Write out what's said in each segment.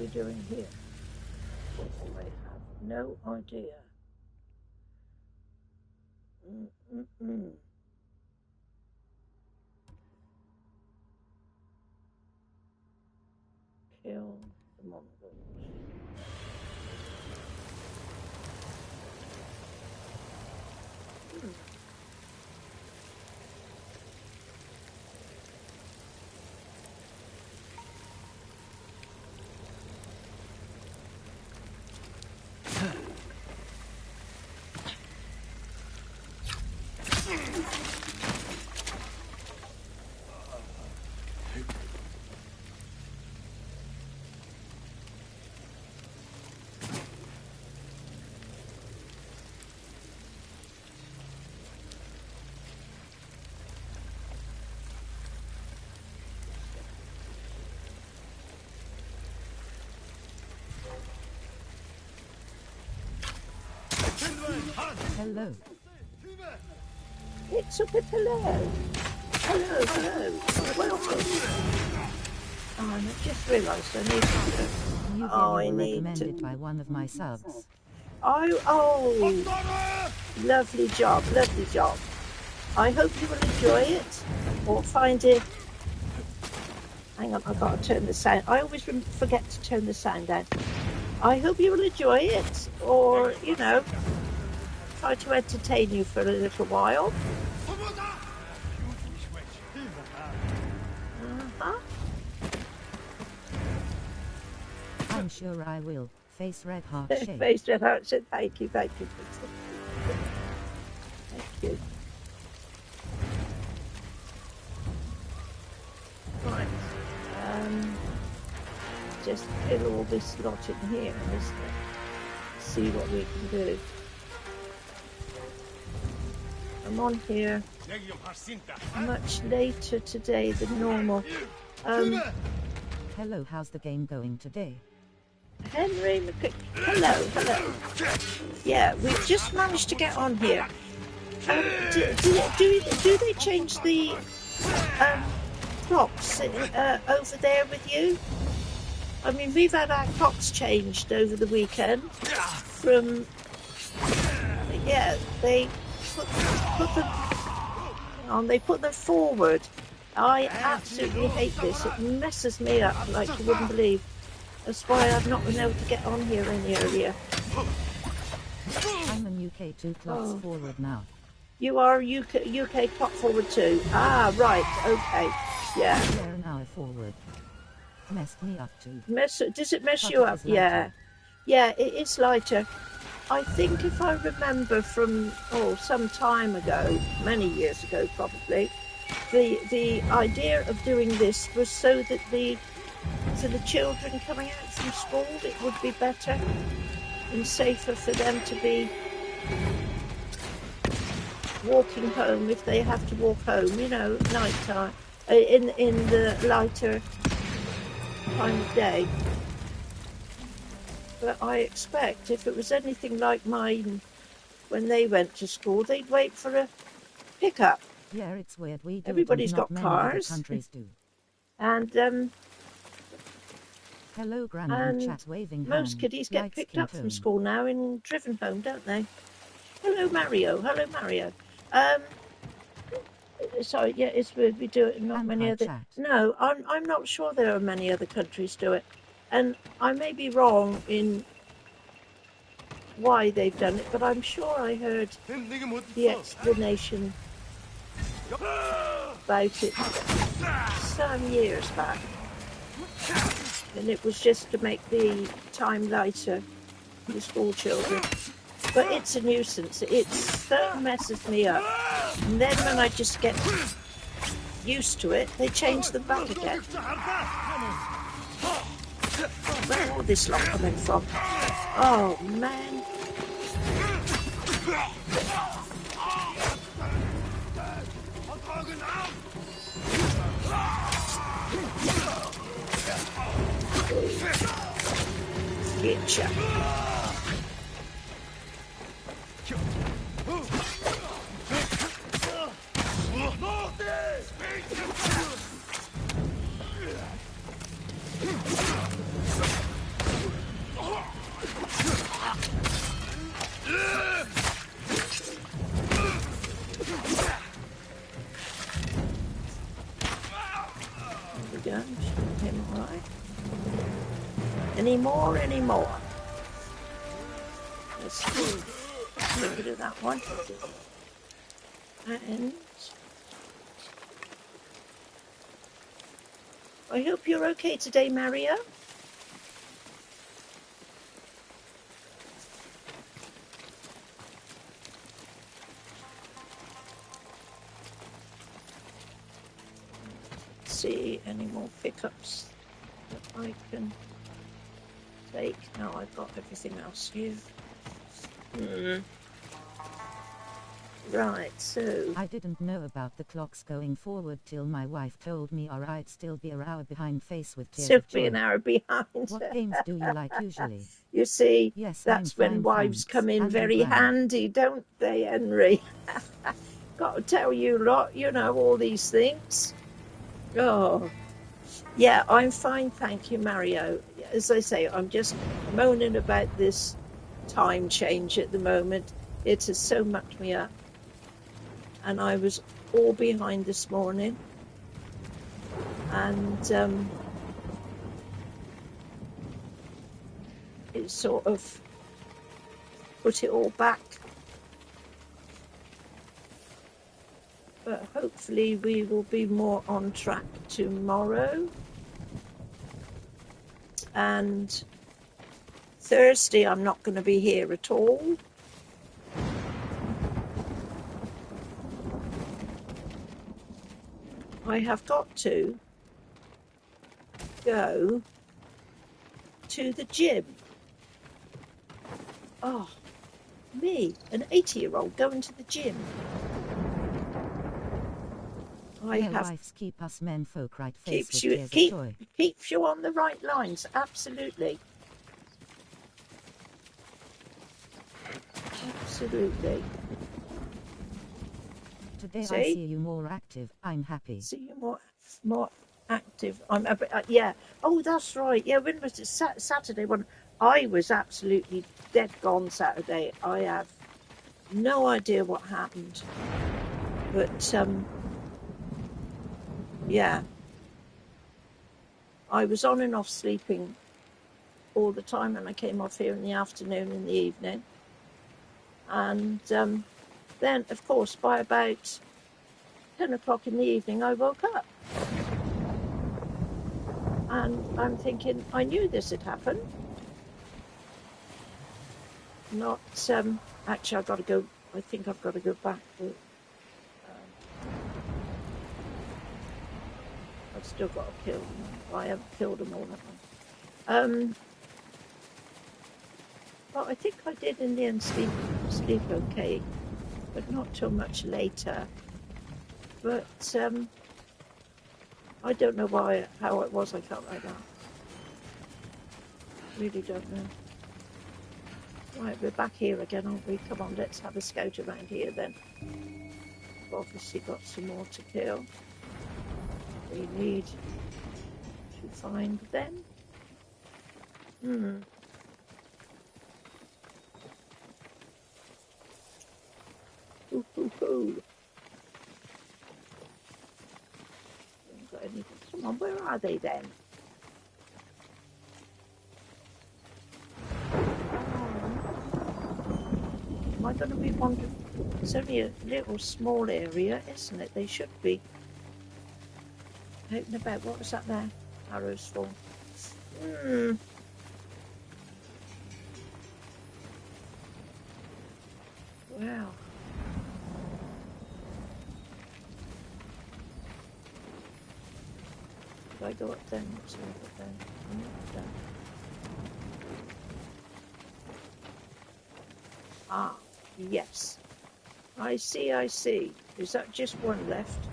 we doing here? I have no idea. Kill the Mongols. Hello. It's a bit hello. Hello. Welcome. Oh, and I just realised I need to. You I were need recommended to. by one of my subs. Oh, lovely job. I hope you will enjoy it or find it. Hang on, I've got to turn the sound. I always forget to turn the sound down. I hope you will enjoy it, or, you know, try to entertain you for a little while. I'm sure I will. Face red heart shape. Face red heart shape. Thank you. Thank you. Right. Just fill all this lot in here, isn't it? See what we can do. I'm on here much later today than normal. Hello, how's the game going today? Henry hello. Yeah, we've just managed to get on here. Do they change the clocks over there with you? I mean, we've had our clocks changed over the weekend from, yeah, they put them forward. I absolutely hate this. It messes me up like you wouldn't believe. That's why I've not been able to get on here any earlier. I'm in UK 2 clocks forward now. You are UK clock forward too. Ah, right, okay. Yeah. They're now forward. Messed me up too. Does it mess you up? Yeah. Yeah, it is lighter. I think if I remember from some time ago, many years ago probably, the idea of doing this was so that the children coming out from school, it would be better and safer for them to be walking home if they have to walk home, you know, night time, in the lighter time of day. But I expect if it was anything like mine when they went to school, they'd wait for a pickup. Yeah, it's weird. Everybody's got cars. Countries do. And hello, Granny. Chat waving most kiddies get picked up from school now and driven home, don't they? Hello, Mario. Sorry, yeah, it's weird. We do it in not many other. Chat. No, I'm not sure there are many other countries do it, and I may be wrong in why they've done it, but I'm sure I heard the explanation about it some years back, and it was just to make the time lighter for the school children. But it's a nuisance. It so messes me up. And then when I just get used to it, they change them back again. Where all this lot coming from? Oh, man. Getcha. Any more? Any more? Let's get rid of that one. And I hope you're okay today, Maria. See any more pickups that I can take. Now I've got everything else here. Right, so I didn't know about the clocks going forward till my wife told me, or I'd still be an hour behind, face with tears of joy. an hour behind. What games do you like usually? You see, Yes, that's I'm when fine, wives thanks. come in And very Granny. handy, don't they, Henry? Got to tell you lot, you know, all these things. Oh, yeah, I'm fine, thank you, Mario. As I say, I'm just moaning about this time change at the moment. It has so mucked me up. And I was all behind this morning. And it sort of put it all back. But hopefully we will be more on track tomorrow. And Thursday I'm not going to be here at all. I have got to go to the gym. Oh, me, an 80-year-old going to the gym. Wives keep us men folk right, face Keeps with you tears of joy. keeps you on the right lines, absolutely. Absolutely. Today I see you more active. I'm happy. See you more active. I'm a bit, yeah. Oh, that's right. Yeah, when was it? Saturday one. I was absolutely dead gone Saturday. I have no idea what happened, but yeah, I was on and off sleeping all the time, and I came off here in the afternoon and the evening, and then of course by about 10 o'clock in the evening I woke up. And I'm thinking, I knew this had happened. Not, actually I've got to go, I think I've got to go back to, I've still got to kill them. I haven't killed them all, have I? Well, I think I did in the end sleep okay, but not till much later. But, I don't know how it was I felt like that. Really don't know. Right, we're back here again, aren't we? Come on, let's have a scout around here then. We've obviously got some more to kill. We need to find them. Ooh, ooh, ooh. Haven't got anything. Come on, where are they then? Am I going to be wandering? It's only a little small area, isn't it? They should be out and about. What was that there? Arrows for. Wow. Did I go up there? What's over there? Not there. Ah, yes. I see, I see. Is that just one left?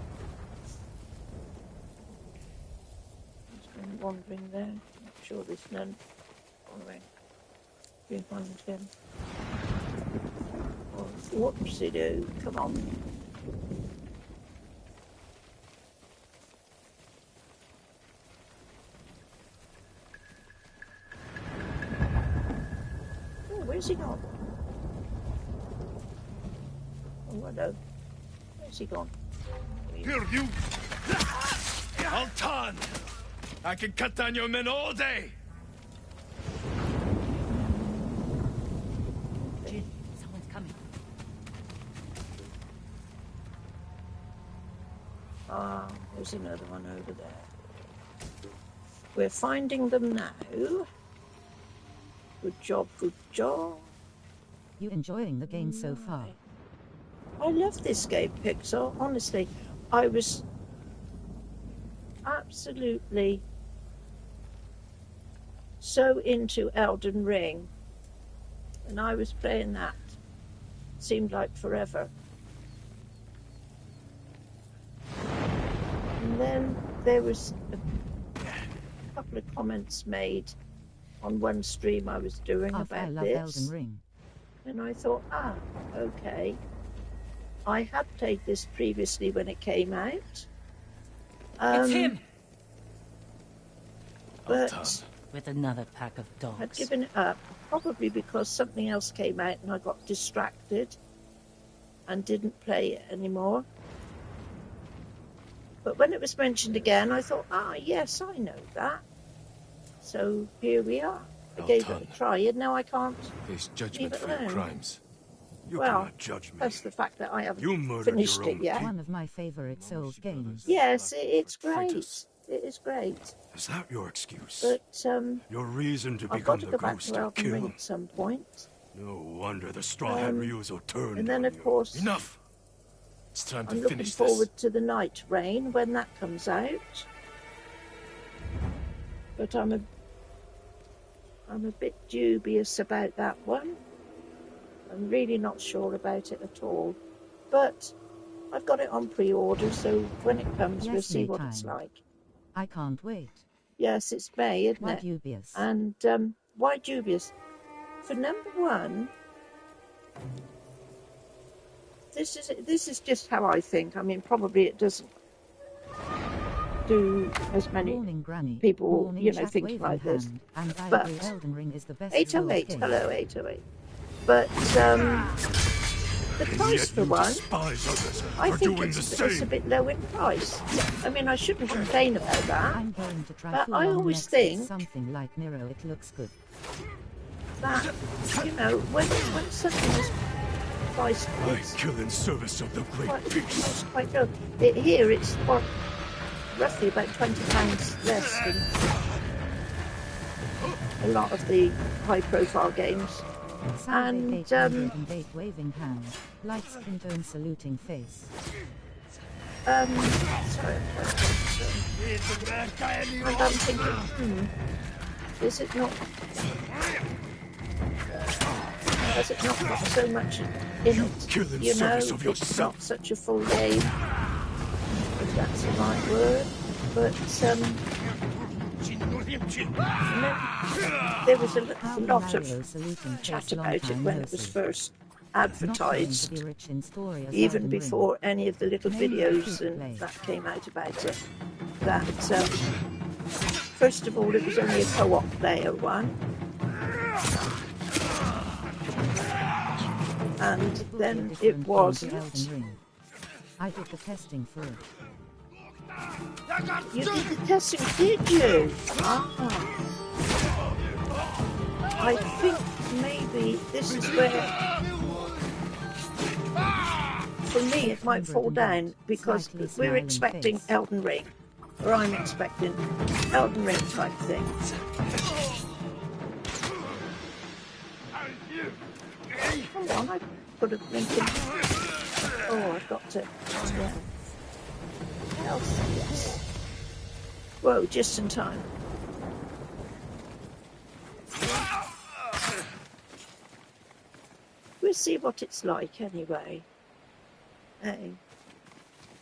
There's one wandering there. Not sure there's none wandering behind him. Oh, whoopsie-doo. Come on. Oh, where's he gone? Oh, hello. Where's he gone? Here, you! Altan! I can cut down your men all day! Ah, there's another one over there. We're finding them now. Good job, good job. You enjoying the game so far? I love this game, Pixel. Honestly, I was absolutely so into Elden Ring, and I was playing that. It seemed like forever. And then there was a couple of comments made on one stream I was doing about I love this. Elden Ring. And I thought, okay. I had played this previously when it came out. It's him! But with another pack of dogs. I'd given it up, probably because something else came out and I got distracted and didn't play it anymore. But when it was mentioned again, I thought, yes, I know that. So here we are. I gave it a try, and now I can't face judgment for your crimes. You well, cannot judge me. That's the fact that I haven't You finished it yet. One of my favorite Souls games. Yes, it's great. It is great. Is that your excuse? But your reason to I've got become to the go back ghost to and Elden Ring kill? at some point. No wonder the Straw Hat Ryuzo turned and then, on of course, you. Enough. It's time to I'm looking finish forward this. to the Night Rain when that comes out. But I'm a bit dubious about that one. I'm really not sure about it at all. But I've got it on pre-order, so when it comes, we'll see what it's like. I can't wait. Yes, it's May, isn't Why it? dubious? And why dubious? For number one, this is just how I think. I mean, probably it doesn't do as many people, think like this. And I but agree, Elden Ring is the best 808, game. hello 808. But the price for one, I think it's a bit low in price. I mean, I shouldn't complain about that. I'm going to try but I always think something like Nero. It looks good. That when something is priced, I kill in service of the great peace. Quite low. Here it's roughly about £20 less than a lot of the high-profile games. And waving hand, light skin tone saluting face. Sorry, and I'm thinking, is it not? Has it not got so much in it? It's not such a full game, if that's the right word. But there was a lot of chat about it when it was first advertised, even before any of the little videos and that came out about it. That first of all, it was only a co-op player one, and then it wasn't. I did the testing for it. You did the testing, did you? I think maybe this is where, for me, it might fall down because we're expecting Elden Ring, or I'm expecting Elden Ring type thing. Hold on, I put a link in. Oh, I've got to. Yeah. Yes. Whoa, just in time. We'll see what it's like anyway. Hey.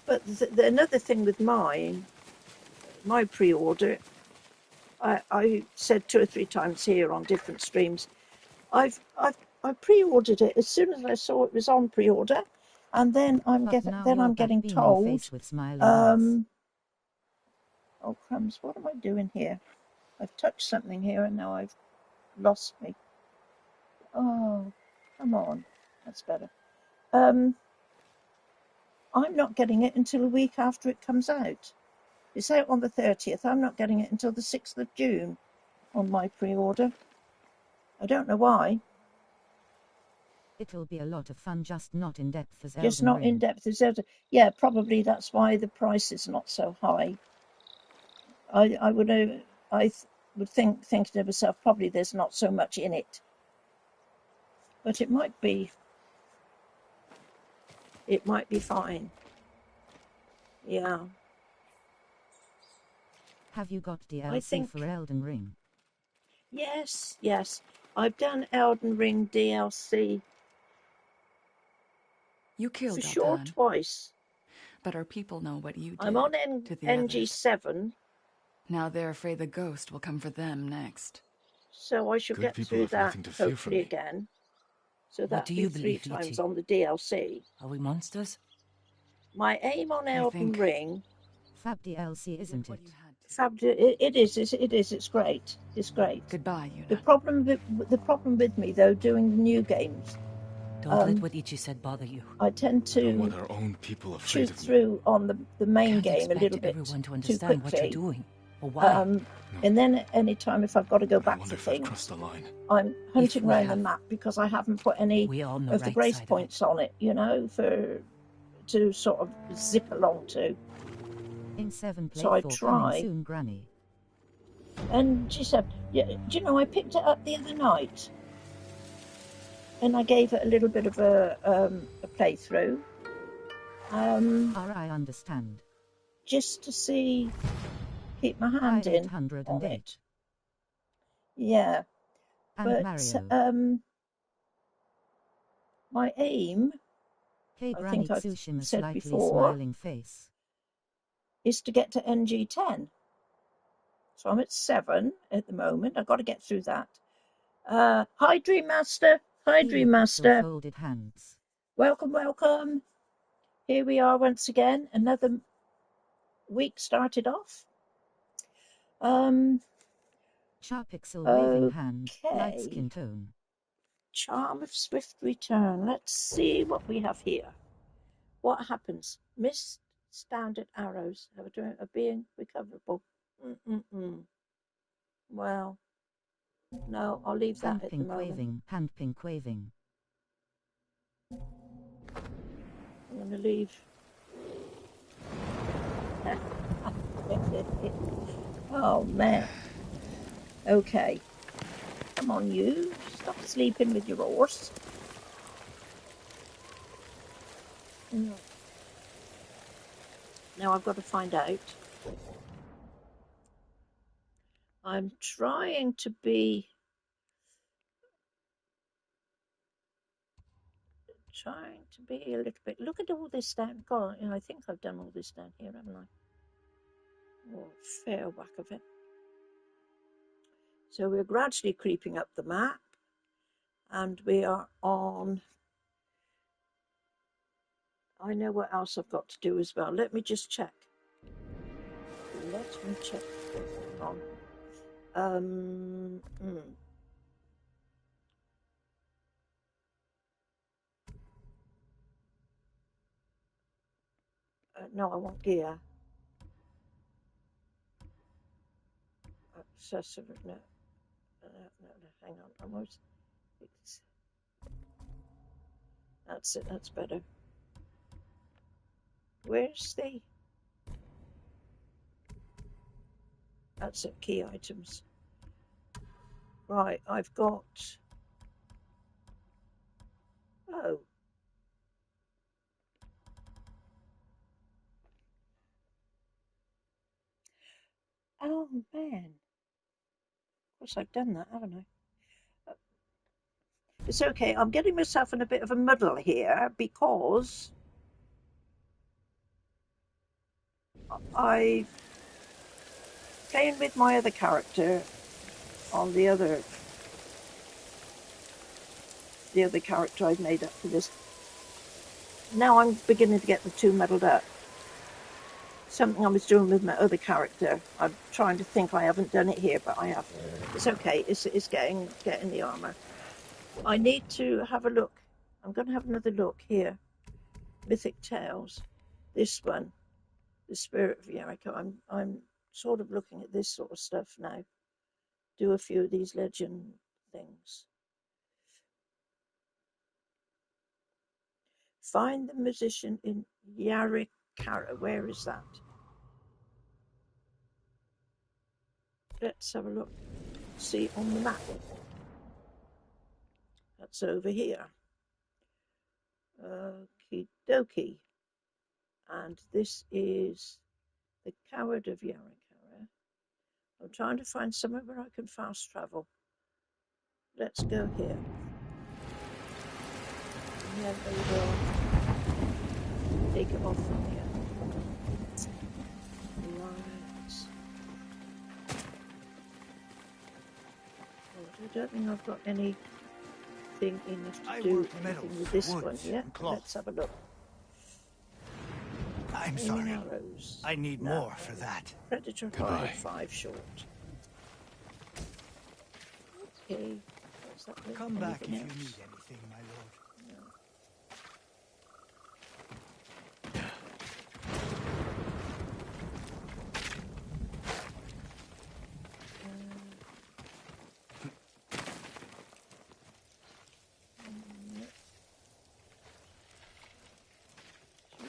But another thing with my pre-order, I said 2 or 3 times here on different streams, I pre-ordered it as soon as I saw it was on pre-order. And then I'm getting told, oh crumbs, what am I doing here? I've touched something here and now I've lost me. Oh, come on, that's better. I'm not getting it until a week after it comes out. It's out on the 30th. I'm not getting it until the 6th of June on my pre-order. I don't know why. It'll be a lot of fun, just not in depth as Just Elden not Ring. in depth as Zelda. Yeah, probably that's why the price is not so high. I would would think to myself, probably there's not so much in it, but it might be. It might be fine. Yeah. Have you got DLC for Elden Ring? Yes. I've done Elden Ring DLC You killed for sure Altan, twice. but our people know what you did I'm on to the others. NG7. Now they're afraid the ghost will come for them next. So I should Good get people through have that nothing to fear from hopefully me. again. So What do that'll be you 3 believe, times E.T.? on the DLC. Are we monsters? My aim on Elden Ring. Fab DLC, isn't it? Fab, it is. It's great. It's great. Goodbye, Yuna. The problem with me though, doing the new games. Don't let what Ichi said bother you. I tend I don't want to our own people afraid shoot of me. through on the main Can't game a expect little bit everyone to too understand what you're quickly. doing or why. And then anytime if I've got to go But I back wonder for if I've crossed things, the line. I'm hunting we around the have, map because I haven't put any we're on the of the right grace side of points on it, you know, to sort of zip along to. In 7 So I play 4 try. coming soon, Granny. And she said, yeah, do you know, I picked it up the other night and I gave it a little bit of a playthrough. I understand. Just to see, keep my hand Hi, in 808. on it. Yeah. And But Mario. my aim, Hey, I Granny think I've Tsushima said slightly before, smiling face. is to get to NG10. So I'm at 7 at the moment. I've got to get through that. Hi, Dream Master. Hi, Dream Master. Folded hands. Welcome. Here we are once again. Another week started off. Charpixel waving hand. Light Okay. skin tone. Charm of swift return. Let's see what we have here. What happens? Missed standard arrows are being recoverable. Well, no, I'll leave that at the moment. Hand pink waving. I'm going to leave. Oh, man. Okay. Come on, you. Stop sleeping with your horse. Now I've got to find out. I'm trying to be a little bit. Look at all this down. God, I think I've done all this down here, haven't I? Oh, fair whack of it. So we're gradually creeping up the map, and we are on. I know what else I've got to do as well. Let me just check. Let me check. No, I want gear. No, hang on. Almost. That's it. That's better. Where's the? That's it. Key items. Right. I've got. Oh. Oh man. Of course, I've done that, haven't I? It's okay. I'm getting myself in a bit of a muddle here because I playing with my other character on the other character I've made up for this. Now I'm beginning to get the two muddled up. Something I was doing with my other character. I'm trying to think I haven't done it here, but I have. It's okay. It's getting the armor. I need to have a look. I'm going to have another look here. Mythic Tales. This one. The Spirit of Jericho. I'm sort of looking at this sort of stuff now. Do a few of these legend things. Find the musician in Yarikara. Where is that? Let's have a look. See on the map. That's over here. Okie dokie. And this is the Coward of Yarikara. I'm trying to find somewhere where I can fast travel. Let's go here. And then we will take it off from here. Right. I don't think I've got anything enough to do anything with this one yet. Let's have a look. I'm Any sorry. arrows? I need No. more for that. Predator hide 5 short. Okay. What's that with? Come back if you Anything need else? anything, my lord. No.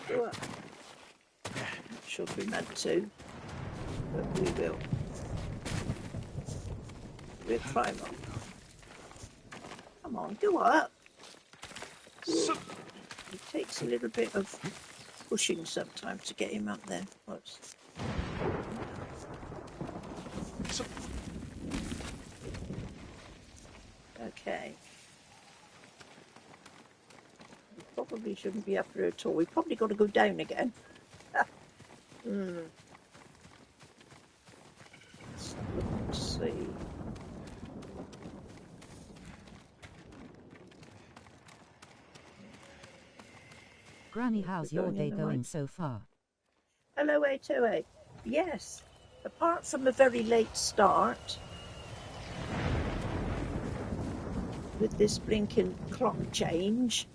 Go up. Not sure if we meant to, but we will. We'll climb up. Come on, go up. It takes a little bit of pushing sometimes to get him up there. Whoops. Okay. We probably shouldn't be up there at all. We've probably got to go down again. Let's see. Granny, how's your going in day the going right- so far? Hello, 808. Yes, apart from a very late start with this blinking clock change,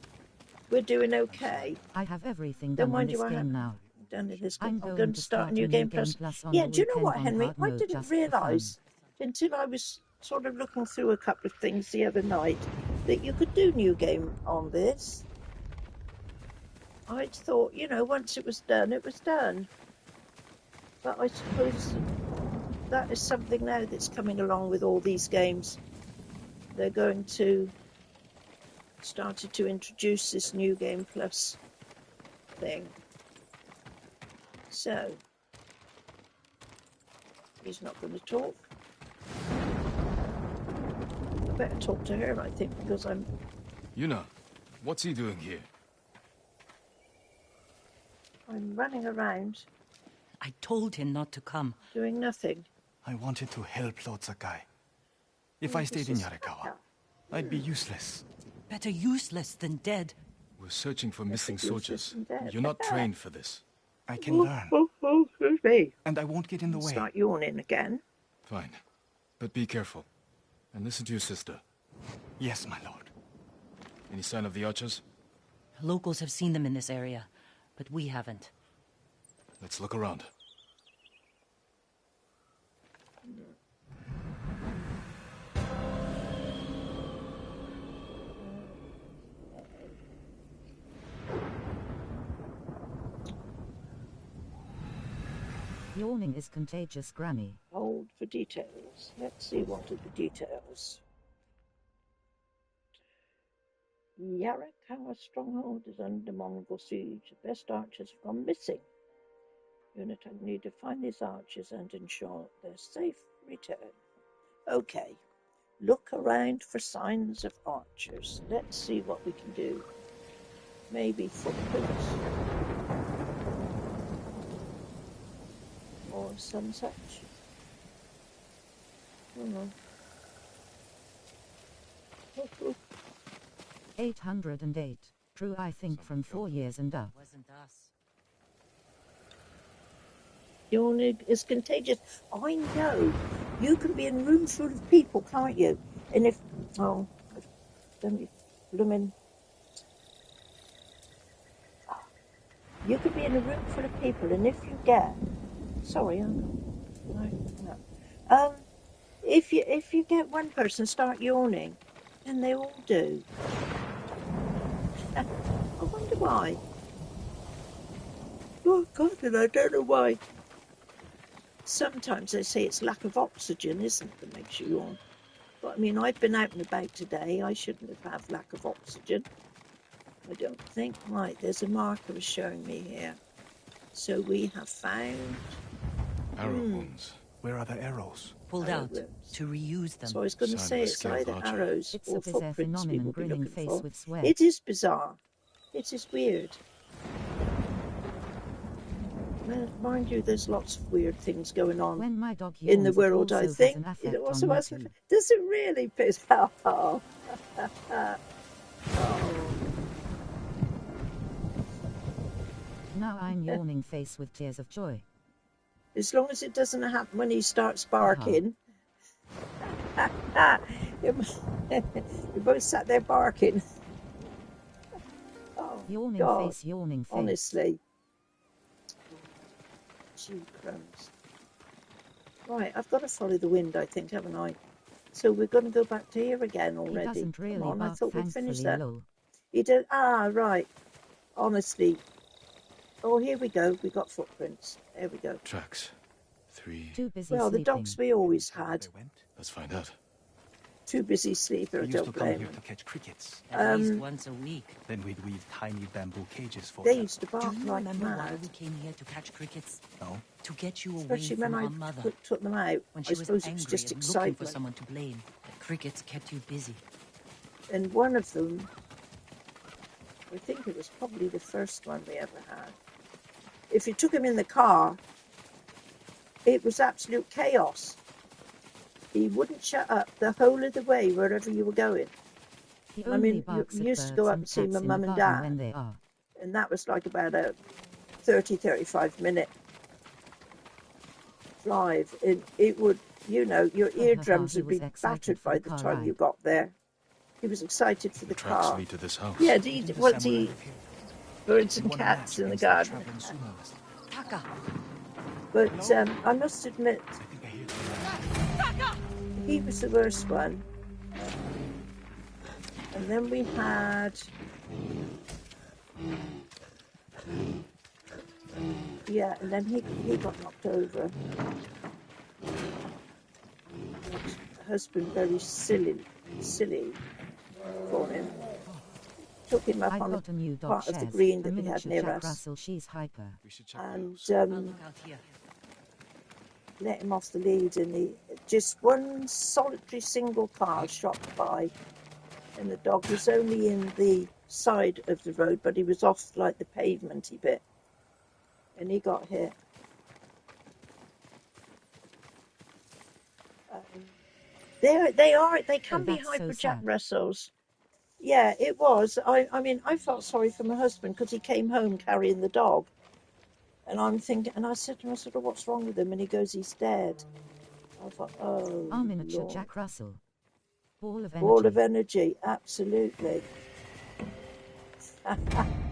we're doing okay. I have everything Then done why in do this I game have now. done in this I'm game? I'm going to start a new game plus. on Yeah, the do you know weekend what, on Henry? hard I mode didn't just for fun. realise until I was sort of looking through a couple of things the other night that you could do new game on this. I'd thought, you know, once it was done, it was done. But I suppose that is something now that's coming along with all these games. They're going to started to introduce this new game plus thing. So he's not going to talk. I better talk to her, I think, because I'm Yuna, what's he doing here? running around I told him not to come. doing nothing. I wanted to help Lord Sakai. If I stayed in Yarikawa, I'd be useless. Better useless than dead. We're searching for missing useless soldiers. and dead. You're not trained for this. I can learn, Excuse me. and I won't get in the way. Start yawning again. Fine. But be careful. And listen to your sister. Yes, my lord. Any sign of the archers? Locals have seen them in this area, but we haven't. Let's look around. Yawning is contagious, Granny. Hold for details. Let's see what are the details. Yarikawa stronghold is under Mongol siege. The best archers have gone missing. Unit, I need to find these archers and ensure their safe return. Okay. Look around for signs of archers. Let's see what we can do. Maybe footprints. Or some such. Oh, 808. True, I think from 4 years and up. Wasn't us. Yawning is contagious. I know. You can be in a room full of people, can't you? And if don't be blooming. You could be in a room full of people, and if you get, if you get one person start yawning, and they all do. I wonder do I? Oh God, and I don't know why. Sometimes they say it's lack of oxygen, isn't it, that makes you yawn. But I mean, I've been out and about today. I shouldn't have lack of oxygen. I don't think. Right, there's a marker showing me here. So we have found Arrow wounds. Where are the arrows? Pulled arrow out wounds. to reuse them. So I was going to Sign of say a it's skilled either archer. arrows It's or a bizarre footprints we phenomenon, will be grinning looking face for. with sweat. It is bizarre. It is weird. Mind you, there's lots of weird things going on When my dog in the yawns, it world, also I has think. an It effect also on has. me too. Does it really piss? Oh. Now I'm yawning face with tears of joy. As long as it doesn't happen when he starts barking. You both sat there barking. Oh, Yawning God. face, yawning face. Honestly. Gee, crumbs. Right, I've got to follow the wind, I think, haven't I? So we're going to go back to here again already. He doesn't really Come on, I bark, thought we'd finished thankfully, that. lol. He did. Ah, right. Honestly. Oh, here we go. We got footprints. There we go. Tracks. 3. Too busy Well, the sleeping. dogs we always had. They went? Let's find out. Too busy sleeping, I They used to don't come blame here them. to catch crickets. At least once a week. Then we'd weave tiny bamboo cages for They them. used to Do bark you like remember why mad. we came here to catch crickets? No? To get you away Especially when from I our mother. took them out. When I she was suppose it was angry just and looking for excitement. someone to blame, the crickets kept you busy. And one of them, I think it was probably the first one we ever had. If you took him in the car, it was absolute chaos. He wouldn't shut up the whole of the way wherever you were going. He I only mean, barks you at used to birds go up and and see cats my in mum the and garden dad, when they are. and that was like about a 30-35 minute drive. And it would, you know, your eardrums He would be was excited battered for by the the car time ride. you got there. He was excited for the The tracks car. lead to this house. Yeah, Even the what's samurai he? live here. Birds They and won a cats match in the against the garden. traveling sumo master. Taka! But I must admit, I think I hear them. he was the worst one. And then we had, yeah, and then he got knocked over. The husband very silly for him. Took him up I on got a new a dog, part of the Shez, green a that we had miniature near Jack us, Russell. She's hyper. We should check the and house. I'll look out here. let him off the lead. And just one solitary single car shot by, and the dog was only in the side of the road, but he was off like the pavementy bit, and he got hit. They can be That's so hyper Jack sad. Russells. Yeah, it was. I mean, I felt sorry for my husband because he came home carrying the dog. And I'm thinking, and I said to him, oh, what's wrong with him? And he goes, he's dead. I thought, oh, Our miniature Lord. Jack Russell. Ball of energy. Ball of energy, absolutely.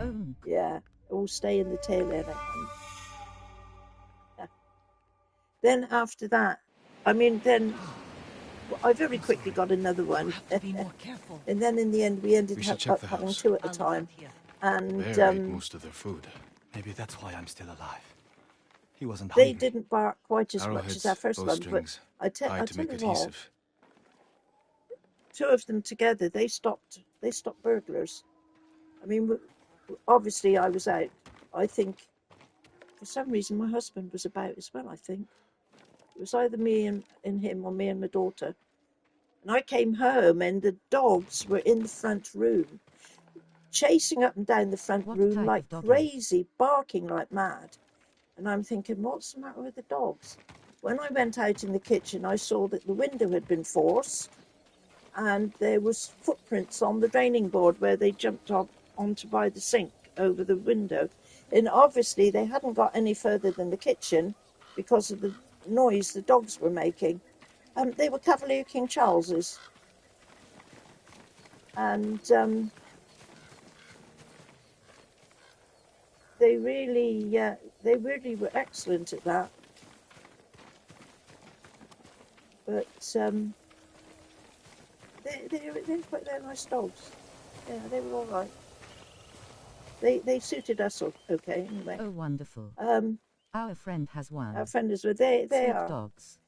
Own. Yeah, all stay in the tail end. Then after that, I mean, then I very quickly got another one. Have to be more careful. And then in the end, we ended We should up check the having house. two at a I'll look time. out here. And The bear ate most of their food. Maybe that's why I'm still alive. He wasn't they hungry. didn't bark quite as much as Arrowheads, our first one. But bowstrings, I tell tied to you make what, adhesive. two of them together, they stopped burglars. I mean, obviously I was out. I think for some reason my husband was about as well, I think. It was either me and him or me and my daughter. And I came home and the dogs were in the front room, chasing up and down the front What room type like of doggy? crazy, barking like mad. And I'm thinking, what's the matter with the dogs? When I went out in the kitchen, I saw that the window had been forced and there was footprints on the draining board where they jumped onto by the sink over the window. And obviously they hadn't got any further than the kitchen because of the noise the dogs were making. They were Cavalier King Charleses. And they really were excellent at that. But they're nice dogs. Yeah, they were all right. They suited us okay anyway. Oh, wonderful. Our friend has one. Our friend is with they Sweet are. dogs.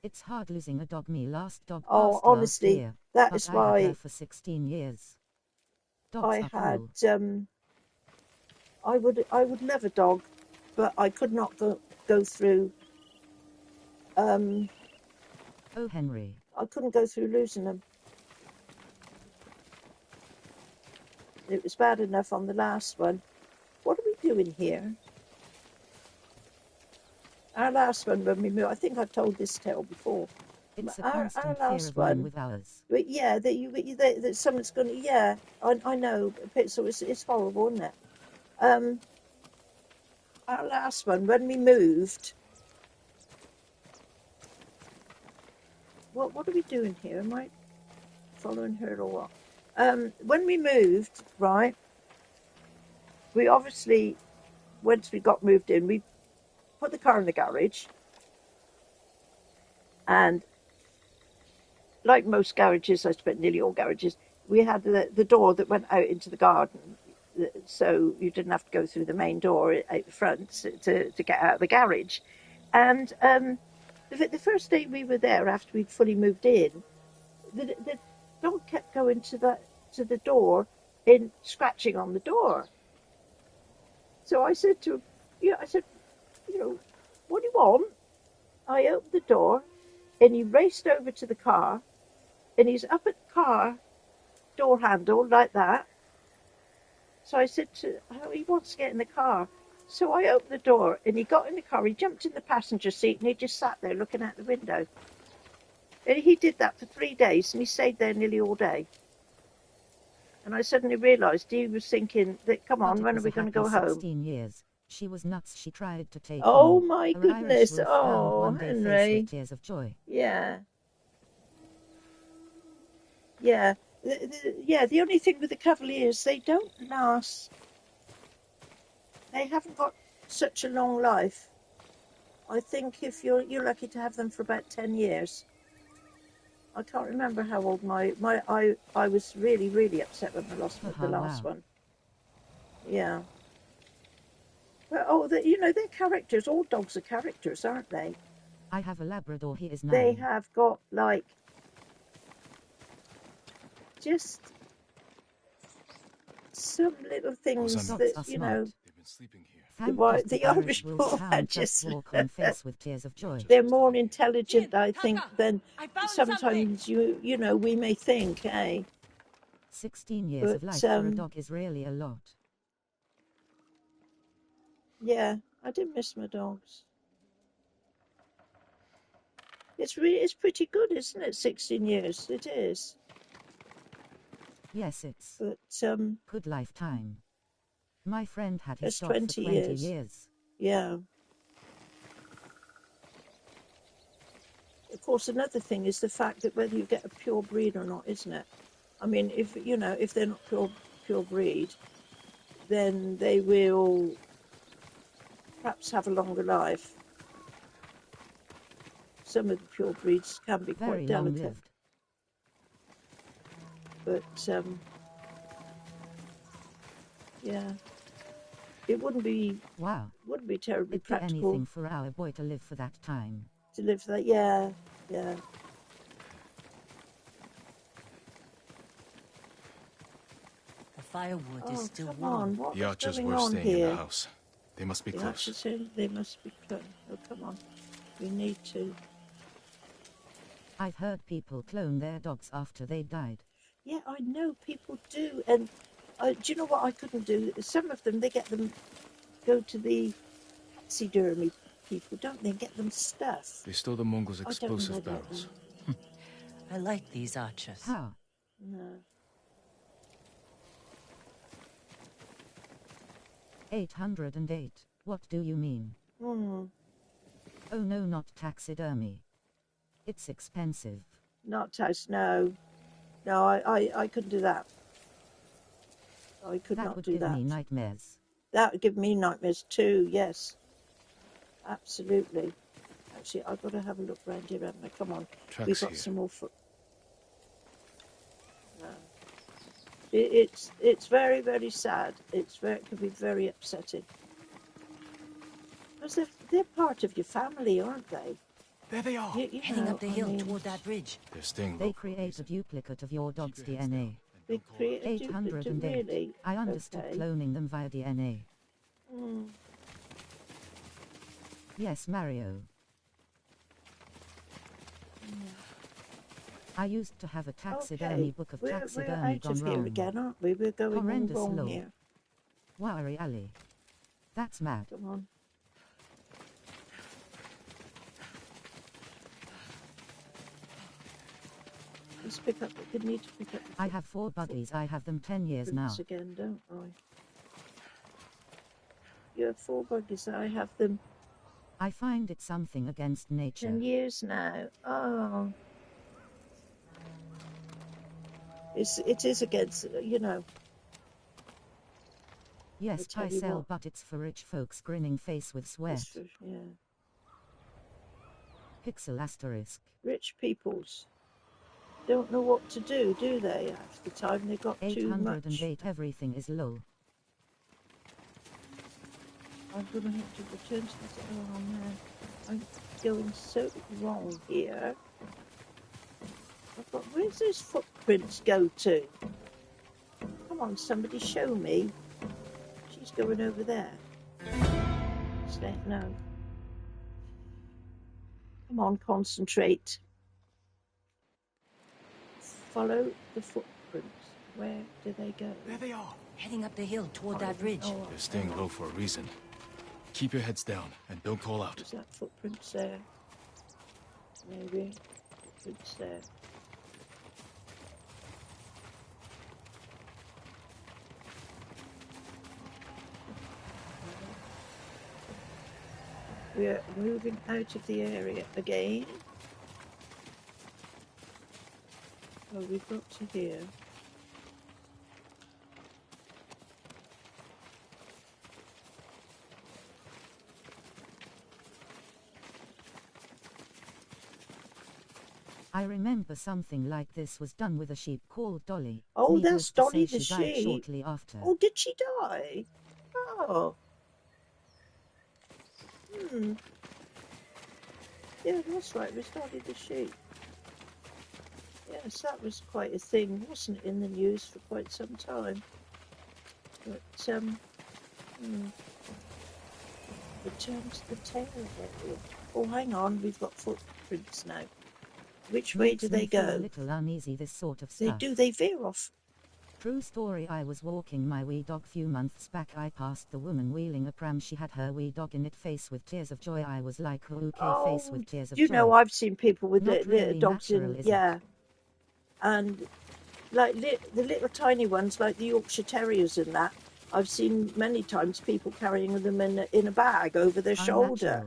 It's hard losing a dog. Me last dog passed Honestly, last year, that but is I why had her for 16 years. Dogs I are had cool. I would love a dog, but I could not go through Oh, Henry. I couldn't go through losing them. It was bad enough on the last one. What are we doing here? Our last one when we moved, I think I've told this tale before. It's a our constant last fear of one mine with ours. But yeah, that someone's going to. Yeah, I know. So it's horrible, isn't it? Our last one when we moved. What are we doing here? Am I following her or what? When we moved, right? We obviously, once we got moved in, we put the car in the garage, and like most garages, I suppose nearly all garages, we had the door that went out into the garden, so you didn't have to go through the main door out the front to get out of the garage. And the first day we were there, after we'd fully moved in, the dog kept going to the door and scratching on the door. So I said to him, what do you want? I opened the door, and he raced over to the car, and he's up at the car door handle like that. So I said he wants to get in the car. So I opened the door, and he got in the car. He jumped in the passenger seat, and he just sat there looking out the window. And he did that for 3 days, and he stayed there nearly all day. And I suddenly realised he was thinking that, come on, when are we going to go home? 16 years. She was nuts. She tried to take Oh on my her goodness! Irish wolf found Oh, one day faced Henry. with tears of joy. Yeah. Yeah. The only thing with the Cavaliers, they don't last. They haven't got such a long life. I think if you're lucky to have them for about 10 years. I can't remember how old I was really, really upset when I lost the last one. Yeah. But they're characters. All dogs are characters, aren't they? I have a Labrador. He is 9. They have got just some little things that They've been sleeping here. the Irish Wolfhound just walk on face with tears of joy. They're more intelligent, I think, than sometimes we may think, eh? 16 years of life for a dog is really a lot. Yeah, I do miss my dogs. It's pretty good, isn't it? 16 years, it is. Yes, it's but good lifetime. My friend had his dog 20 for 20 years. Yeah. Of course, another thing is the fact that whether you get a pure breed or not, isn't it? I mean, if they're not pure breed, then they will perhaps have a longer life. Some of the pure breeds can be Very quite delicate. long-lived. But yeah, it wouldn't be terribly It'd practical. Be anything for our boy to live for that time. To live for that, yeah. The firewood is still come warm. on. What The is archers going were on staying here? in the house. They must be close. They must be close. Oh, come on. We need to. I've heard people clone their dogs after they died. Yeah, I know people do. And do you know what I couldn't do? Some of them, they go to the taxidermy people, don't they? Get them stuff. They stole the Mongols' explosive barrels. I like these archers. How? No. 808. What do you mean? Oh no, not taxidermy. It's expensive. Not tax, no. No, I couldn't do that. I could not do that. That would give me nightmares. That would give me nightmares too, yes. Absolutely. Actually, I've got to have a look around here, haven't I? Come on. We've got some more foot. No. It's very, very sad. It can be very upsetting. Because they're part of your family, aren't they? There they are. You Heading know, up the I hill mean, toward that bridge. They're staying They low. create a duplicate of your dog's Keep your heads down DNA. and they don't call create out. a duplicate, 808. really. I understood Okay. cloning them via DNA. Mm. Yes, Mario. I used to have a taxidermy book of We're taxidermy out gone of here wrong. again, aren't we? We're going all Horrendous wrong law. here. Wari Ali. That's mad. Come on. Let's pick up. We need to pick up. I have 4 buggies. I have them 10 years now. footprints again, don't I? You have 4 buggies. I have them I find it something against nature. 10 years now. Oh. It is against, you know. Yes, tell I you sell, what. but it's for rich folks grinning face with sweat. Yeah. Pixel asterisk. Rich peoples don't know what to do they? Half the time they got too much. 808. Everything is low. I'm going to have to return to this. Oh man, I'm going so wrong here. Where's those footprints go to? Come on, somebody show me. She's going over there. No. Come on, concentrate. Follow the footprints. Where do they go? There they are. Heading up the hill toward that bridge. Oh, They're staying low for a reason. Keep your heads down and don't call out. is that footprints there? Maybe. Footprints there. We're moving out of the area again. Oh, we've got to here. I remember something like this was done with a sheep called Dolly. Oh, Needless that's to Dolly say, the she died sheep. shortly after. Oh, did she die? Oh. Yeah, that's right. We started the sheep. Yes, that was quite a thing, wasn't it, in the news for quite some time. But, return to the tail area. Oh, hang on, we've got footprints now. Which way Makes do me they feel go? a little uneasy, this sort of They stuff. do, they veer off. True story, I was walking my wee dog few months back. I passed the woman wheeling a pram. She had her wee dog in it, face with tears of joy. I was like, okay, face with tears of joy. You know, I've seen people with Not the really dogs natural, in, is yeah. it? And like the little tiny ones, like the Yorkshire Terriers and that, I've seen many times people carrying them in a bag over their shoulder.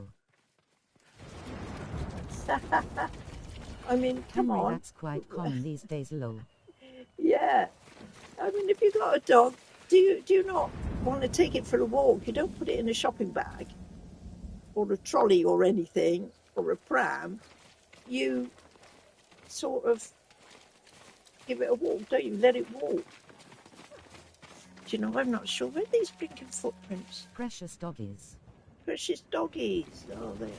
I mean, come Henry, on. that's quite common these days, lol. Yeah. I mean, if you've got a dog, do you not want to take it for a walk? You don't put it in a shopping bag or a trolley or anything or a pram. You sort of give it a walk, don't you? Let it walk. Do you know, I'm not sure where these blinking footprints. Precious doggies. Precious doggies. Oh, they are.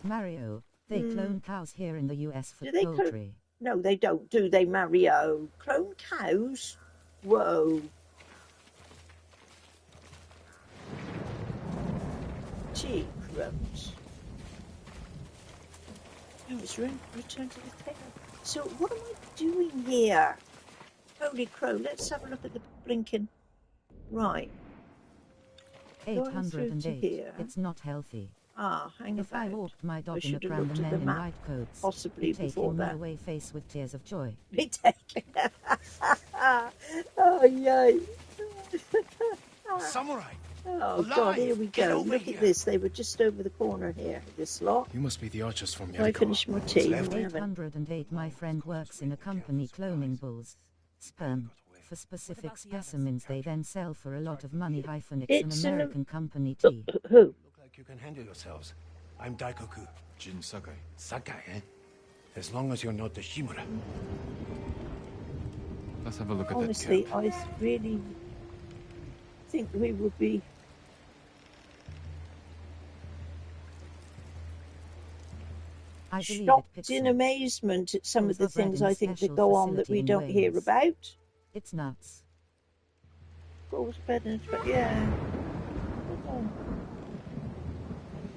Mario, they clone cows here in the US for Do they poultry. No, they don't, do they, Mario? Clone cows? Whoa. Gee, crumbs. No, it's return to the tail. So what am I doing here? Holy crow, let's have a look at the blinking. Right. Going through to 808. here. It's not healthy. Ah, hang If about. I walked my I dog in a should have pram, the looked at men the in map, white coats possibly be taking before me that. away, face with tears of joy. Be taken. Oh, yay. Samurai! Oh, God, Alive! here we Get go. over Look here. at this. They were just over the corner here, this lot. You must be the archers from I Yarikawa. finished my tea. left? I haven't. 808. My friend works in a company cloning bulls' sperm for specific specimens they then sell for a lot of money. It's an American company. Who? Look like you can handle yourselves. I'm Daikoku. Jin Sakai. Sakai, eh? As long as you're not the Shimura. Let's have a look at Honestly, that camp. I really think we would be. I believe it, Shocked in Pixel. amazement at some of Those the are bred things in I think that special go on that facility we in don't hear Wales. about. It's nuts. Goes bed and yeah.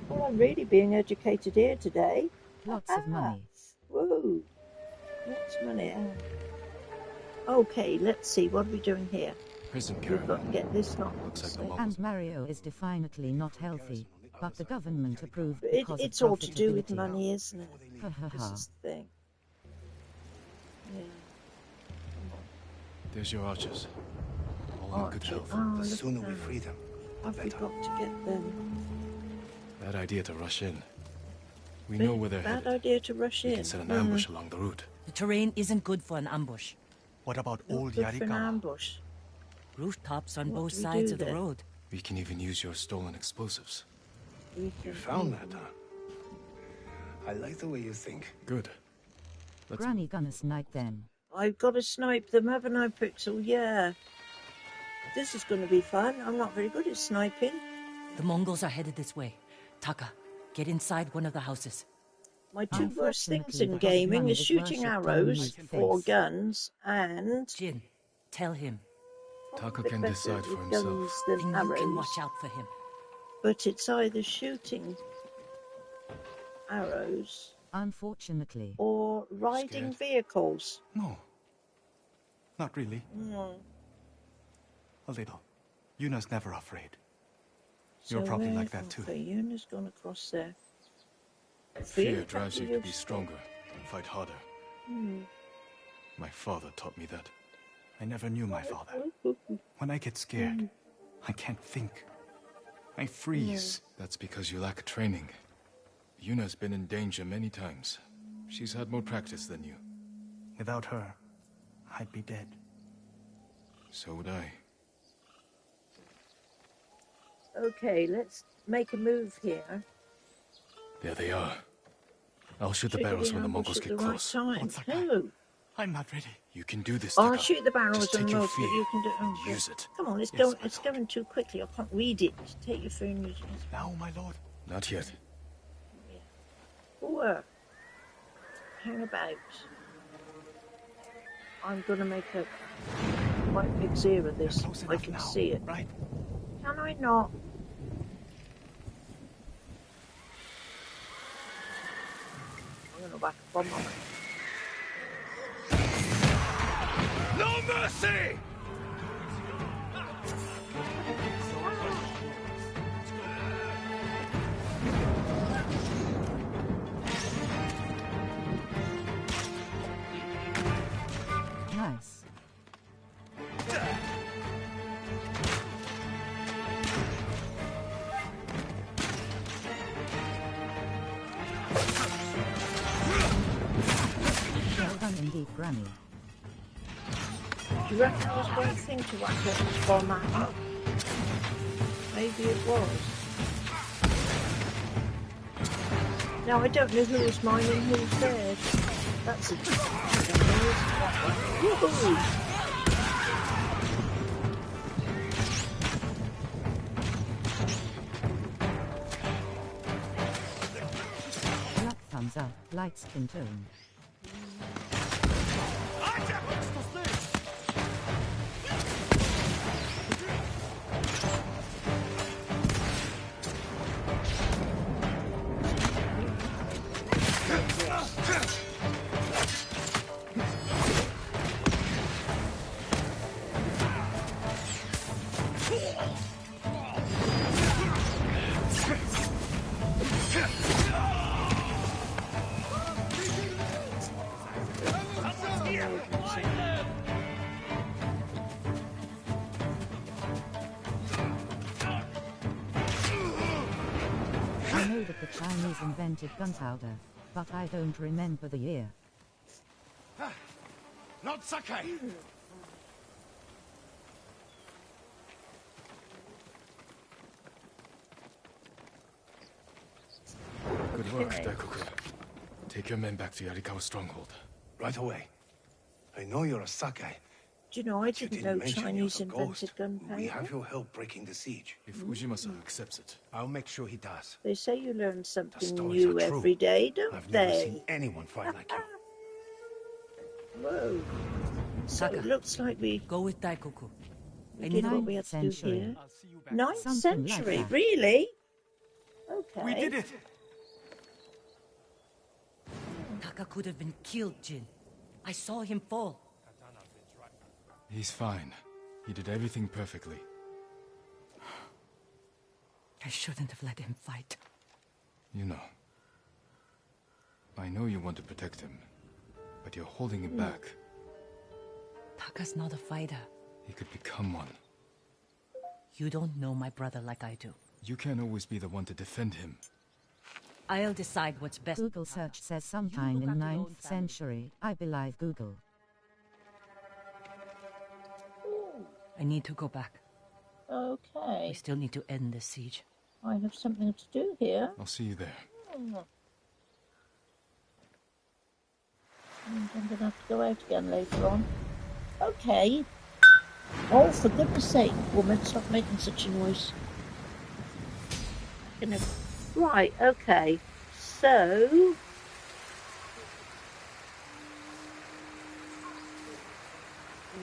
Well, I'm really being educated here today. Lots of money. Whoa, lots of money. Okay, let's see. What are we doing here? Prison We've got to caravan. get this not. Looks like the safe. Mongols. And Mario is definitely not healthy, but the government approved But because it's of all to do with profitability. money, isn't it? Ha ha This ha. is the thing. Yeah. There's your archers. All in good health. Oh, The look sooner at we that. free them, Have we got to get them? Bad idea to rush in. We know where they're Bad headed. idea to rush We in. can set an ambush along the route. The terrain isn't good for an ambush. What about Not old good for an Yarikawa? ambush. Rooftops on What both do we sides do of the then? road. We can even use your stolen explosives. You found that, huh? I like the way you think. Good. Let's Granny gonna snipe them. I've got to snipe them, haven't I, Pixel? Yeah. This is going to be fun. I'm not very good at sniping. The Mongols are headed this way. Taka, get inside one of the houses. My two worst things Unfortunately, in because gaming money is is shooting worshipped on arrows meat or face. guns and Jin, tell him. Taka bit can better decide for with himself. guns than Then you arrows. can watch out for him. But it's either shooting arrows Unfortunately. or riding Scared? vehicles. No. Not really. A little. Yuna's never afraid. You're probably like that too. Yuna's gone across there. Fear drives you to be stronger and fight harder. My father taught me that. I never knew my father. When I get scared, I can't think. I freeze. That's because you lack training. Yuna's been in danger many times. She's had more practice than you. Without her, I'd be dead. So would I. Okay, let's make a move here. There they are. I'll shoot the Trigger barrels when the ambush Mongols at get the right close. time. What's that guy? No. I'm not ready. You can do this, I'll Taka. shoot the barrels Just and take your most fear. that you can do. Oh, God. Use it. Come on, it's Yes, going. my It's lord. going too quickly. I can't read it. Take your phone. And use it. Now, my lord. Not yet. Hang about. I'm gonna make a quite big zero of this. Close I enough can now, see it. right? Can I not? I'm gonna whack a bomb on it. No mercy! Nice. Well done indeed, Granny. Do you reckon it was the right thing to whack a bomb at it? Maybe it was. Now I don't know who's mine and who's theirs. That's a Woohoo! Black thumbs up, light skin tone. I know that the Chinese invented gunpowder, but I don't remember the year. Not Sakai! Good work, Daikoku. Take your men back to Yarikawa stronghold. Right away. I know you're a Sakai. Do you know, I but you didn't know mention Chinese you're a invented ghost. gunpowder. We have your help breaking the siege. If Ujima-san accepts it. I'll make sure he does. They say you learn something stories new are true. every day, don't I've they? never seen anyone fight like you. Whoa. So Taka, it looks like we go with Daikoku. did what we had to do here. 9th Something like century, that. really? Okay. We did it! Taka could have been killed, Jin. I saw him fall. He's fine. He did everything perfectly. I shouldn't have let him fight. You know. I know you want to protect him, but you're holding him back. Taka's not a fighter. He could become one. You don't know my brother like I do. You can't always be the one to defend him. I'll decide what's best. Google search says sometime in 9th century. I believe Google. I need to go back. Okay. We still need to end this siege. I have something to do here. I'll see you there. And I'm going to have to go out again later on. Okay. Oh, for goodness sake, woman, stop making such a noise. Right, okay. So...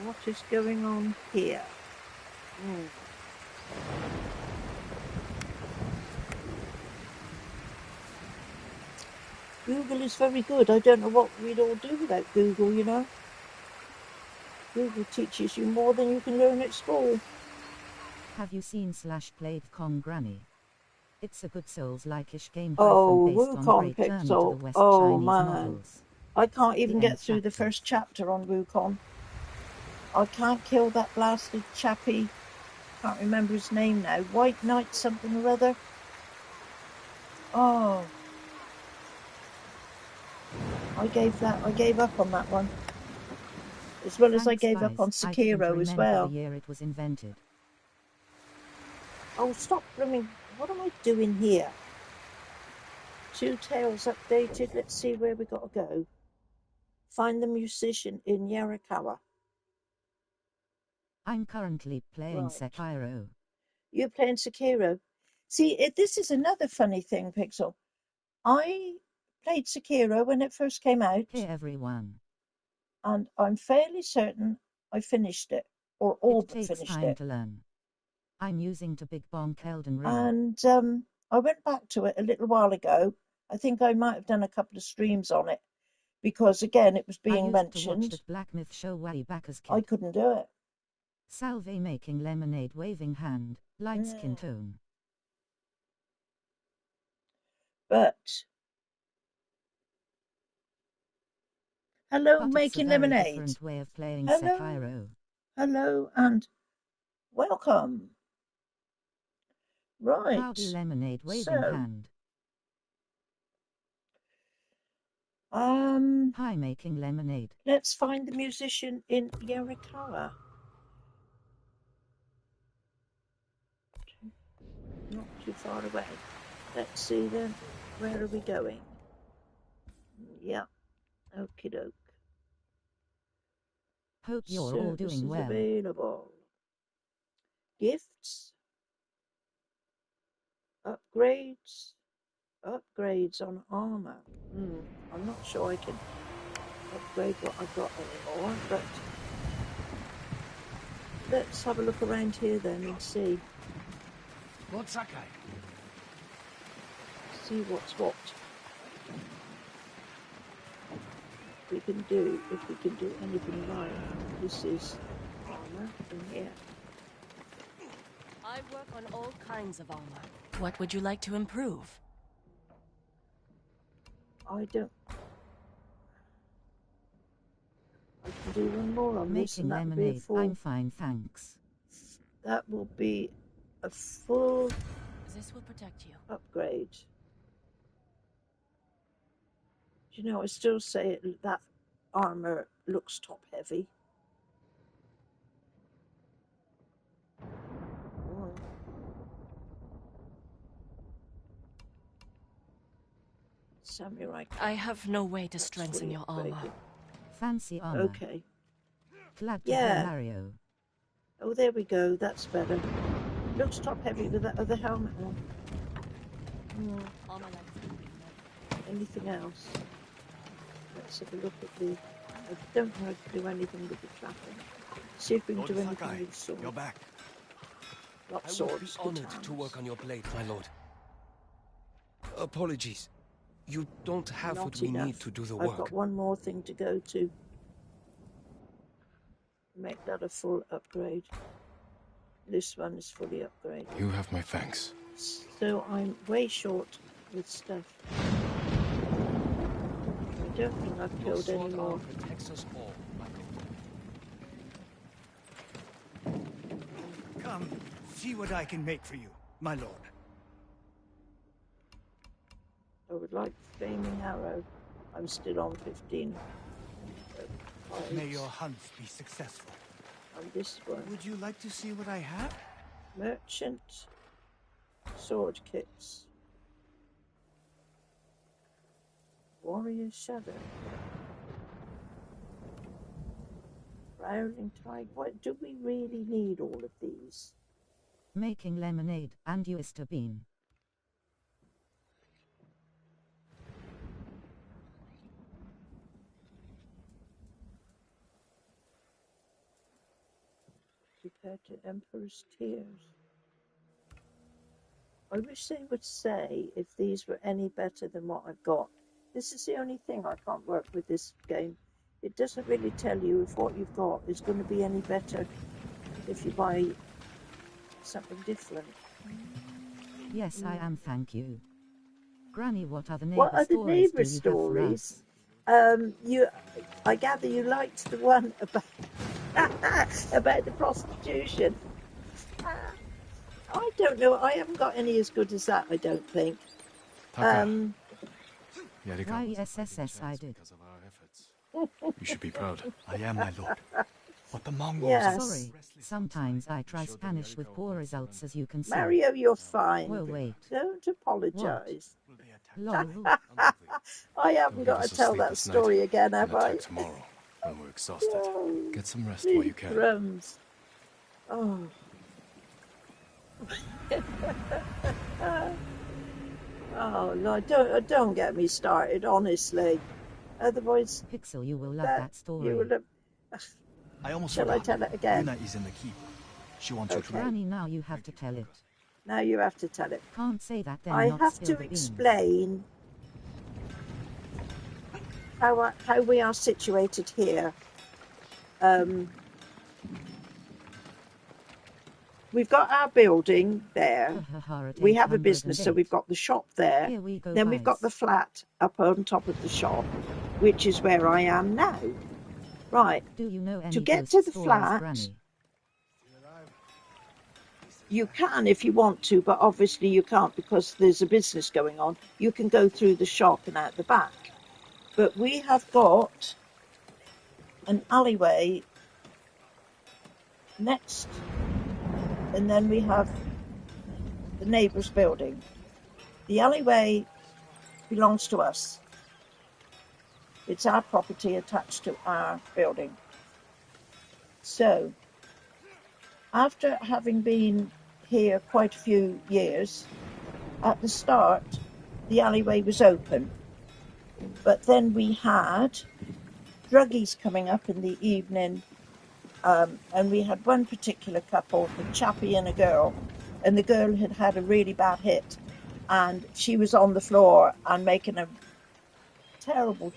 what is going on here? Google is very good. I don't know what we'd all do without Google, you know. Google teaches you more than you can learn at school. Have you seen / played Thegamergranni? It's a good Souls-like-ish game Oh, based on Wukong Great Journey to Pixel. the West Oh, Chinese man. novels. I can't even The get end through the chapter. first chapter on Wukong. I can't kill that blasted chappie. Can't remember his name now. White Knight something or other. Oh. I gave up on that one. As well as I Thanks, gave up on guys. I couldn't Sekiro as remember well. the year it was invented. Oh, stop blooming. What am I doing here? 2 Tales updated. Let's see where we got to go. Find the musician in Yarikawa. I'm currently playing Right. Sekiro. You're playing Sekiro. See, this is another funny thing, Pixel. I played Sekiro when it first came out, Hey everyone. and I'm fairly certain I finished it, or all It but takes finished time it. to learn. I'm using to big bonk Elden Ring. And I went back to it a little while ago. I think I might have done a couple of streams on it, because again, it was I being used to watch mentioned. that Black Myth show way back as kid. I couldn't do it. Salve making lemonade waving hand, light skin tone. But hello, But making it's a very lemonade. different way of playing Hello. Sekiro. Hello and welcome. Right. Howdy lemonade waving So, hand. Hi making lemonade. let's find the musician in Yarikawa. Not too far away. Let's see then. Where are we going? Yeah. Okie doke. Hope you're all doing Services well. available. Gifts. Upgrades. Upgrades on armor. I'm not sure I can upgrade what I've got anymore, but let's have a look around here then and see. Lord Sakai. See what's what. We can do, if we can do anything right. This is armor in here. I work on all kinds of armor. What would you like to improve? I don't. I can do one more on this, Making and that will be a lemonade. full. I'm fine, thanks. That will be a full This will protect you. upgrade. Do you know, I still say that armor looks top heavy. samurai. I have no way to strengthen your armor. Fancy armor. Okay. Glad to hear Mario. Oh, there we go. That's better. Looks top heavy with that other helmet on. Anything else? Let's have a look at the... I don't know how to do anything with the trapping. See if we can do anything with the sword. You're back. Not I would swords, be honored to work on your blade, my lord. Apologies. You don't have Not what we enough. need to do the work. I've got one more thing to go to. Make that a full upgrade. This one is fully upgraded. You have my thanks. So I'm way short with stuff. I don't think I've killed any more. Come, see what I can make for you, my lord. I would like flaming arrow. I'm still on 15. May your hunts be successful. On this one. Would you like to see what I have? Merchant sword kits. Warrior shadow. Prowling tide. What do we really need all of these? Making lemonade and oyster bean. Compared to Emperor's Tears. I wish they would say if these were any better than what I've got. This is the only thing I can't work with this game. It doesn't really tell you if what you've got is going to be any better if you buy something different. Yes, I am, thank you. Granny, what are the neighbour stories I gather you liked the one about about the prostitution. I don't know. I haven't got any as good as that, I don't think. YSSS, I did. You should be proud. I am, my lord. What the Mongols... Yes. Sorry, sometimes I try Spanish with poor results, as you can see. Mario, you're fine. Well, wait. Don't apologise. Lol. I haven't got to tell that story again, have I? Tomorrow, when we're exhausted. Oh, Get some rest while you can. Crumbs. Oh. Oh no! Don't get me started, honestly. Otherwise, Pixel, you will love that story. You will have... I almost Shall I tell it again? Luna is in the keep. She wants you to... Granny, now you have to tell it. Now you have to tell it. Can't say that then. I not have spill to the beans. explain how we are situated here. We've got our building there. We have a business, so we've got the shop there. Here we go, then we've got the flat up on top of the shop, which is where I am now. Right. Do you know any to get to the stories, flat, Granny? you can if you want to, but obviously you can't because there's a business going on. You can go through the shop and out the back. But we have got an alleyway next, and then we have the neighbour's building. The alleyway belongs to us. It's our property attached to our building. So, after having been here quite a few years, at the start, the alleyway was open. But then we had druggies coming up in the evening, and we had one particular couple, a chappie and a girl, and the girl had had a really bad hit, and she was on the floor and making a terrible,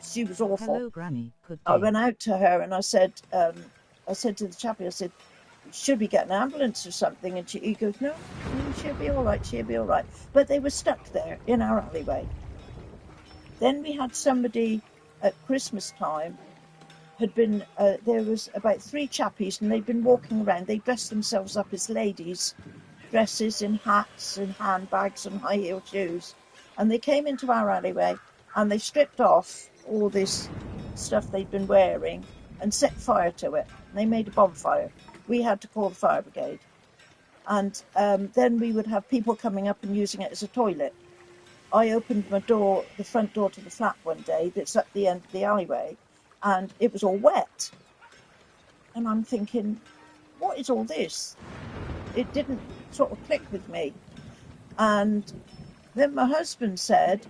she was awful. Hello, Granny. Good day. I went out to her and I said to the chappie, I said, should we get an ambulance or something? And he goes, no, she'll be all right. But they were stuck there in our alleyway. Then we had somebody at Christmas time, had been, there was about 3 chappies, and they'd been walking around. They dressed themselves up as ladies, dresses and hats and handbags and high-heeled shoes. And they came into our alleyway and they stripped off all this stuff they'd been wearing and set fire to it. They made a bonfire. We had to call the fire brigade. And then we would have people coming up and using it as a toilet. I opened my door, the front door to the flat one day that's at the end of the alleyway, and it was all wet. And I'm thinking, what is all this? It didn't sort of click with me. And then my husband said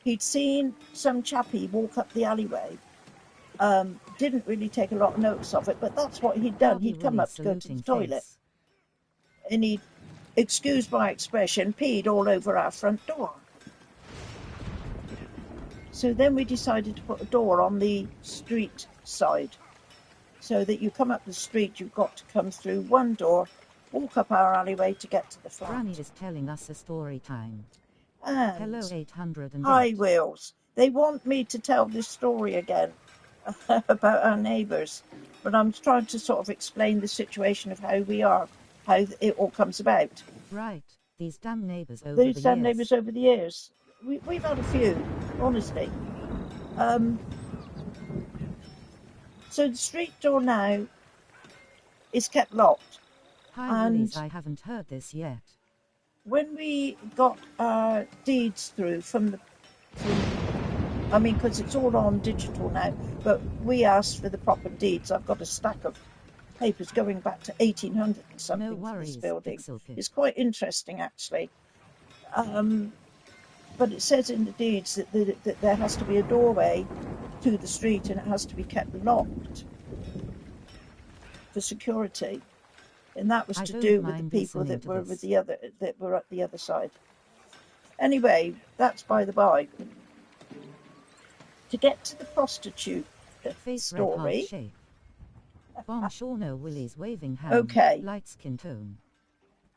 he'd seen some chappie walk up the alleyway. Didn't really take a lot of notice of it, but that's what he'd done. He'd come up to go to the toilet, and he'd, excuse my expression, peed all over our front door. So then we decided to put a door on the street side, so that you come up the street, you've got to come through one door, walk up our alleyway to get to the flat. Granny is telling us a story time. And hello 800 and hi, Wills. They want me to tell this story again about our neighbours, but I'm trying to sort of explain the situation of how we are, how it all comes about. Right, these damn neighbours over the years. These damn neighbours over the years. We've had a few, honestly. So the street door now is kept locked. Hi, Willies, I haven't heard this yet. When we got our deeds through because it's all on digital now, but we asked for the proper deeds. I've got a stack of papers going back to 1800 and something. No worries, for this building. It's quite interesting, actually. But it says in the deeds that there has to be a doorway to the street, and it has to be kept locked for security. And that was to do with the people that were at the other side. Anyway, that's by the by. To get to the prostitute story. Bomb Shawno Willie's waving hand. Okay. Light skin tone.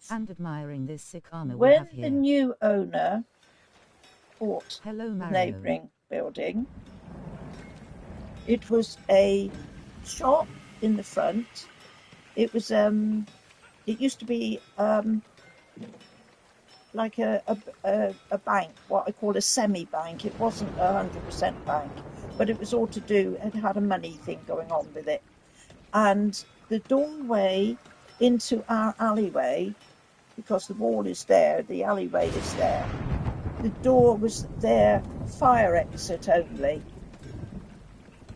And admiring this sick armor we When have here. the new owner bought the neighbouring building, it was a shop in the front. It was it used to be like a bank, what I call a semi-bank. It wasn't 100% bank, but it was all to do, it had a money thing going on with it. And the doorway into our alleyway, because the wall is there, the alleyway is there, the door was their fire exit only.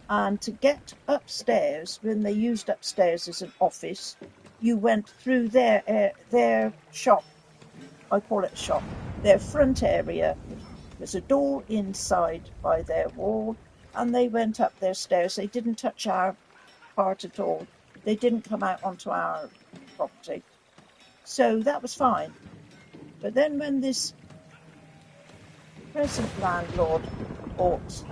And to get upstairs, when they used upstairs as an office, you went through their shop. I call it a shop. Their front area. There's a door inside by their wall, and they went up their stairs. They didn't touch our part at all. They didn't come out onto our property. So that was fine. But then when this present landlord bought,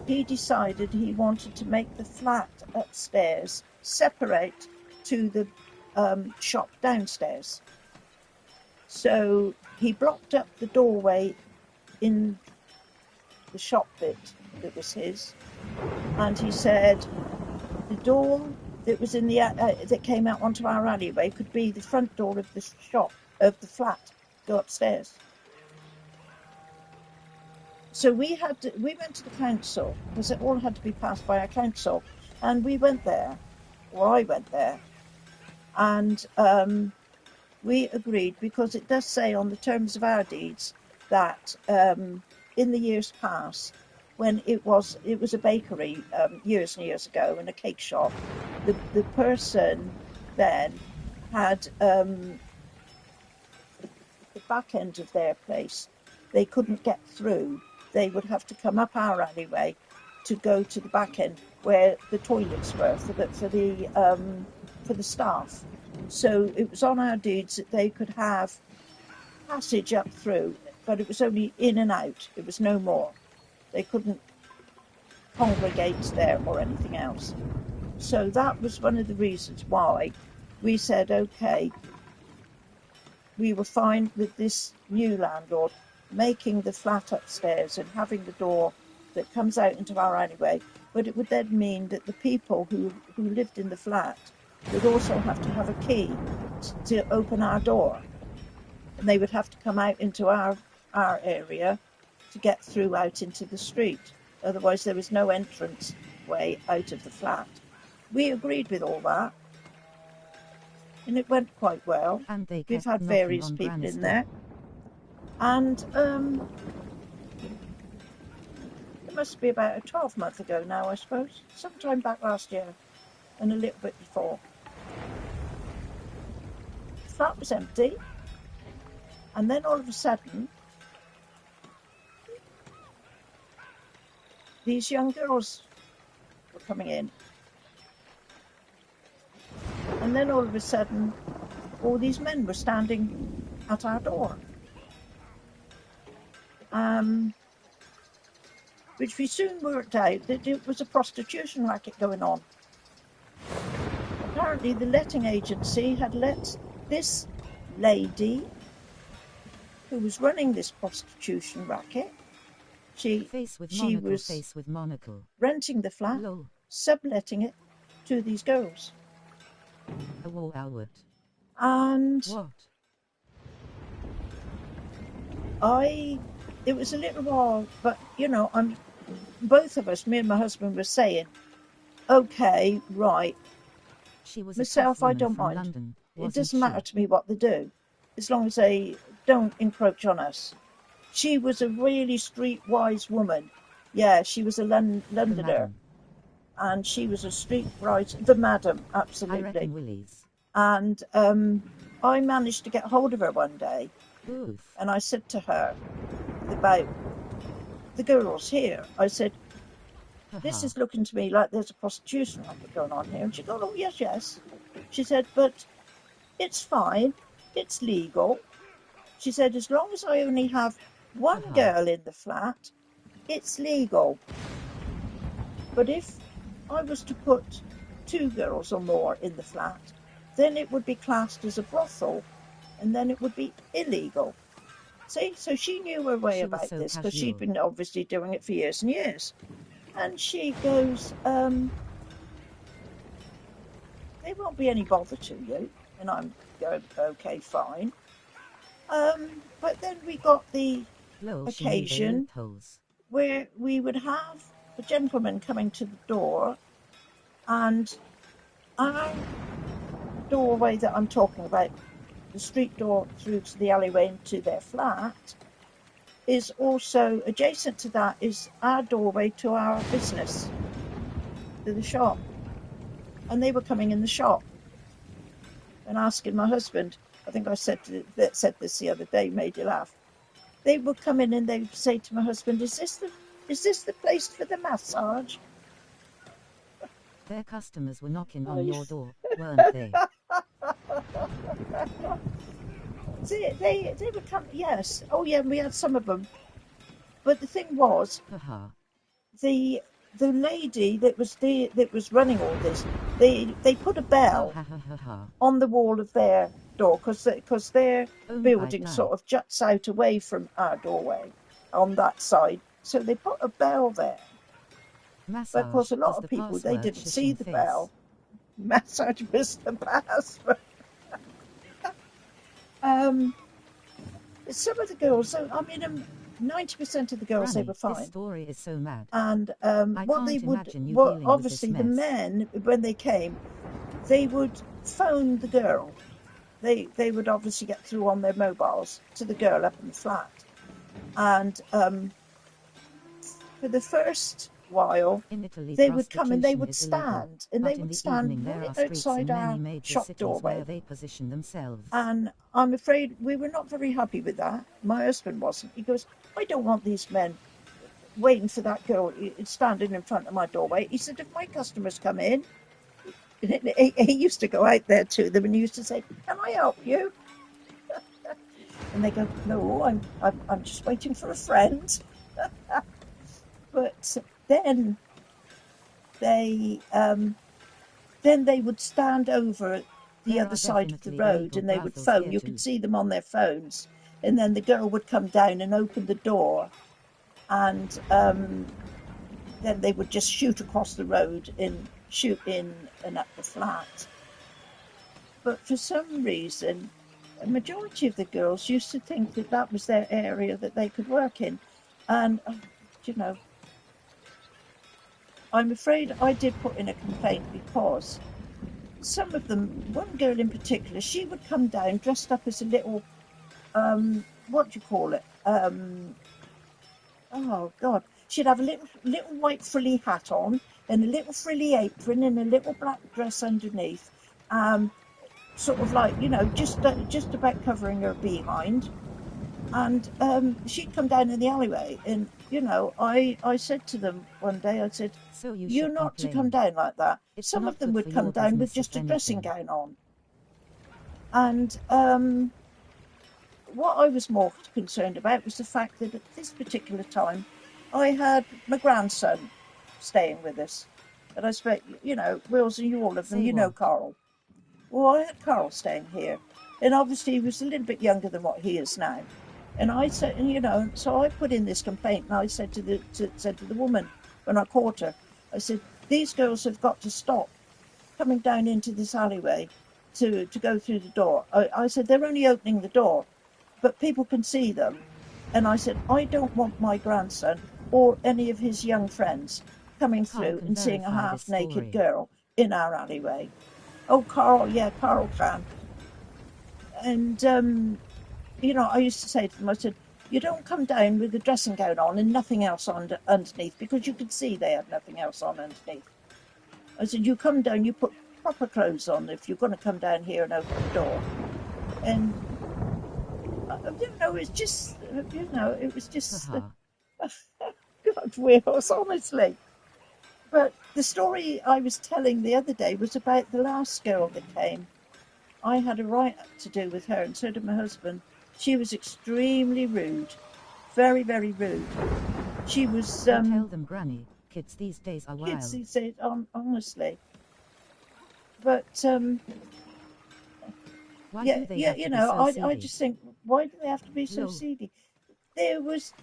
he decided he wanted to make the flat upstairs separate to the shop downstairs. So he blocked up the doorway in the shop bit that was his, and he said the door that was in the that came out onto our alleyway could be the front door of the shop, of the flat, go upstairs. So we went to the council, because it all had to be passed by our council, and we went there, or I went there, and we agreed, because it does say on the terms of our deeds that in the years past, when it was a bakery years and years ago, and a cake shop, the person then had the back end of their place, they couldn't get through. They would have to come up our alleyway to go to the back end where the toilets were for the staff. So it was on our deeds that they could have passage up through, but it was only in and out. It was no more. They couldn't congregate there or anything else. So that was one of the reasons why we said, okay, we were fine with this new landlord making the flat upstairs and having the door that comes out into our alleyway, but it would then mean that the people who lived in the flat would also have to have a key to open our door, and they would have to come out into our area to get through out into the street. Otherwise there was no entrance way out of the flat. We agreed with all that, and it went quite well. And we've had various people in there. And it must be about a 12 month ago now, I suppose. Sometime back last year and a little bit before. The flat was empty. And then all of a sudden, these young girls were coming in. And then all of a sudden, all these men were standing at our door. Which we soon worked out that it was a prostitution racket going on. Apparently the letting agency had let this lady who was running this prostitution racket, she was renting the flat, subletting it to these girls. And it was a little while, but you know, both of us, me and my husband, were saying, okay, right, myself, I don't mind. London, it doesn't matter to me what they do, as long as they don't encroach on us. She was a really streetwise woman. Yeah, she was a Londoner. And she was a streetwise, the madam, absolutely. And I managed to get hold of her one day. Oof. And I said to her about the girls here, I said, this is looking to me like there's a prostitution racket going on here. And she goes, oh, yes, yes. She said, but it's fine. It's legal. She said, as long as I only have one girl in the flat, it's legal. But if I was to put 2 girls or more in the flat, then it would be classed as a brothel, and then it would be illegal. See, so she knew her way about this, because she'd been obviously doing it for years and years. And she goes, there won't be any bother to you. And I'm going, okay, fine. But then we got the occasion where we would have a gentleman coming to the door, and our doorway that I'm talking about, the street door through to the alleyway into their flat, is also adjacent to that is our doorway to our business, to the shop. And they were coming in the shop and asking my husband, I think I said this the other day, made you laugh. They would come in and they would say to my husband, is this the place for the massage? Their customers were knocking on your door, weren't they? They would come, yes. Oh yeah, we had some of them. But the thing was, the lady that was running all this, they put a bell on the wall of their door, because their building sort of juts out away from our doorway on that side. So they put a bell there. But of course, a lot of people, they didn't see the bell. Massage was the password. Some of the girls, so I mean, 90% of the girls, Granny, they were fine. This story is so mad. And obviously the men, when they came, they would phone the girl. They would obviously get through on their mobiles to the girl up in the flat. And for the first while, in Italy, they would come and they would stand, and they would stand right outside our shop doorway. Where they position themselves. And I'm afraid we were not very happy with that. My husband wasn't. He goes, I don't want these men waiting for that girl standing in front of my doorway. He said, if my customers come in, he used to go out there to them and he used to say, can I help you? And they go, no, I'm just waiting for a friend. But then they would stand over the other side of the road and they would phone. You could see them on their phones. And then the girl would come down and open the door, and then they would just shoot across the road and shoot in and up the flat. But for some reason, a majority of the girls used to think that that was their area that they could work in. And, you know, I'm afraid I did put in a complaint, because some of them, one girl in particular, she would come down dressed up as a little, what do you call it? oh God, she'd have a little white frilly hat on and a little frilly apron and a little black dress underneath, sort of like, you know, just about covering her behind. And she'd come down in the alleyway, and you know, I said to them one day, I said, So "You're not to come down like that." It's Some not of them good would for come your down with business, just if a dressing anything. gown on. And what I was more concerned about was the fact that at this particular time, I had my grandson staying with us. And I expect, you know, Wills and you, all of them, Say you know what? Carl. Well, I had Carl staying here. And obviously he was a little bit younger than what he is now. And I said, and you know, so I put in this complaint, and I said to the woman when I caught her, I said, these girls have got to stop coming down into this alleyway to go through the door. I said, they're only opening the door, but people can see them. And I said, I don't want my grandson or any of his young friends coming Carl through can and seeing a verify this half-naked story. girl in our alleyway. Oh, Carl, yeah, Carl can. And, you know, I used to say to them, I said, you don't come down with a dressing gown on and nothing else on underneath, because you could see they had nothing else on underneath. I said, you come down, you put proper clothes on if you're going to come down here and open the door. And you know, it's just, you know, it was just, God, Wills, honestly. But the story I was telling the other day was about the last girl that came. I had a right to do with her, and so did my husband. She was extremely rude, very, very rude. She was. You tell them, Granny. Kids these days are wild. Kids these days, honestly. But why yeah, do they yeah, have you to be know, so I seedy? just think, why do they have to be so Lol. seedy? There was,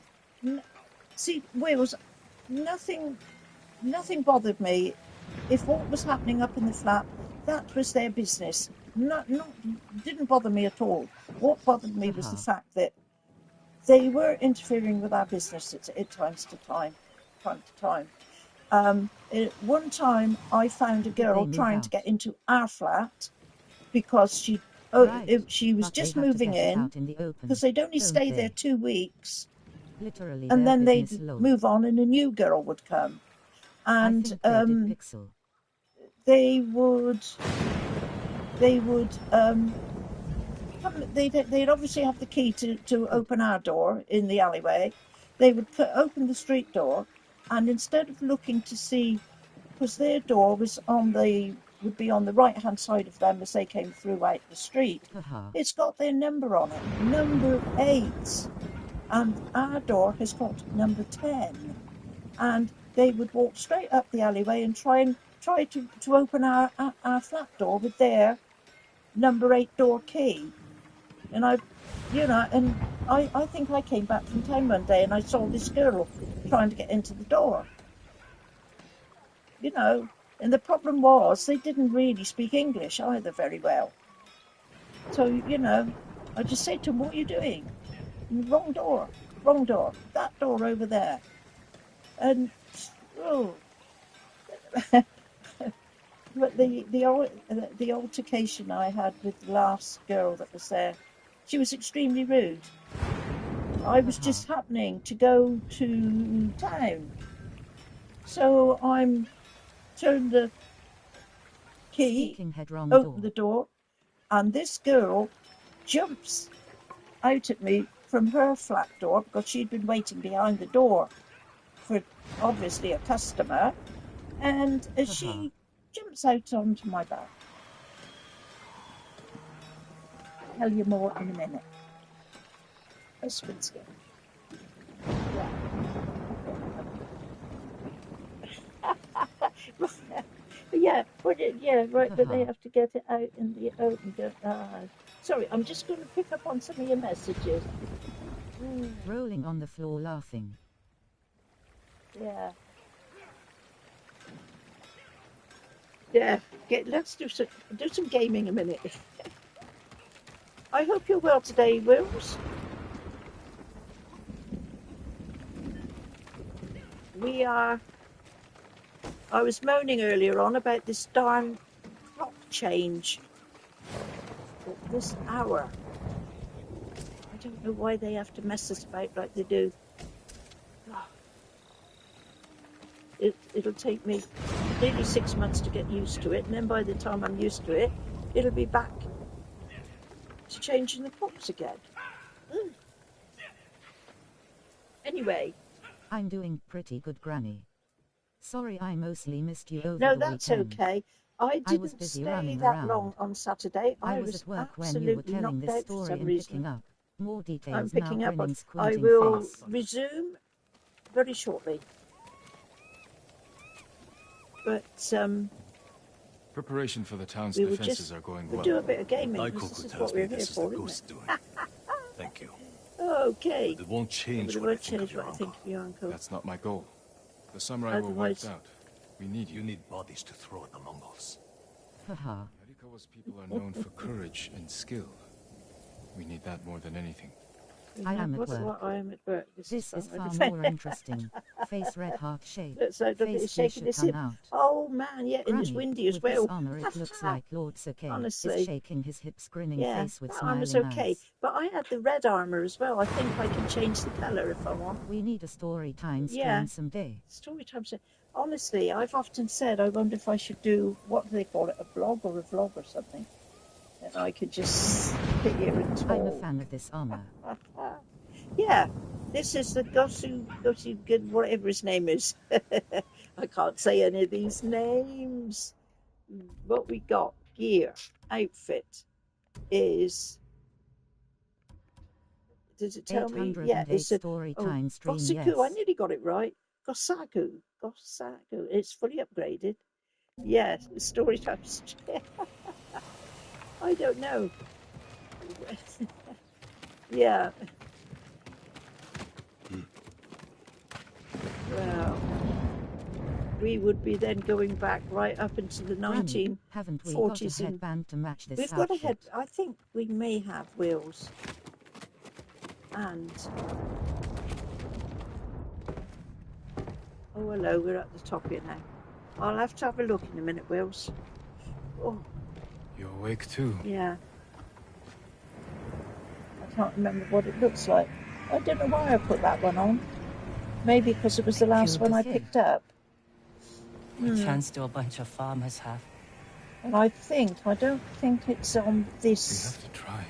see, Wills, nothing bothered me. If what was happening up in the flat, that was their business. Not didn't bother me at all. What bothered me was the fact that they were interfering with our business at time to time. At one time, I found a Did they girl move trying to out? get into our flat because Right, she was but they just have to moving get it in, out in the open, because they'd only don't stay there they? 2 weeks, Literally and their then business, they'd lol. move on, and a new girl would come, I and think they did Pixel. they would they'd obviously have the key to open our door in the alleyway. They would open the street door, and instead of looking to see, because their door would be on the right hand side of them as they came through out the street. It's got their number on it, number 8, and our door has got number 10. And they would walk straight up the alleyway and try to open our flat door with their number 8 door key. And I think I came back from town one day and I saw this girl trying to get into the door. You know, and the problem was they didn't really speak English either very well. So, you know, I just said to them, what are you doing? Wrong door, that door over there. And, oh, but the altercation I had with the last girl that was there, she was extremely rude. I was just happening to go to town, so I'm turned the key, open the door, and this girl jumps out at me from her flat door, because she'd been waiting behind the door for obviously a customer, and as she jumps out onto my back. I'll tell you more in a minute. Husband's going. Yeah, right, but they have to get it out in the open. Sorry, I'm just going to pick up on some of your messages. Rolling on the floor laughing. Yeah. Yeah, let's do some gaming a minute. I hope you're well today, Wills. I was moaning earlier on about this darn clock change. This hour. I don't know why they have to mess us about like they do. It'll take me nearly 6 months to get used to it, and then by the time I'm used to it, it'll be back to changing the clocks again. Anyway. I'm doing pretty good, Granny. Sorry I mostly missed you over the No, that's weekend. okay. I didn't stay that long on Saturday. I was at work when you were telling this story and picking up more details. I'm picking now up on. I will face. resume very shortly. But preparation for the town's defenses are going well. We'll do a bit of gaming. This is what we're here for, isn't it? Thank you. Okay. But it won't change what I think of your uncle. That's not my goal. The samurai were wiped out. We need you. You need bodies to throw at the Mongols. Haha. Yarikawa's people are known for courage and skill. We need that more than anything. I am at work. I am at work. This is far more interesting. Face red heart shape. Looks like he's shaking his hip. Oh man, yeah, and it's windy as well. With this armor, it looks like Lord Sakei is shaking his hips, grinning face with smiling eyes. Okay, but I had the red armor as well. I think I can change the color if I want. We need a story time stream someday. Story time. Honestly, I've often said I wonder if I should do, what do they call it, a blog or a vlog or something. And I could just sit here and talk. I'm a fan of this armor. Yeah, this is the Gosu, whatever his name is. I can't say any of these names. What we got, gear, outfit, is... Does it tell me? Yeah, it's a story time stream, Gosaku, yes. I nearly got it right. Gosaku. It's fully upgraded. Yes, the story time stream. I don't know. Yeah. Well, we would be then going back right up into the 1940s. Haven't we got a headband to match this? We've got a head. I think we may have wheels. And oh, hello, we're at the top here now. I'll have to have a look in a minute, Wills. Oh. You're awake too? Yeah. I can't remember what it looks like. I don't know why I put that one on. Maybe because it was the last one I picked up. A chance to a bunch of farmers have. And I don't think it's on this We have to try.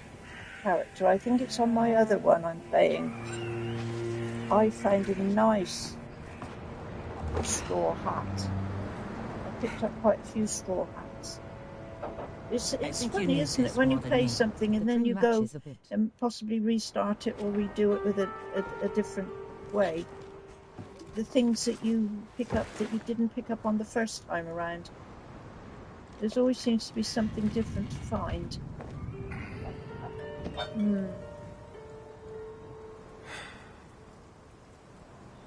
character. I think it's on my other one I'm playing. I found a nice straw hat. I picked up quite a few straw hats. It's funny, isn't it, when you play something and then you go and possibly restart it or redo it with a different way. The things that you pick up that you didn't pick up on the first time around. There's always seems to be something different to find.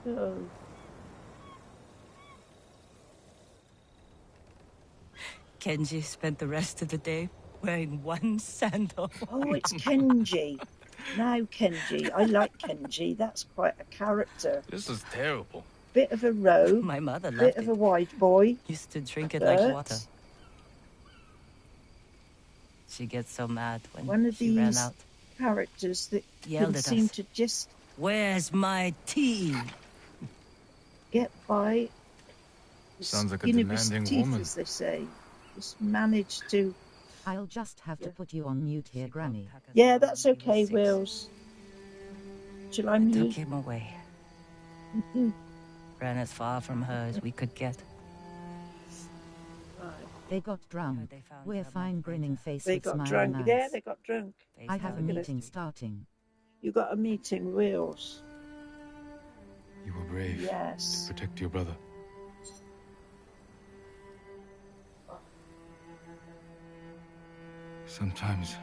Oh. Kenji spent the rest of the day wearing one sandal. Oh, it's Kenji. Now Kenji. I like Kenji. That's quite a character. This is terrible. Bit of a rogue. My mother loved bit of a wide boy. Used to drink it like water. She gets so mad when one of she ran out. Characters that yelled can at seem us. To just... Where's my tea? Get by. Sounds like a demanding woman. As they say. Just manage to... I'll just have to put you on mute here, Granny. Yeah, that's okay, Wills. Shall I mute? Took him away. Ran as far from her as we could get. They got drunk. We're fine, grinning face they with got smiling drunk. eyes. Yeah, they got drunk. I have a meeting starting. You got a meeting, Wills. You were brave. Yes. To protect your brother. Sometimes,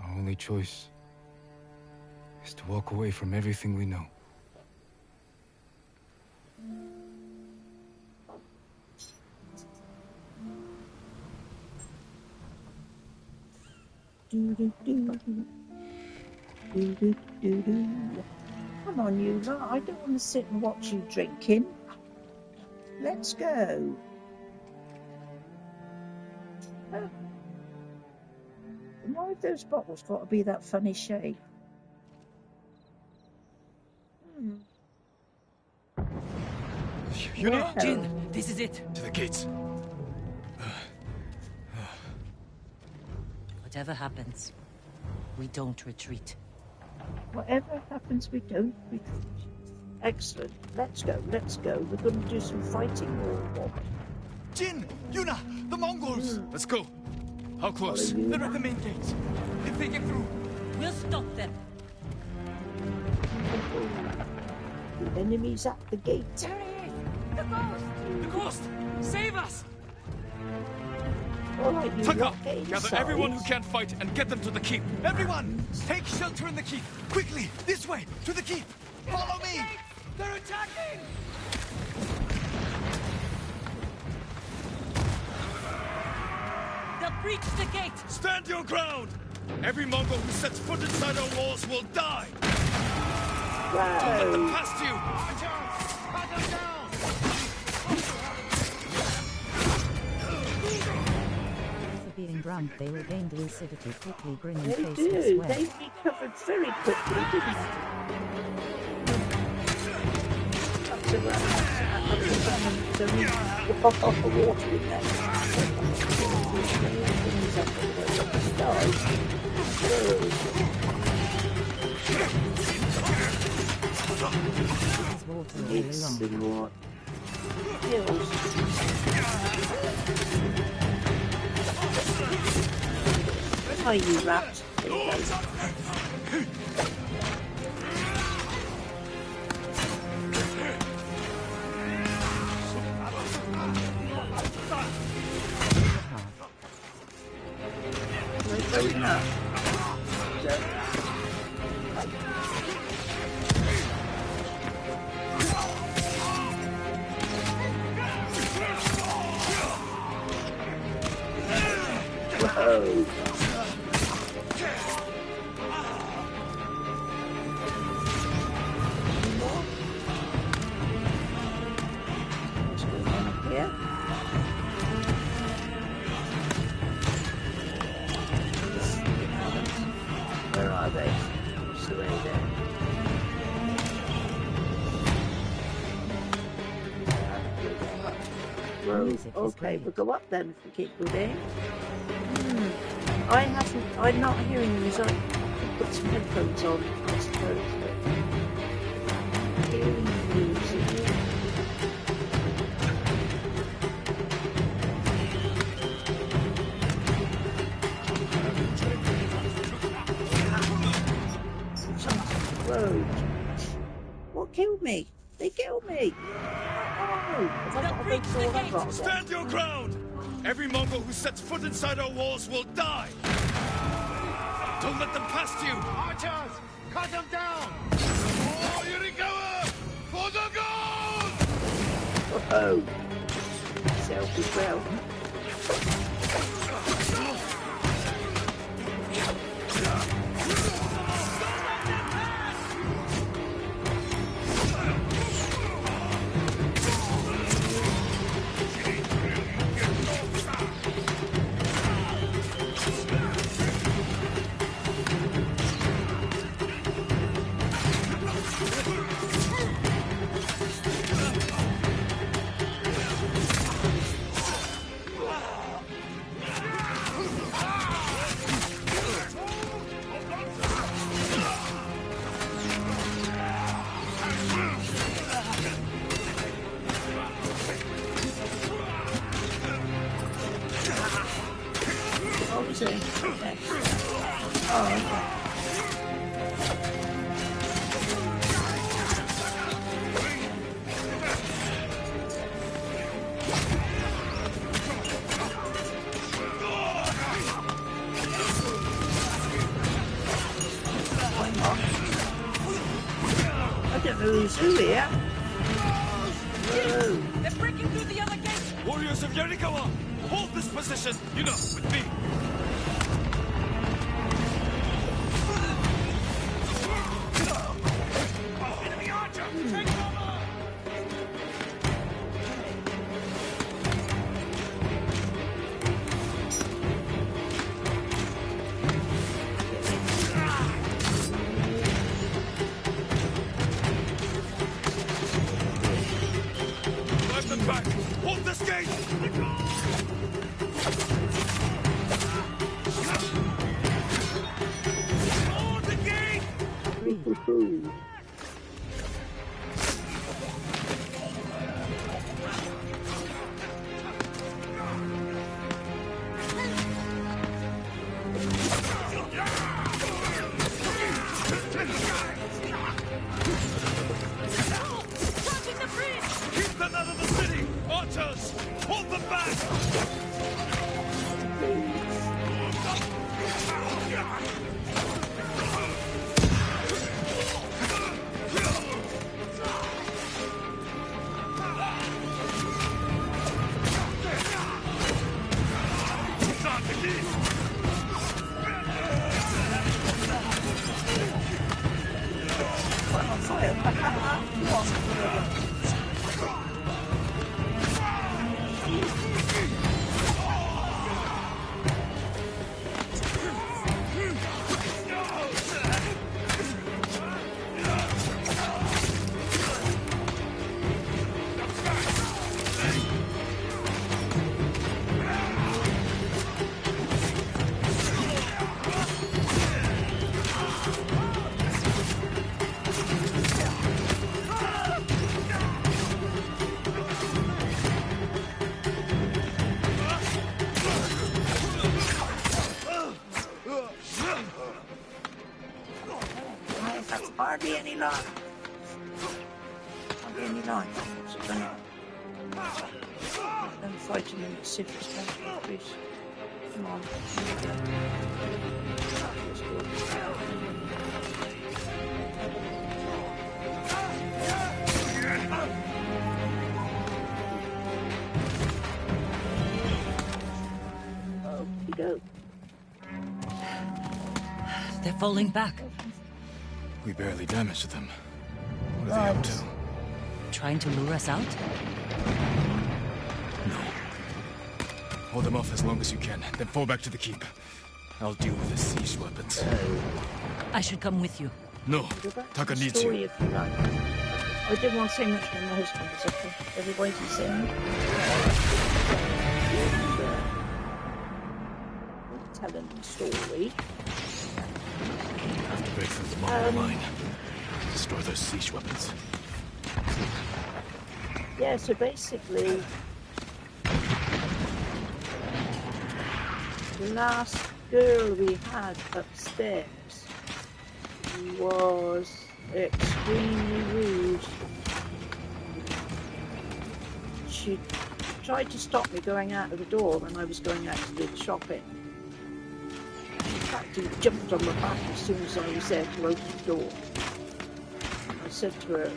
our only choice is to walk away from everything we know. Come on, you lot. I don't want to sit and watch you drinking. Let's go. Why have those bottles got to be that funny shape? Yuna! Jin, this is it. To the gates. Whatever happens, we don't retreat. Whatever happens, we don't retreat. Excellent. Let's go. We're going to do some fighting or what? Jin! Yuna! The Mongols! Let's go. How close? They're at the main gates. If they get through... We'll stop them. The enemy's at the gate. There he is! The ghost! The ghost! Save us! All right, you Taka, lot, get gather inside. everyone who can't fight and get them to the keep. Everyone! Take shelter in the keep! Quickly! This way! To the keep! Follow me! They're attacking! They'll breach the gate! Stand your ground! Every Mongol who sets foot inside our walls will die! Don't let them past you! For being drunk, they regained lucidity quickly, grinning They face do. with sweat. They recovered very quickly, didn't they? That's around the water in there. His water really long. Some more hills. Hi, you rat. There you go. We're going up. Whoa. What's going on up here? Where are they? What's the way there? Well, okay, we'll go up then if we keep moving. I'm not hearing the result. I'll put some headphones on, I suppose. But hearing the music. Whoa. What killed me? They killed me. Oh, have I got a big sword? I've got them. Stand your ground! Every Mongol who sets foot inside our walls will die! Don't let them past you! Archers! Cut them down! Oh, Yurikawa! For the gold! Whoa. Self as well. What was it? Okay. Oh, okay. I don't know who's who here. Whoa. They're breaking through the other gate! Warriors of Yarikawa, hold this position! You know, with me! Enemy archer! Take cover! back! Hold this gate! Hold the gate! Keep them out of the city! Archers! Hold them back! That's hardly any life. Hardly any life. So I'm fighting in the safest way, please. Come on. Okie doke. They're falling back. We barely damaged them. What are they up to? Trying to lure us out? No. Hold them off as long as you can, then fall back to the keep. I'll deal with the siege weapons. I should come with you. No, Taka needs Story, you. if you like. I didn't want to say much when my husband was up there. Everybody's saying. Telling the story. Have to break through the Mongol line. Destroy those siege weapons. Yeah, so basically, the last girl we had upstairs was extremely rude. She tried to stop me going out of the door when I was going out to do the shopping. In fact, he jumped on my back as soon as I was there to open the door. I said to her,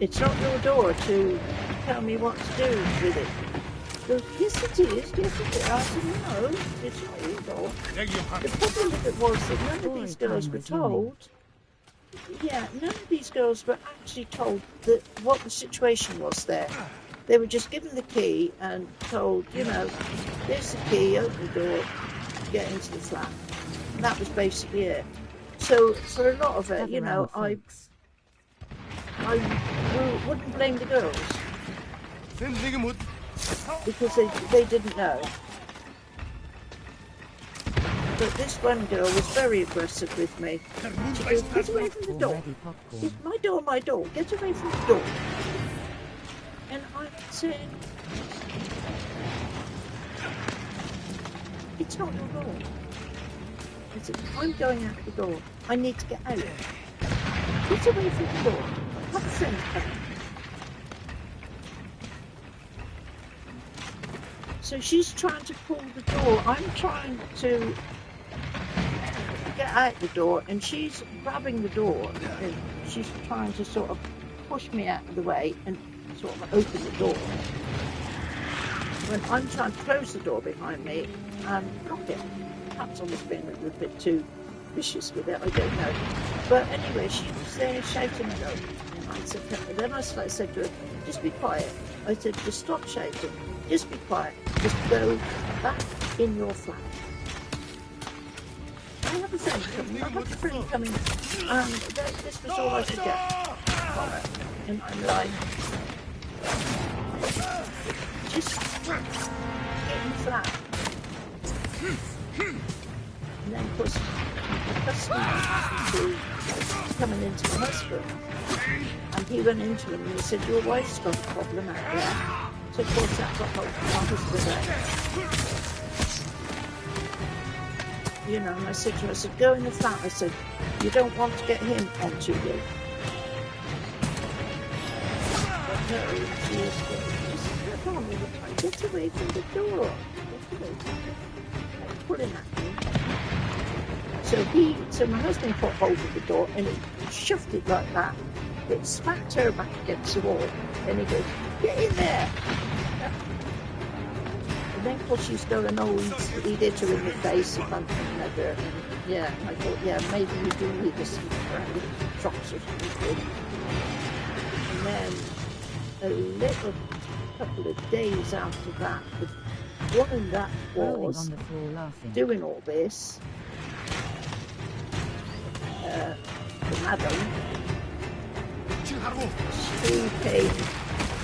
"It's not your door to tell me what to do with it." She goes, "Yes it is, yes it is." I said, "No, it's not your door." The problem with it was that none of these girls were told. Yeah, none of these girls were actually told that what the situation was there. They were just given the key and told, you know, "There's the key, open the door, get into the flat." And that was basically it. So for a lot of it, you know, I wouldn't blame the girls because they didn't know. But this one girl was very aggressive with me. She goes, "Get away from the door. It's my door. Get away from the door." And I said, "It's not your door." I said, "I'm going out the door. I need to get out. Get away from the door. Have a friend coming." So she's trying to pull the door. I'm trying to get out the door, and she's grabbing the door, and she's trying to sort of push me out of the way and sort of open the door. When I'm trying to close the door behind me and lock it. Perhaps I was being a little bit too vicious with it, I don't know. But anyway, she was there shouting at her. And I said, then I said to her, "Just be quiet." I said, "Just stop shouting. Just be quiet. Just go back in your flat." I have a friend coming, and this was all I could get from her. And I'm like, just getting flat. And then, of course, the customer coming into my husband, and he went into him and he said, your wife's got a problem out there. So, of course, that got my husband out. You know, and I said to her, I said, go in the flat. I said, you don't want to get him onto you. But no, she is get away from the door. Get away from it. Like pulling at me. So my husband caught hold of the door and he shoved it like that. It smacked her back against the wall. And he goes, get in there. And then, of course, she's going, oh, he did her in the face and never. And yeah, I thought, yeah, maybe you do need to see around drops or something. And then a little couple of days after that, the woman that was on the floor laughing. Doing all this, the madam, she came.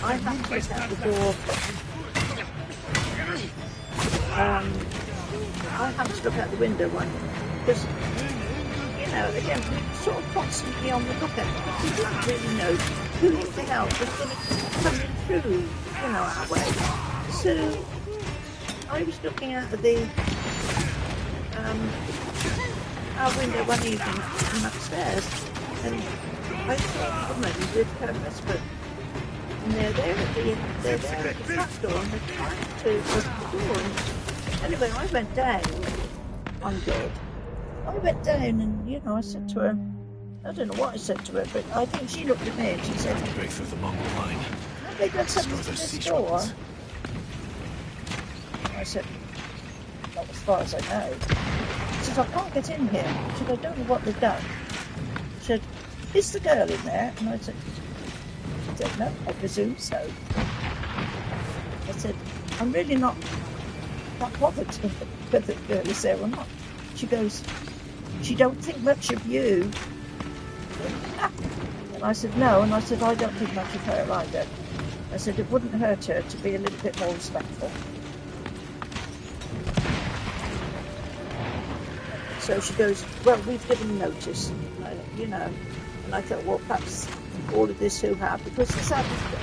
I had to look at the door. I had to look out the window one because, you know, again, we're sort of constantly on the lookout. We don't really know who the hell was going to come through, you know, our way. So I was looking out of the our window one evening from upstairs, and I saw a woman with her husband, and they're there at the front door, and they're trying to open the door. And anyway, I went down. I'm good. I went down, and you know, I said to her, I don't know what I said to her, but I think she looked at me and she said, Break through the Mongol line. have they done something to this door? I said, not as far as I know. She said, I can't get in here. She said, I don't know what they've done. She said, is the girl in there? And I said, no, I presume so. I said, I'm really not bothered whether the girl is there or not. She goes, she don't think much of you. And I said, no. And I said, I don't think much of her either. I said, it wouldn't hurt her to be a little bit more respectful. So she goes, well, we've given notice, you know. And I thought, well, perhaps all of this who have, because this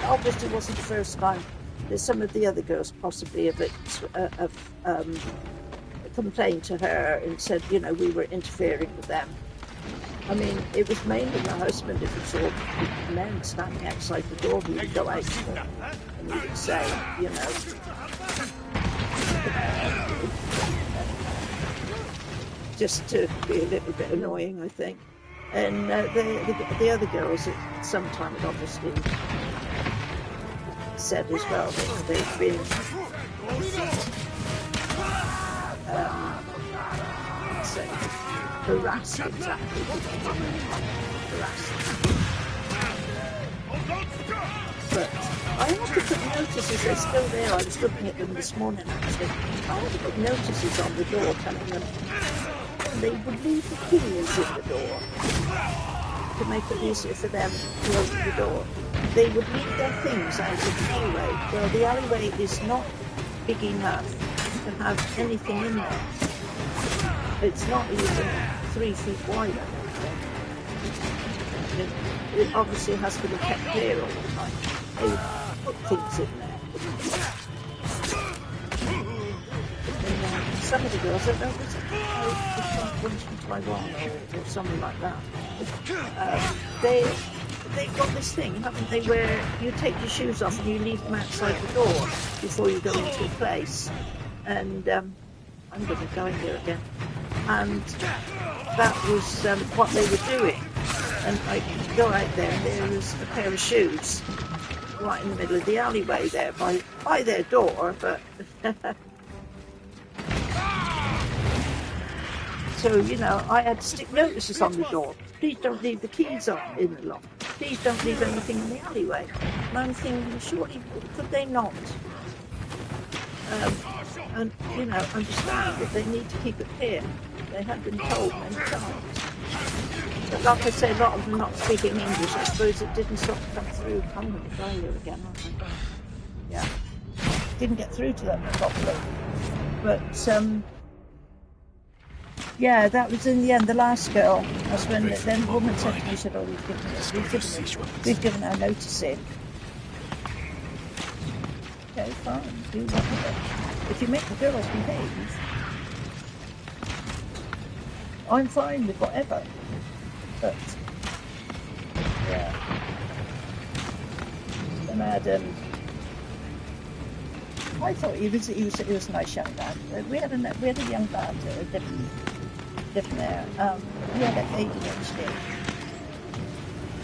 obviously wasn't the first time. There's some of the other girls possibly have complained to her and said, you know, we were interfering with them. I mean, it was mainly my husband, if it's all men standing outside the door, he would go out and he would say, you know, just to be a little bit annoying, I think. And the other girls at some time had obviously said as well that they've been harassed, exactly. Harassed. But I had to put notices, they're still there. I was looking at them this morning actually. I had to put notices on the door telling them they would leave the keys in the door to make it easier for them to open the door. They would leave their things out of the alleyway. Well, the alleyway is not big enough to have anything in there. It's not even 3 feet wide, I don't think. It obviously has to be kept clear all the time. They would put things in there. Some of the girls, I don't know, it's from Taiwan or something like that. They've got this thing, haven't they, where you take your shoes off and you leave them outside the door before you go into a place. And I'm going to go in there again. And that was what they were doing. And I could go out there and there was a pair of shoes right in the middle of the alleyway there by their door, but... So, you know, I had to stick notices on the door. Please don't leave the keys in the lock. Please don't leave anything in the alleyway. And I'm thinking, surely, could they not? And, you know, understand that they need to keep it clear. They had been told many times. But like I say, a lot of them not speaking English. I suppose it didn't sort of come through. I'm going to die here again, aren't I? Yeah. Didn't get through to them properly. But, yeah, that was in the end, the last girl. That's when then the woman said to me, said, oh, we've given our notice in. Okay, fine, do whatever. If you make the girls behave, I'm fine with whatever. But, yeah. And I thought he was a nice young lad. We had a young lad living there. He had ADHD.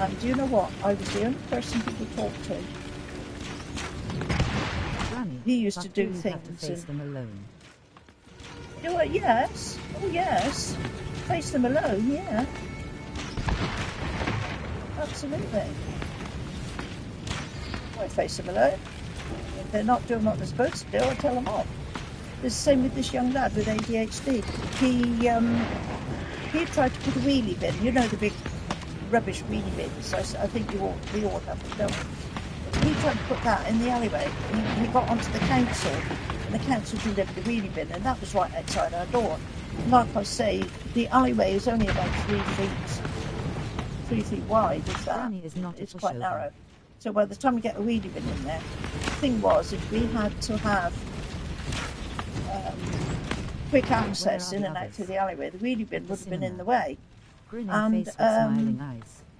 And do you know what? I was the only person he could talk to. Granny, he used to do you things. Have to face them alone. Do I? Yes. Oh yes. Face them alone. Yeah. Absolutely. I face them alone. If they're not doing what they're supposed to do, I tell them off. It's the same with this young lad with ADHD. He tried to put a wheelie bin, you know, the big rubbish wheelie bins. I think we all have them, don't we? He tried to put that in the alleyway. He got onto the council, and the council delivered a wheelie bin, and that was right outside our door. Like I say, the alleyway is only about 3 feet wide, if that. It's quite narrow. So by the time we get a wheelie bin in there, the thing was, if we had to have quick access in and out through the alleyway, the wheelie bin would have been in the way. And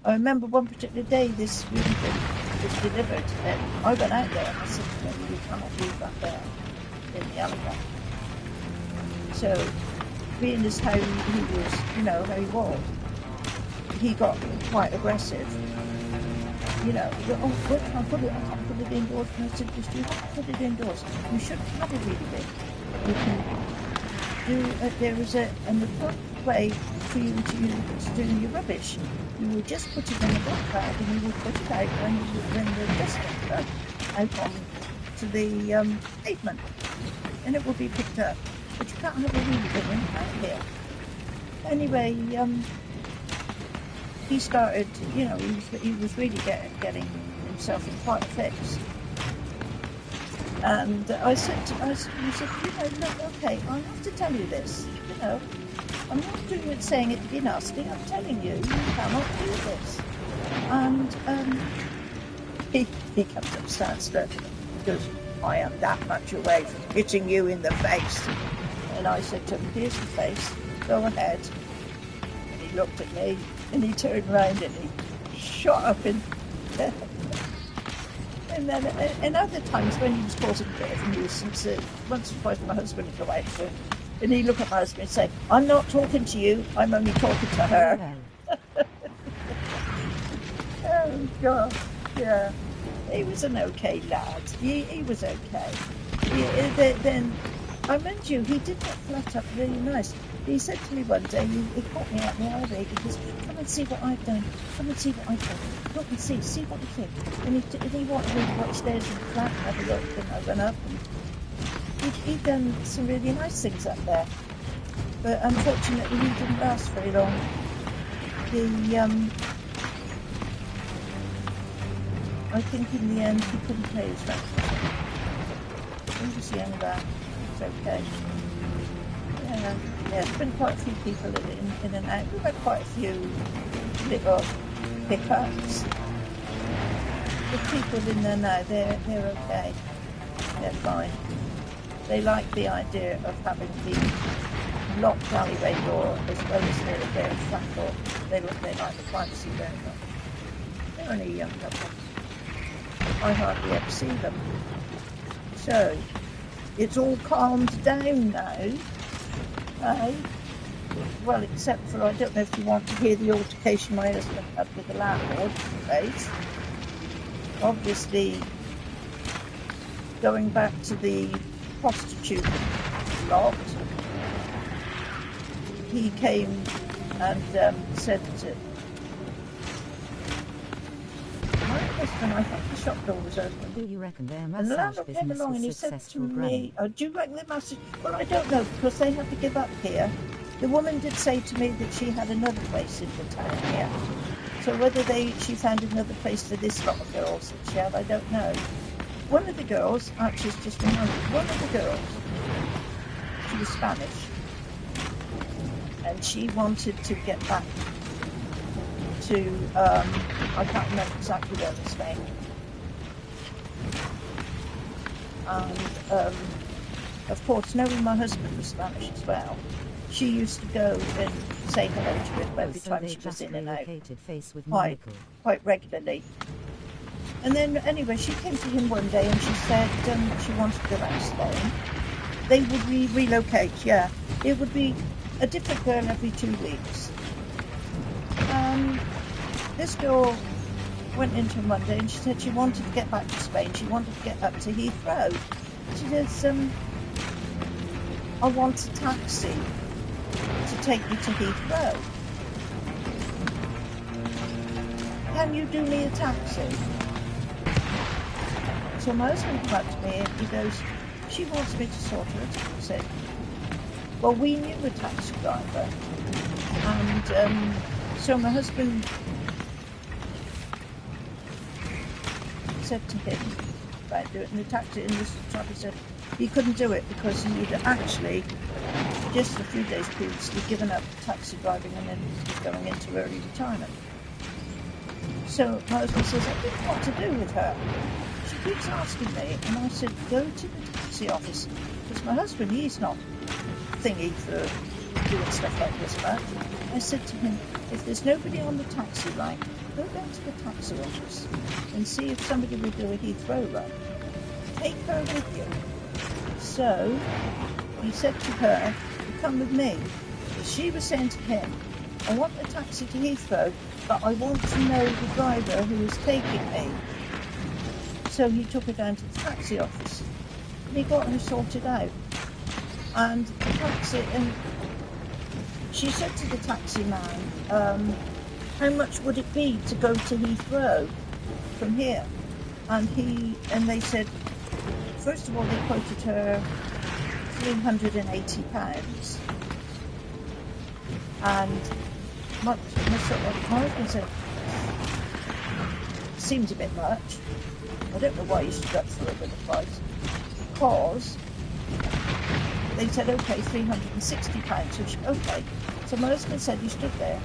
I remember one particular day this wheelie bin was delivered, and I went out there and I said to him, you cannot leave that there in the alleyway. So, being as how he was, you know, how he was, he got quite aggressive. You know, oh, I can't put it indoors. And I said, just you have to put it indoors. You shouldn't have a wheelie bin. You can do, there is an appropriate way for you to do your rubbish. You would just put it in a black bag and you would put it out when the dust out on to the pavement. And it will be picked up. But you can't have a wheelie bin out here. Anyway, he started, you know, he was really getting himself in quite a fix. And I said, you know, look, okay, I have to tell you this, you know. I'm not doing it saying it to be nasty, I'm telling you, you cannot do this. And he comes upstairs because I am that much away from hitting you in the face. And I said to him, here's the face, go ahead. And he looked at me. And he turned around and he shot up in and then and other times when he was causing a bit of a nuisance, once or twice my husband would go out to him and he'd look at my husband and say, I'm not talking to you, I'm only talking to her. Oh God, yeah. He was an okay lad. He was okay. Then I mind you, he did get flat up really nice. He said to me one day, he caught me out in the alleyway, he goes, come and see what I've done, come and see what I've done, look and see what you think. And he wanted me to go upstairs in the flat and have a look, and I went up, and he'd done some really nice things up there. But unfortunately, he didn't last very long. I think in the end, he couldn't pay his rent. He was young lad, it's okay. Yeah, there's been quite a few people in and out. We've had quite a few little hiccups. The people in there now, they're okay. They're fine. They like the idea of having the locked alleyway door as well as their front door. They like the privacy very much. They're only a young couple. I hardly ever see them. So, it's all calmed down now. Well, except for, I don't know if you want to hear the altercation my husband had with the landlord place. Obviously, going back to the prostitute lot, he came and said to my husband, I think the shop door was open. Do you reckon their And the massage landlord came business along was and he said to successful, me, Granny? oh, do you reckon their massage? Well, I don't know, because they had to give up here The woman did say to me that she had another place in the town here. So whether she found another place for this lot of girls that she had, I don't know. One of the girls, actually, it's just reminded, one of the girls, she was Spanish, and she wanted to get back to, I can't remember exactly where in Spain. And, of course, knowing my husband was Spanish as well, she used to go and say hello to him every time she was in and out, quite regularly. And then, anyway, she came to him one day and she said she wanted to go back to Spain. They would relocate, yeah. It would be a different girl every 2 weeks. This girl went into him one day and she said she wanted to get back to Spain. She wanted to get up to Heathrow. She says, I want a taxi to take me to Heathrow. Can you do me a taxi? So my husband came up to me and he goes, she wants me to sort her a taxi. Well, we knew a taxi driver. And so my husband said to him about doing the taxi, and this driver said he couldn't do it because he had actually just a few days previously given up taxi driving and then was going into early retirement. So my husband says, I don't know what to do with her. She keeps asking me, and I said, go to the taxi office, because my husband, he's not thingy for doing stuff like this much. I said to him, if there's nobody on the taxi line, go down to the taxi office and see if somebody will do a Heathrow run. Take her with you. So he said to her, come with me. She was saying to him, I want a taxi to Heathrow, but I want to know the driver who is taking me. So he took her down to the taxi office and he got her sorted out. And the taxi, and she said to the taxi man, how much would it be to go to Heathrow from here? And they said, first of all, they quoted her £380. And my husband said, seems a bit much. I don't know why you stood up for it with the price. Because they said, okay, £360. So she, okay. So my husband said he stood there.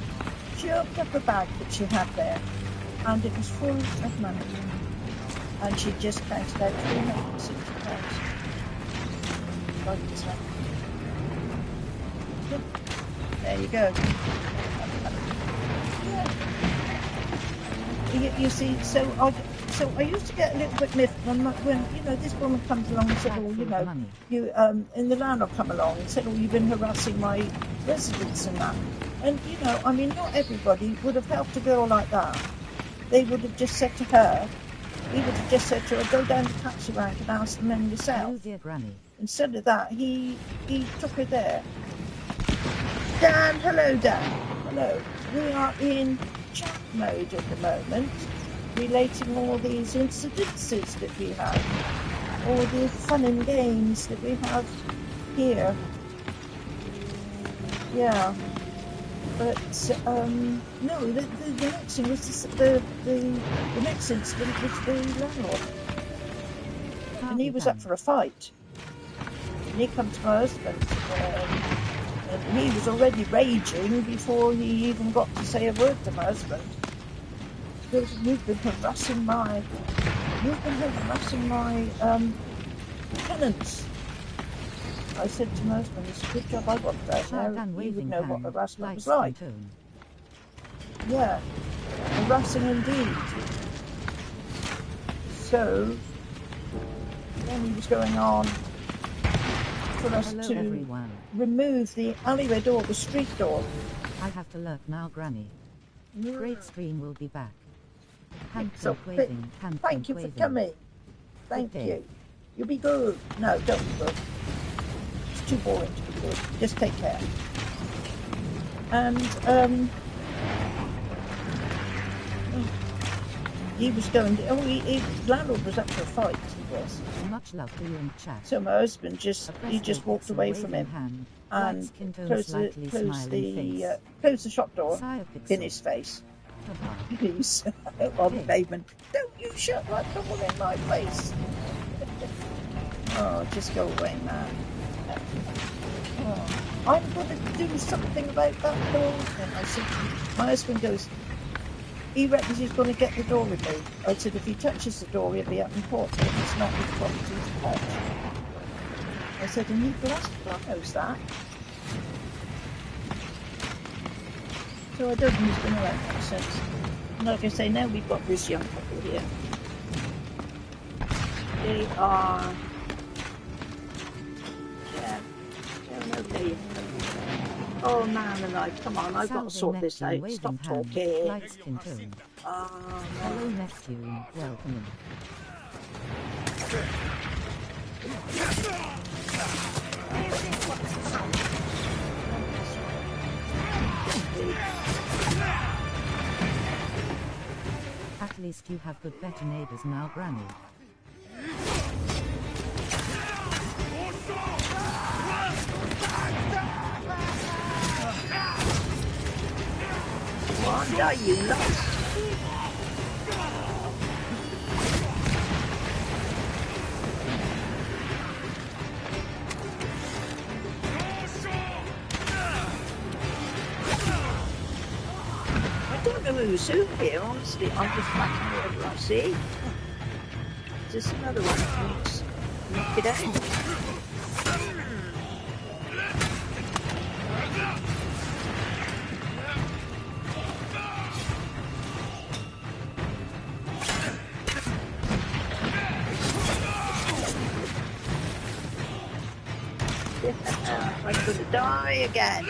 She opened up a bag that she had there, and it was full of money. And she just counted out £360. Like this one. Look, there you go. Yeah. You see, so I used to get a little bit miffed when this woman comes along and said, you in the land will come along and said, you've been harassing my residents and that. And not everybody would have helped a girl like that. They would have just said to her, he would have just said to her, go down to taxi rank and ask the men yourself. Instead of that, he took her there. Dan, hello Dan. Hello. We are in chat mode at the moment, relating all these incidences that we have, all the fun and games that we have here. Yeah. But no, the next thing was the next incident was the landlord, and he was up for a fight. And he come to my husband, and he was already raging before he even got to say a word to my husband. He goes, you've been harassing my tenants. I said to my husband, it's a good job I got there. Now he would know what harassment was like. Yeah, harassing indeed. So then he was going on for us to remove the alleyway door, the street door. I have to lurk now, Granny. Great stream will be back. Thank you for coming. Thank you. You'll be good. No, don't be good. It's too boring to be good. Just take care. And he was going. Landlord was up for a fight. He was. Much love to you in chat. So my husband just walked away from him and closed the shop door in his face. Please, on the pavement. Don't you shut that door in my face. Oh, just go away, man. Oh, I'm going to do something about that door. And I said, my husband goes, he reckons he's going to get the door removed. I said, if he touches the door, he'll be up in court. But it's not his property to touch. I said, and he knows that. So I don't think he's going to learn that sense. And like I say, now we've got this young couple here. They are... Yeah, they're lovely. Oh man alive, come on, I've got to sort this out. Stop talking. Oh, hello Neptune, welcome. At least you have good better neighbors now, Granny. Wanda, you lost. I don't know who's who here, honestly. I'm just backing whatever I see. Is this another one that needs to knock it out? I'm gonna die again.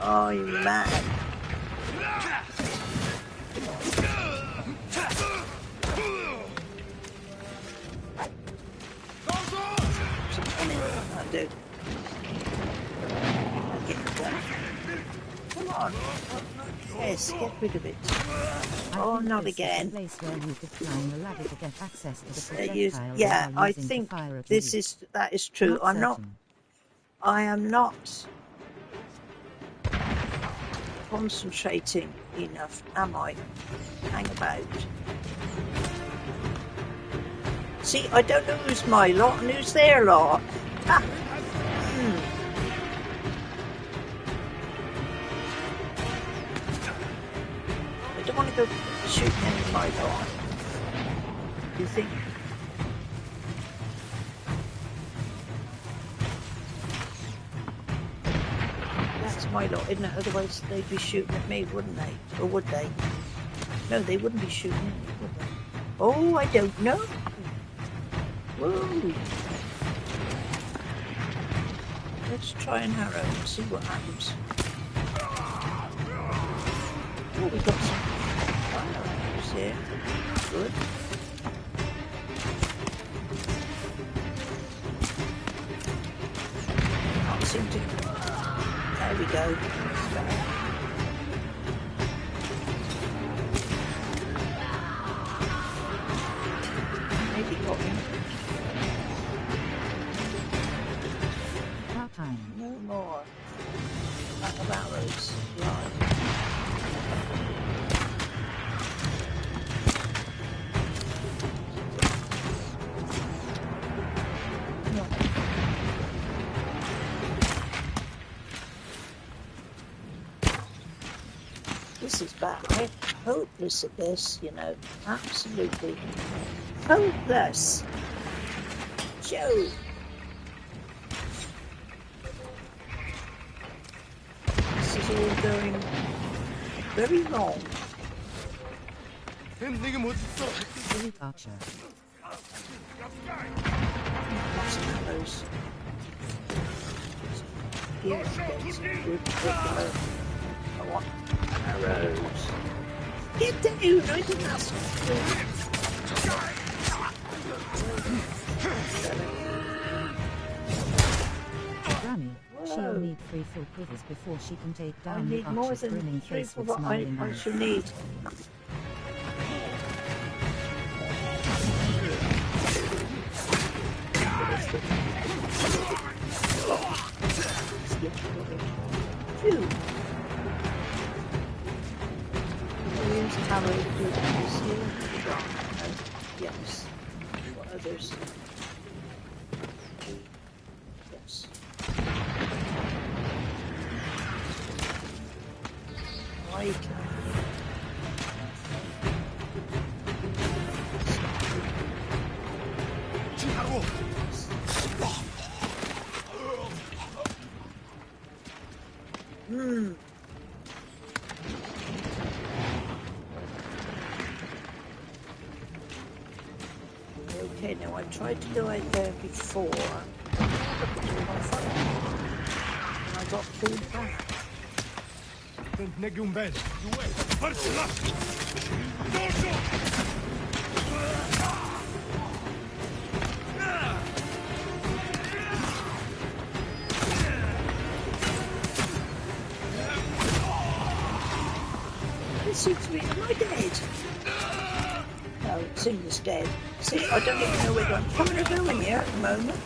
Oh, you mad. I'll do. Come on. Yes, get rid of it. Oh, not again. Yeah, I think that is true. I am not concentrating enough, am I? Hang about. See, I don't know who's my lot and who's their lot. Ah. I don't want to go shooting any of my lot. Do you think? That's my lot, isn't it? Otherwise they'd be shooting at me, wouldn't they? Or would they? No, they wouldn't be shooting at me, would they? Oh, I don't know. Whoa. Let's try and harrow and see what happens. Oh, we got some fire arrows here. Good. Can't seem to... There we go. Maybe got him. No more. Back of arrows. Right. This is bad. I'm hopeless at this, you know. Absolutely hopeless. Joe. This is all going very wrong. Elite Archer. Lots of arrows. Here it gets good. I want arrows. Get down! I didn't ask for Granny, she'll need 3 full quivers before she can take down the Archer's grinning face with smiling eyes. I shall need. others. Yes. Right. Okay, now I tried to go out there before. And I got pulled back. It seems to be, am I dead? No, Cinder's dead. See, I don't even know where I'm coming or going here at the moment.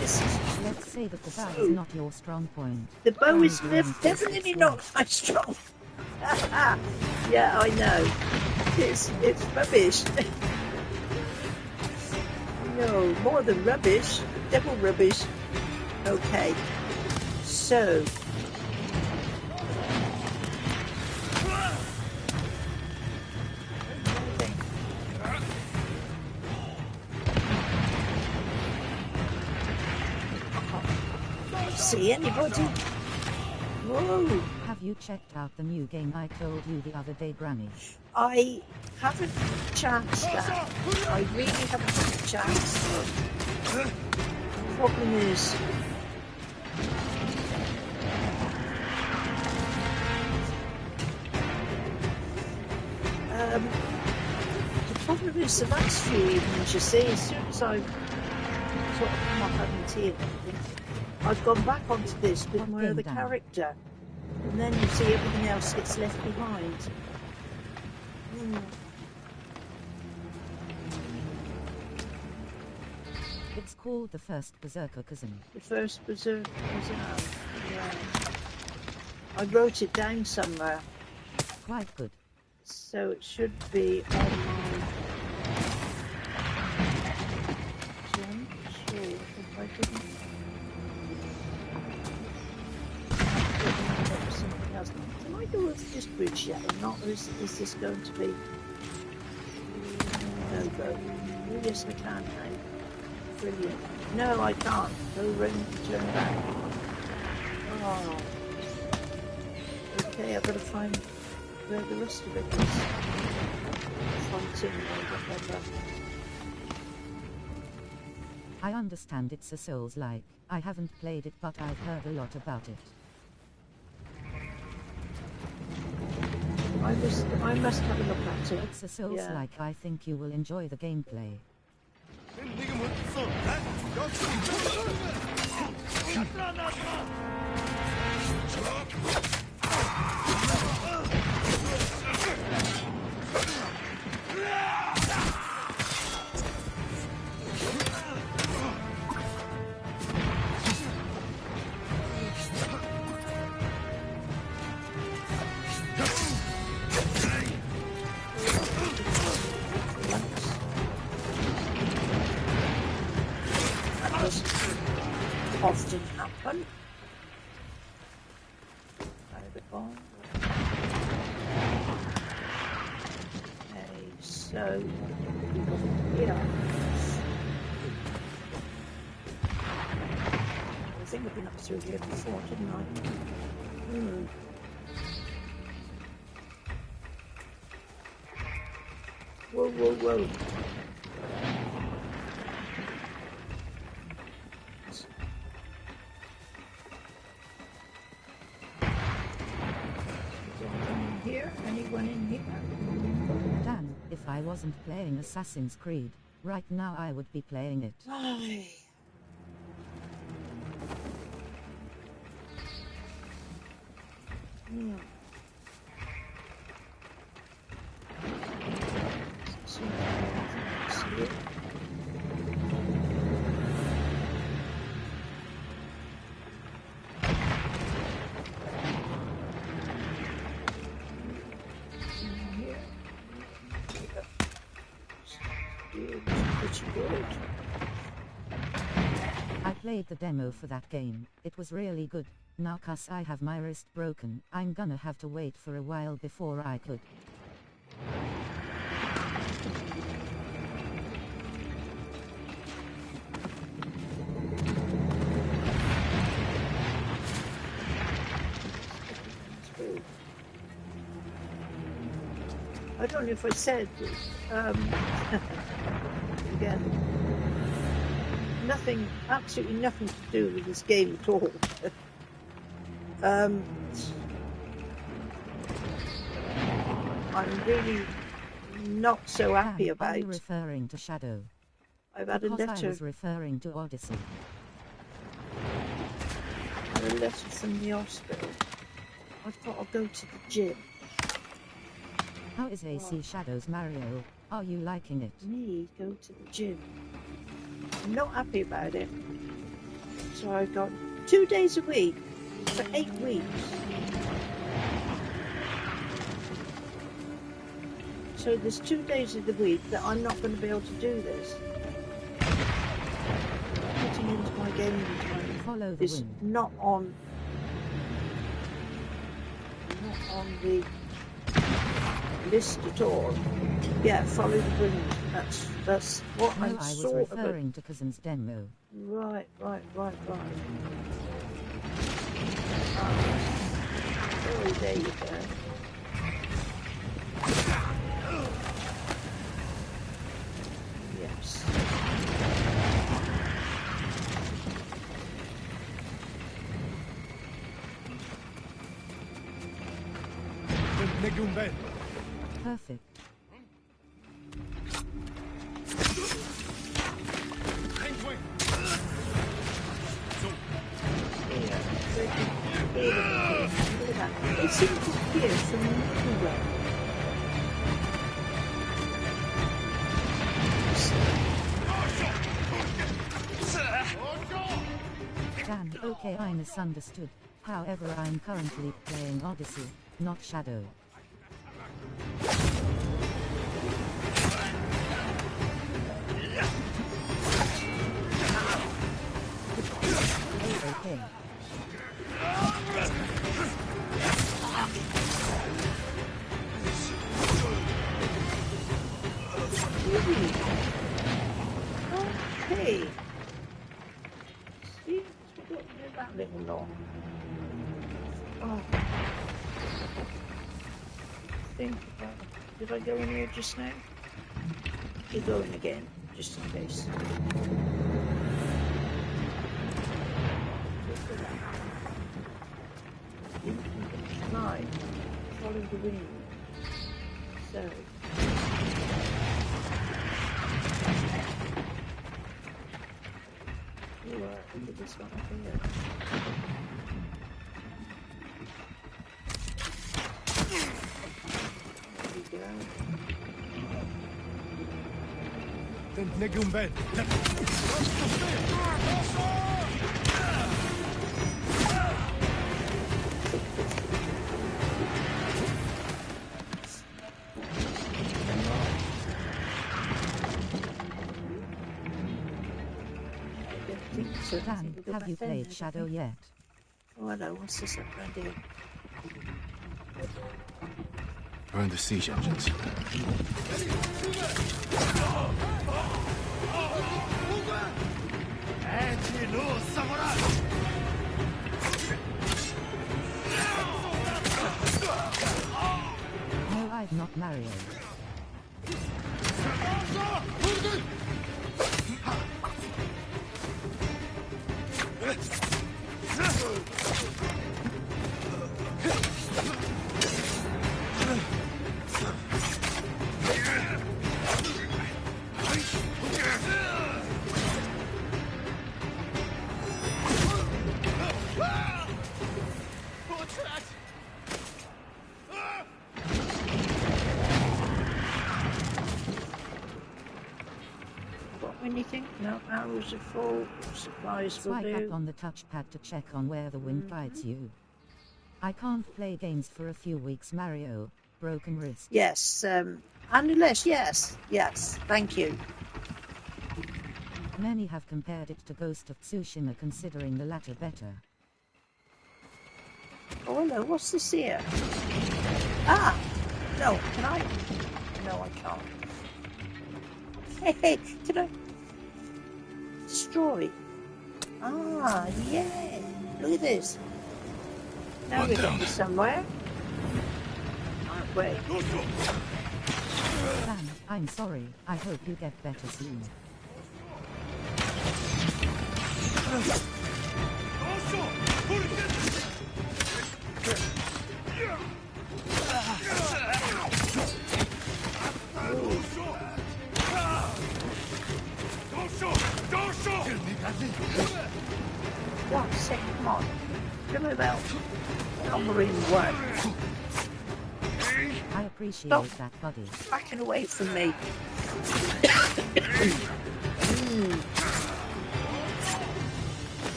This is... Let's say that the bow is not your strong point. The bow is definitely not my strong. Yeah, I know. It's rubbish. No, more than rubbish. Devil rubbish. Okay. So. See anybody? Whoa! Have you checked out the new game I told you the other day, Granny? I haven't chanced that. I really haven't had a chance. The problem is... the problem is the last few evenings, you see, as soon as I sort of come up having tea and everything, I've gone back onto this with my other character, and then you see everything else gets left behind. It's called the first Berserker cousin. The first Berserker cousin. Yeah. I wrote it down somewhere. Quite good. So it should be on my... I'm sure if I didn't... Something else. Can I go with this bridge yet or not? Or is this going to be no go? Oh, yes, I can now. Brilliant. No, I can't. Go around and turn back. Oh. Okay, I've got to find where the rest of it is. Fronting or whatever. I understand it's a Souls-like. I haven't played it, but I've heard a lot about it. I must have a look at it. It's a Souls-like. I think you will enjoy the gameplay. Often happen. Okay, so yeah. I think I've been up through here before, didn't I? Whoa, whoa, whoa. Anyone in here? Dan, if I wasn't playing Assassin's Creed, right now I would be playing it. Why? See it? Pretty good. I played the demo for that game. It was really good. Now 'cause I have my wrist broken, I'm gonna have to wait for a while before I could. I don't know if I said, again, nothing, absolutely nothing to do with this game at all. I'm really not so happy about. Are you referring to Shadow? I've had because a letter. I was referring to Odyssey. I had a letter from the hospital. I thought I'd go to the gym. How is AC Shadows Mario? Are you liking it? Me go to the gym. I'm not happy about it. So I got 2 days a week for 8 weeks. So there's 2 days of the week that I'm not going to be able to do this. Putting into my gaming time is not on the list at all. Yeah, follow the wind. That's what no, I'm I was sort of referring to Cousin's demo. Right. Oh, there you go. Yes. Perfect. They seem to appear from nowhere. Dan, okay, I misunderstood. However, I'm currently playing Odyssey, not Shadow. Okay. Okay. See, we got to do that little long. Oh. Think about it. Did I go in here just now? Keep going again, just in case. Right. Follow the wind. So. Look at this one here. There we go. So Dan, have you played Shadow yet? Oh, hello, what's this up around here? Burn the siege engines. No, I'm not Mario. Anything? No, arrows are full, supplies will Swipe do. up on the touchpad to check on where the wind guides you. I can't play games for a few weeks, Mario. Broken wrist. Yes, and unless, yes, thank you. Many have compared it to Ghost of Tsushima, considering the latter better. Oh, hello, what's this here? Ah! No, can I? No, I can't. Hey, can I? Destroy. Ah, yeah. Look at this. Now we're getting somewhere. Aren't we? Sam, I'm sorry. I hope you get better soon. One second, come on. Come about number in one. I appreciate that, buddy. Backing away from me.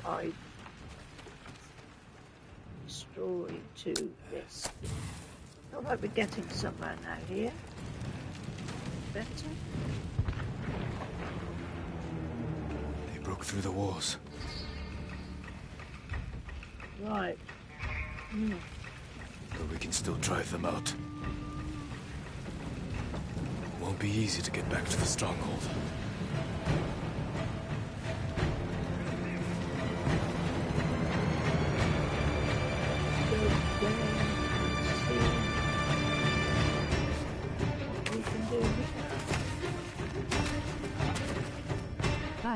I destroy to this. Feel like we're getting somewhere now here. Better. They broke through the walls. Right. But we can still drive them out. It won't be easy to get back to the stronghold.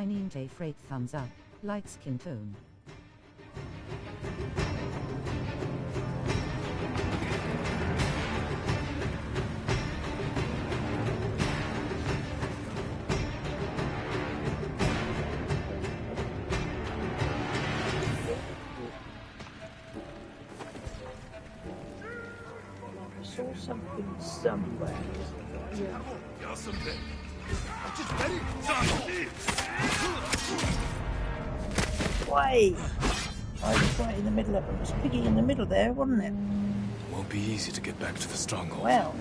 Ninja Freight thumbs up, light skin tone. I saw something somewhere. Yeah. Why? I was right in the middle of it. It was Piggy in the middle there, wasn't it? It won't be easy to get back to the stronghold. Well.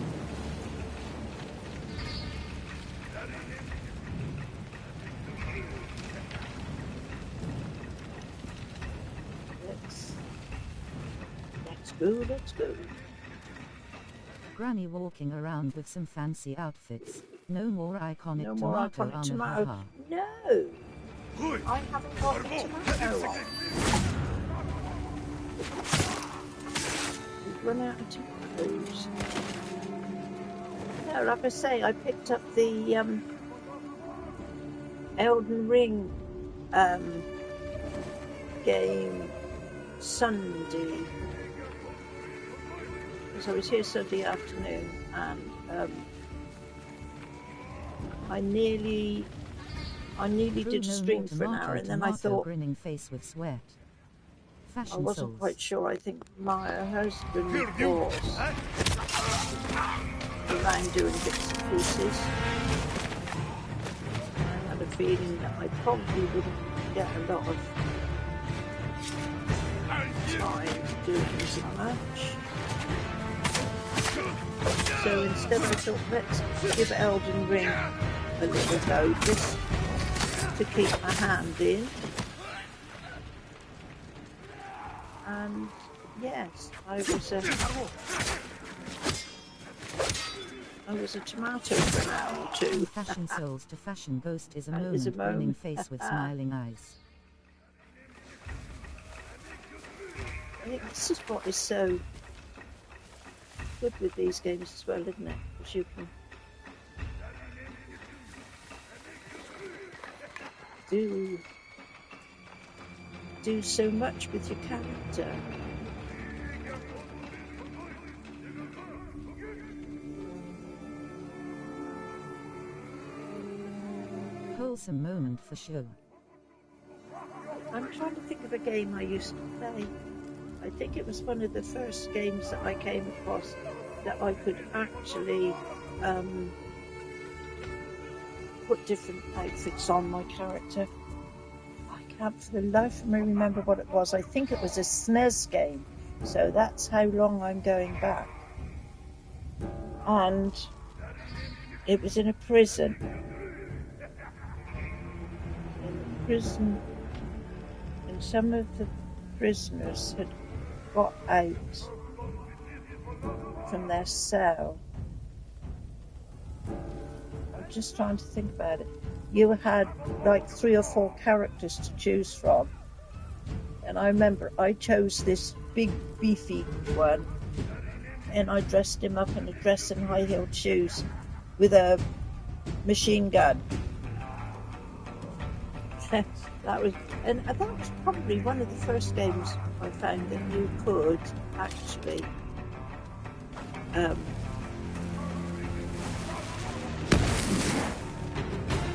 Let's go. Granny walking around with some fancy outfits. No more iconic No more tomato iconic armor, tomato. haha. No! I haven't got the tomato on. We've run out of tomatoes. No, like I say, I picked up the Elden Ring game Sunday. Because I was here Sunday afternoon and I nearly did a stream for an hour, and then I thought, grinning face with sweat. Fashion I wasn't souls. quite sure. I think my husband was around doing bits and pieces. I had a feeling that I probably wouldn't get a lot of time doing as much. So instead I thought, let's give Elden Ring a little go, just to keep my hand in. And yes, I was a tomato for an hour or two. Fashion souls to fashion ghost is a That moment, is a grinning moment. face with smiling eyes. I think this is what is so good with these games as well, isn't it? Because you can do so much with your character. Wholesome moment for sure. I'm trying to think of a game I used to play. I think it was one of the first games that I came across that I could actually put different outfits on my character. can't for the life of me remember what it was. I think it was a SNES game. So that's how long I'm going back. And it was in a prison. In the prison, and some of the prisoners had got out from their cell. I'm just trying to think about it. You had like 3 or 4 characters to choose from. And I remember I chose this big, beefy one. And I dressed him up in a dress and high-heeled shoes with a machine gun. that was probably one of the first games I found that you could actually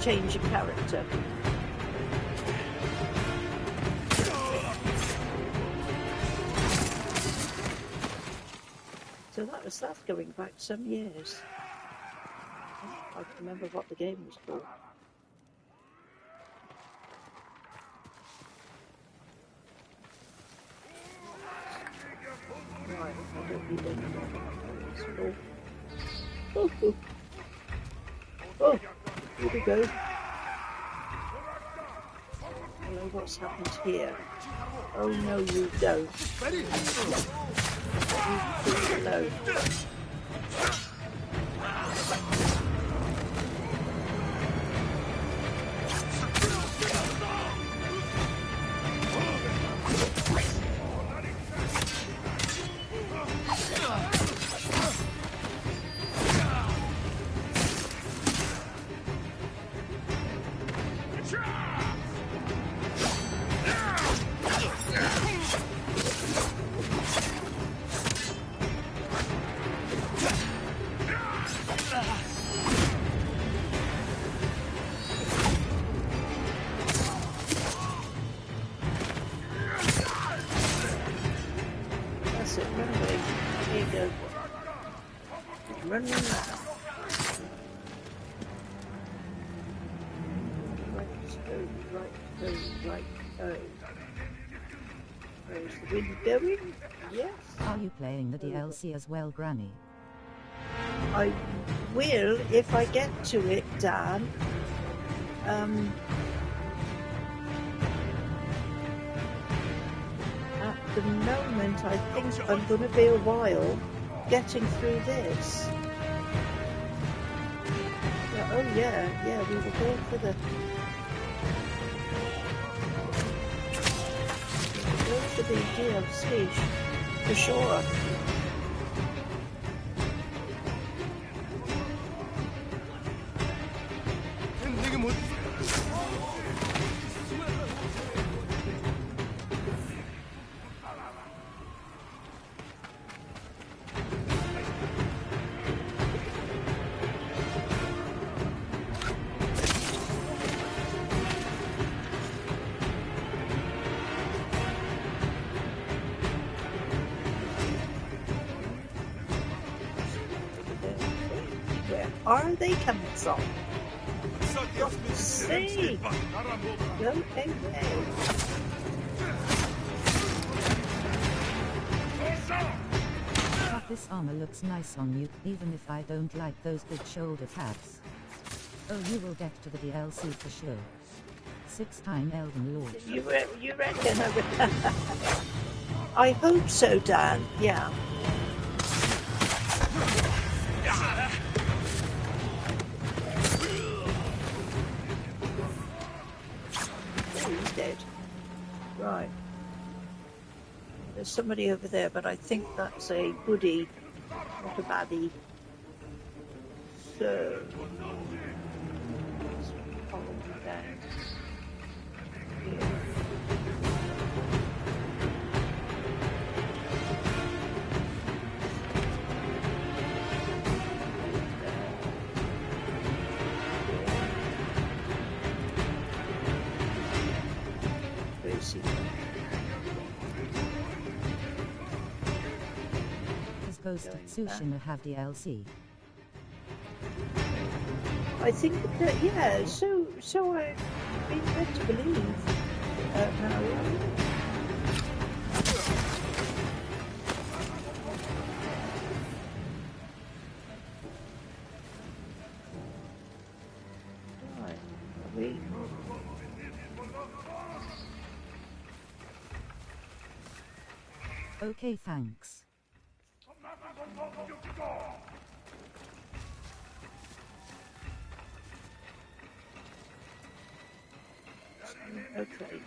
change your character. So that's going back some years. I can't remember what the game was called. Right, I don't need any more. Oh, here we go. Hello, what's happened here? Oh no, you don't. Leave me alone. Run now. Right. Where's the wind going? Yes. Are you playing the DLC as well, Granny? I will if I get to it, Dan. At the moment, I think I'm going to be a while getting through this. Oh yeah, we were going for the DLC for sure. Are they coming from? See, go away. But this armor looks nice on you, even if I don't like those big shoulder pads. Oh, you will get to the DLC for sure. 6-time Elden Lord. You reckon? I hope so, Dan. Yeah. Dead. Right. There's somebody over there, but I think that's a goodie, not a baddie. So, let's follow them down. Here. Does Ghost of Tsushima have DLC? I think that, yeah, so I've been led to believe. No. Right. We. Okay, thanks. Okay.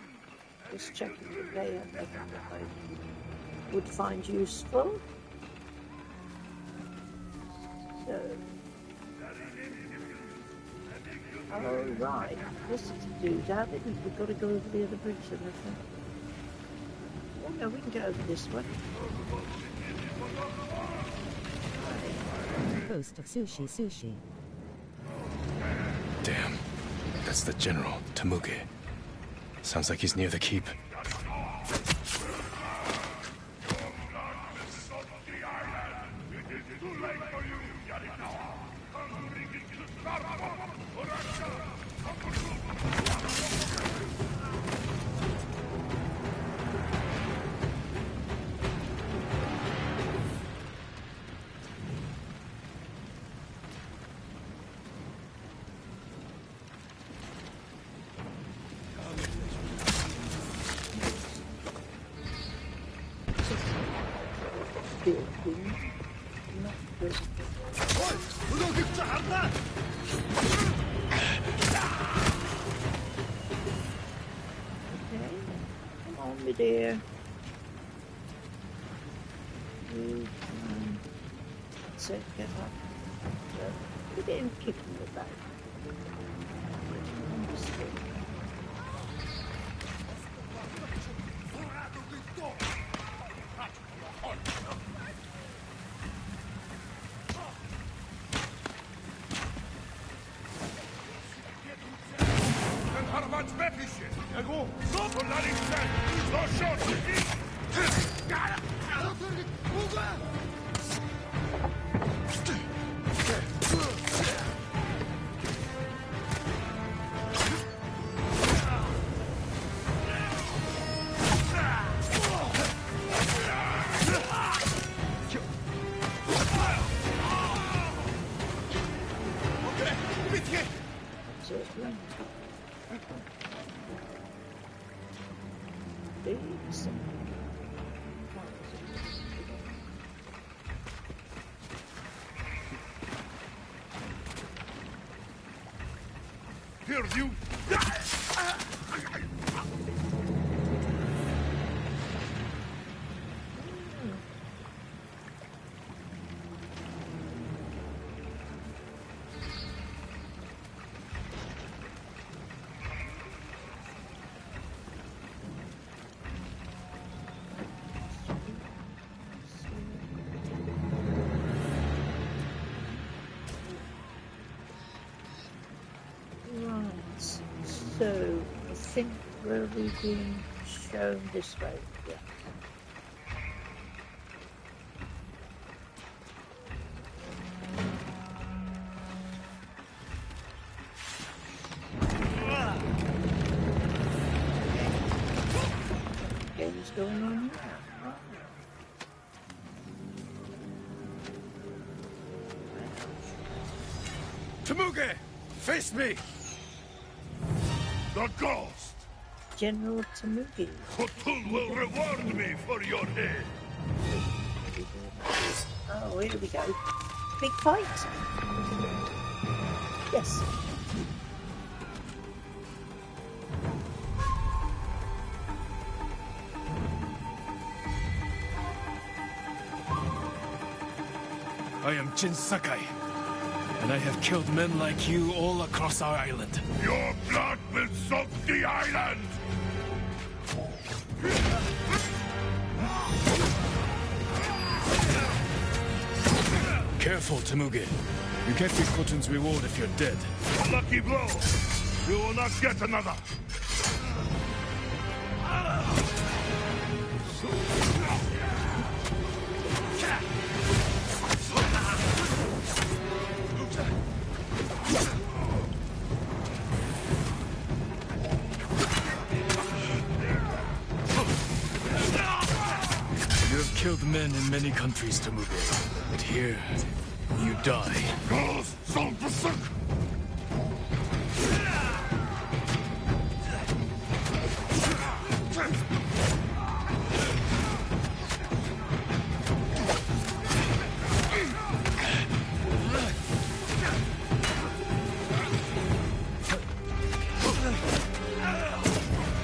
Just checking the layout that I would find useful. So. Oh, right. This is to do that. We've got to go over the other bridge, isn't it? Oh, no, we can go over this one. Ghost of Sushi. Damn. That's the general, Temuge. Sounds like he's near the keep. Dear. So get up. We didn't kick him the back. Here, you! So, I think we're being shown this way. Yeah. What's going on here? Temuge! Face me! The ghost! General Temuge. Khotun will reward me for your head. Oh, here we go. Big fight. Yes. I am Jin Sakai, and I have killed men like you all across our island. Your blood will soak the island! Careful, Temuge. You can't get Khotun's reward if you're dead. A lucky blow! You will not get another! killed men in many countries, Temuge, but here, you die.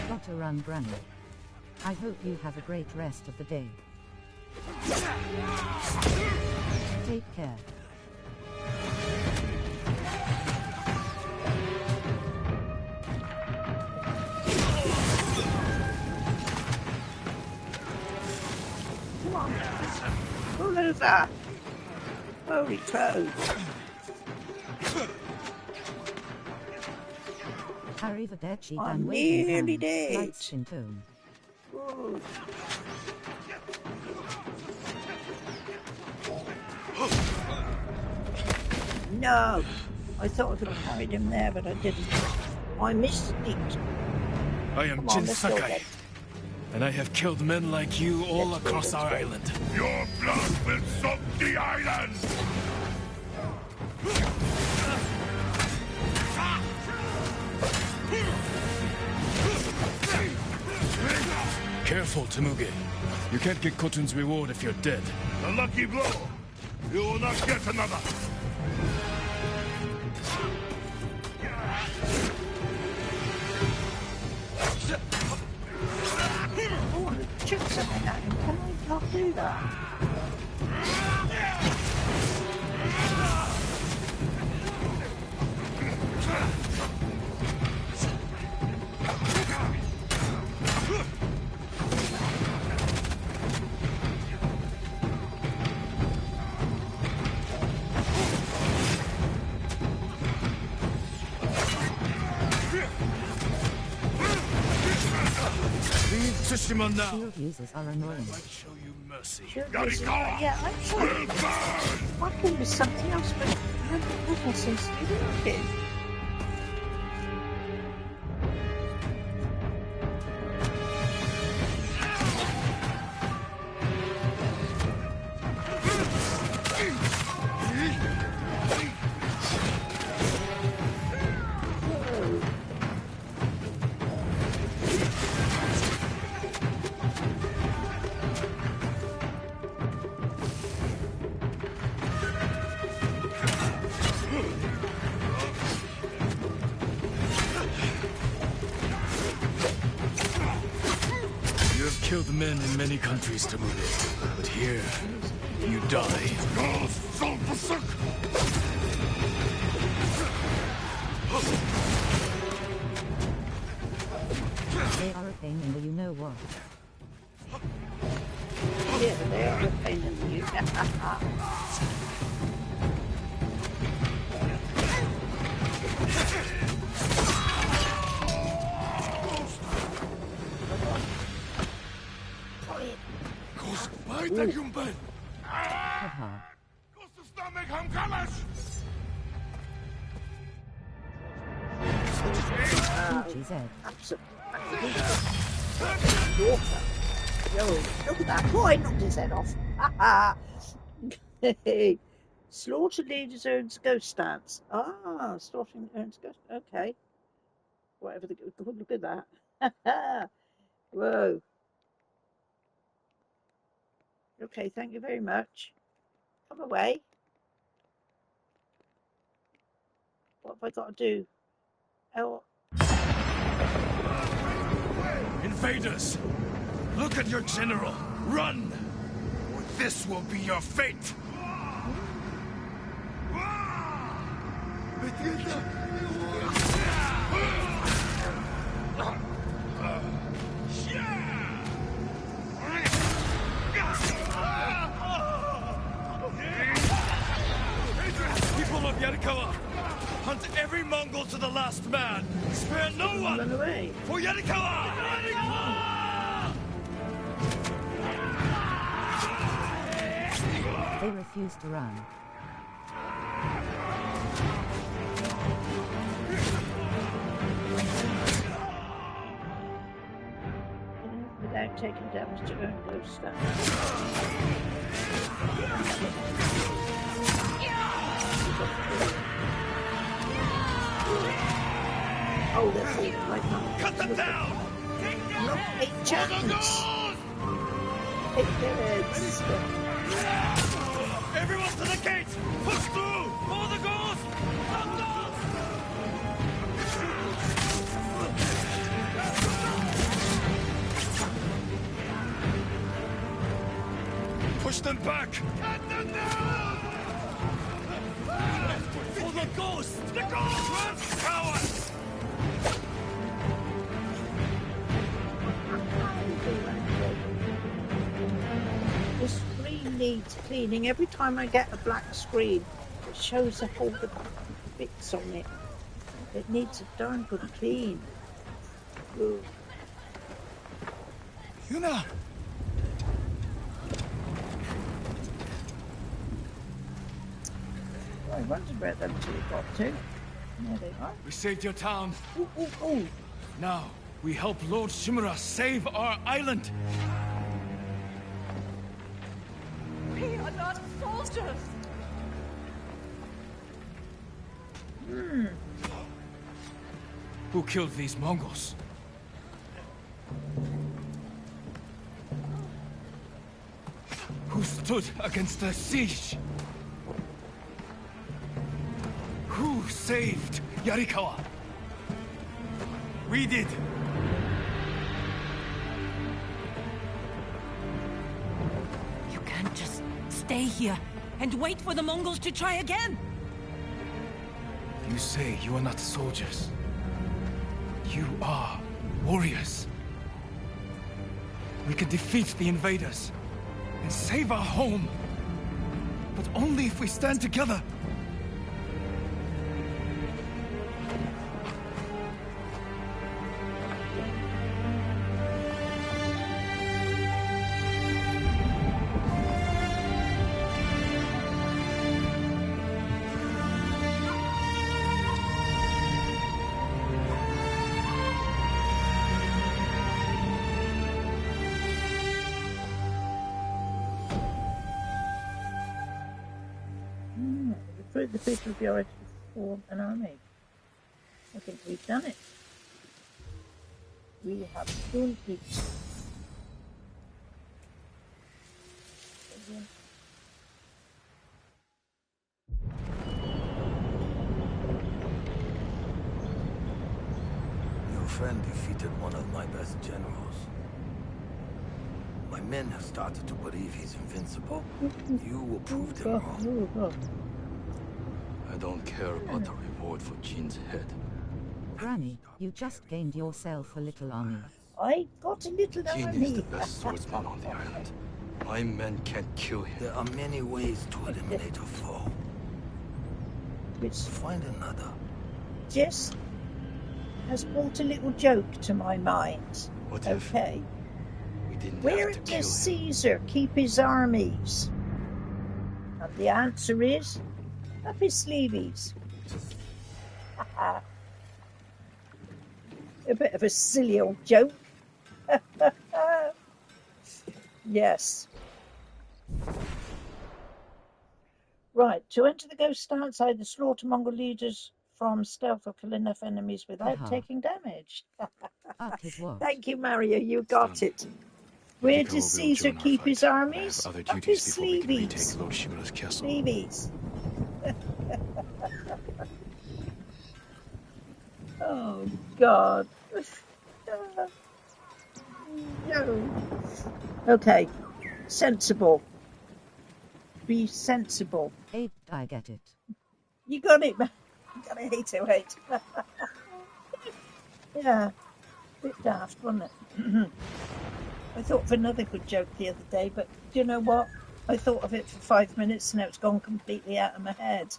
Gotta run, Granny. I hope you have a great rest of the day. Take care. Come on. Pull over. Holy crow. Arrivederci I'm dan waving nearly hand. dead. Lights in tone. Whoa. No. I thought I could have carried him there, but I didn't. I missed it. I am Come on, Jin let's go Sakai, then. and I have killed men like you all Let's go, across let's our go. island. Your blood will soak the island! Careful, Temuge. You can't get Kotun's reward if you're dead. A lucky blow! You will not get another! I want to chuck something at him. Can I not do that? Leave Tsushima now. Shield users are annoying. I show you mercy. Yeah, I'm sorry. I thought it was something else, but my goodness, seems to be working. You have killed men in many countries, Temuge, but here, you die. They are a pain in the you-know-what. Yeah, they are a pain in the Haha. GZ. Yo, look at that. Oh, I knocked his head off. Slaughtered leaders earns ghost stats. Ah, slaughtering earns ghost. Okay. Whatever the. Look at that. Whoa. Okay, thank you very much. Come away. What have I got to do? Oh, Invaders! Look at your general! Run! Or this will be your fate! People of Yarikawa, hunt every Mongol to the last man! Spare no one! run away. For Yarikawa! They refuse to run. without taking damage to earn ghost stats. Oh, that's all right now. Cut them down! Look, 8 giants! 8 heads! Everyone to the gates! Push through! For the ghost! Push them back! Cut them down! For the ghost! The ghost! Cowards! The screen needs cleaning. Every time I get a black screen, it shows all the bits on it. It needs a darn good clean. Ooh. Yuna! I wondered where them two got to. There they are. We saved your town. Ooh, ooh, ooh. Now, we help Lord Shimura save our island. We are not soldiers. Who killed these Mongols? Who stood against the siege? Who saved Yarikawa? We did. You can't just stay here and wait for the Mongols to try again. You say you are not soldiers. You are warriors. We can defeat the invaders and save our home. But only if we stand together. Recruit the people of your to form an army. I think we've done it. We have done it. Your friend defeated one of my best generals. My men have started to believe he's invincible. You will prove them wrong. I don't care about the reward for Jin's head. Granny, you just gained yourself a little army. I got a little Jin army. is the best swordsman on the island. My men can't kill him. There are many ways to eliminate a foe. Find another. Jess has brought a little joke to my mind. What if okay. we didn't Where have to kill does him? Caesar keep his armies? And the answer is up his sleeves. A bit of a silly old joke. Yes. Right, to enter the ghost stance, either slaughter Mongol leaders from stealth or kill enough enemies without taking damage. Thank you, Mario, you got it. Where does Caesar keep his armies? Other Up his duties before we can sleeves. retake Lord Shimura's castle. Sleeves. Oh, God. No. Okay. Sensible. Be sensible. I get it. You got it, man. You got it, 808. Yeah. Bit daft, wasn't it? I thought of another good joke the other day, but do you know what? I thought of it for 5 minutes and now it's gone completely out of my head.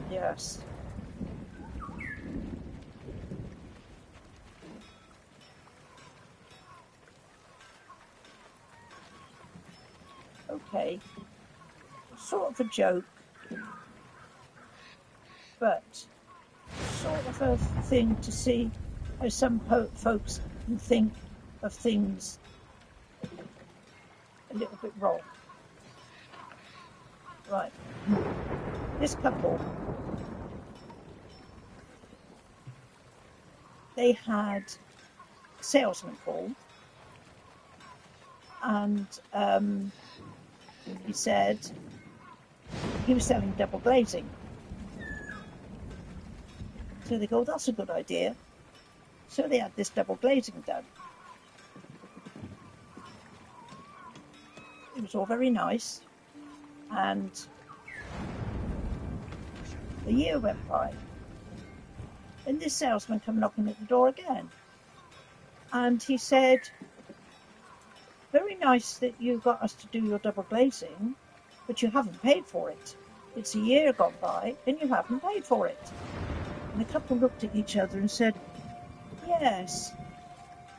Yes. Okay. Sort of a joke, but sort of a thing to see There's some folks who think of things a little bit wrong. Right. This couple, they had a salesman call, and he said he was selling double glazing. So they go, that's a good idea. So they had this double glazing done. It was all very nice, and a year went by, and this salesman came knocking at the door again, and he said, very nice that you got us to do your double glazing, but you haven't paid for it. It's a year gone by and you haven't paid for it. And the couple looked at each other and said, yes,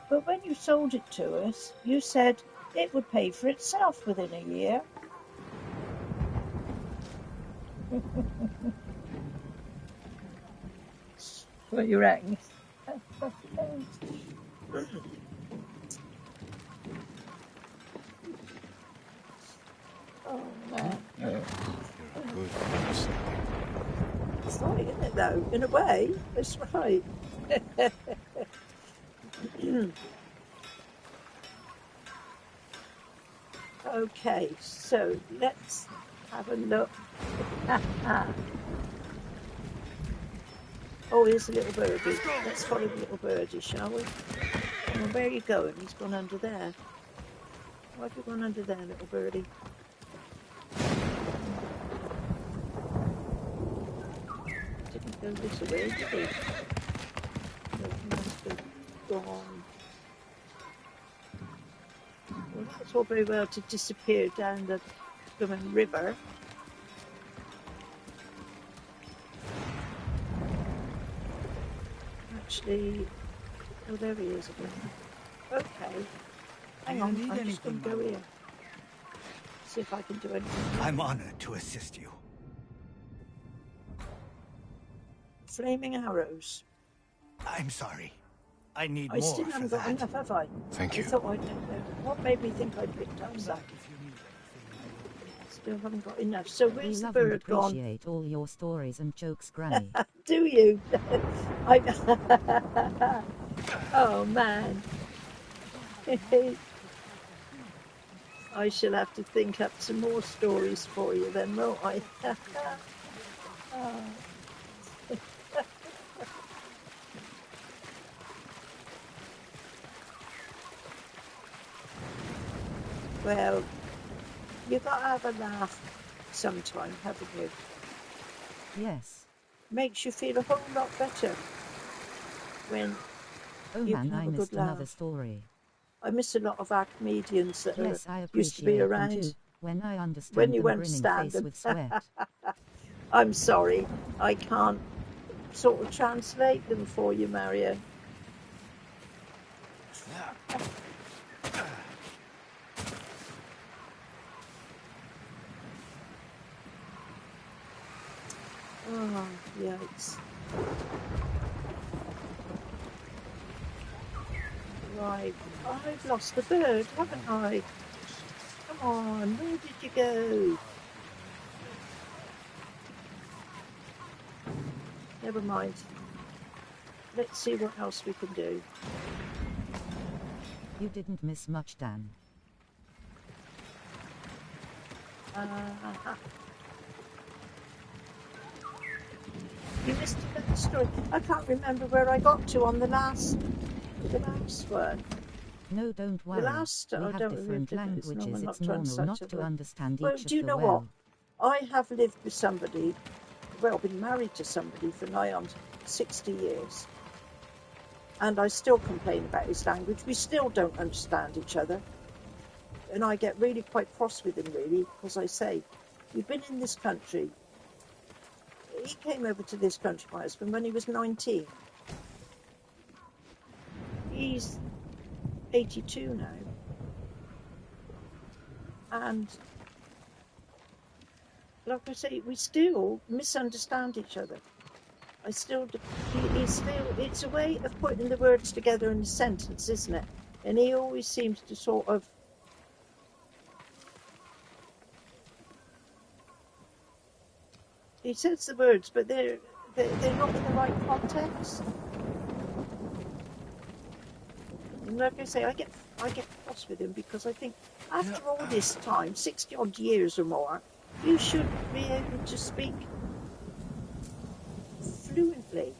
but when you sold it to us, you said it would pay for itself within a year. What you reckon? Oh, man. You're a good person. It's right, isn't it, though? In a way, it's right. Okay, so let's have a look. Oh, here's a little birdie. Let's follow the little birdie, shall we? Oh, where are you going? He's gone under there. Why have you gone under there, little birdie? Didn't go this way, did he? So he must have gone. Well, that's all very well to disappear down the swimming river. Actually, oh, there he is again. Okay. Hang on, I'm just going to go here. See if I can do anything. I'm honored to assist you. Flaming arrows. I'm sorry. I need I more still for haven't got that. enough, have I? Thank you. I thought I'd know. What made me think I picked up that? Still haven't got enough. So where's We the love and bird gone? appreciate all your stories and jokes, Granny. Do you? Oh man. I shall have to think up some more stories for you then, won't I? Oh. Well, you've got to have a laugh sometime, haven't you? Yes. Makes you feel a whole lot better when Oh you man, can have I a good missed another laugh. story. I miss a lot of our comedians that Yes, I used to be appreciate them around too, when I understand when you them understand grinning face them. with sweat. I'm sorry, I can't sort of translate them for you, Mario. Oh, yikes. Right, I've lost the bird, haven't I? Come on, where did you go? Never mind. Let's see what else we can do. You didn't miss much, Dan. You missed another story. I can't remember where I got to on the last one. No, don't worry. The last, we I have don't different remember. It's languages. not It's normal not such a to word. understand Well, each do you of know the what? I have lived with somebody, well, been married to somebody for nigh on 60 years. And I still complain about his language. We still don't understand each other. And I get really quite cross with him, really, because I say, you've been in this country. He came over to this country, my husband, when he was 19. He's 82 now. And like I say, we still misunderstand each other. I still, he's still, it's a way of putting the words together in a sentence, isn't it? And he always seems to sort of, he says the words, but they're not in the right context. And like I say, I get cross with him because I think after all this time, 60 odd years or more, you should be able to speak fluently.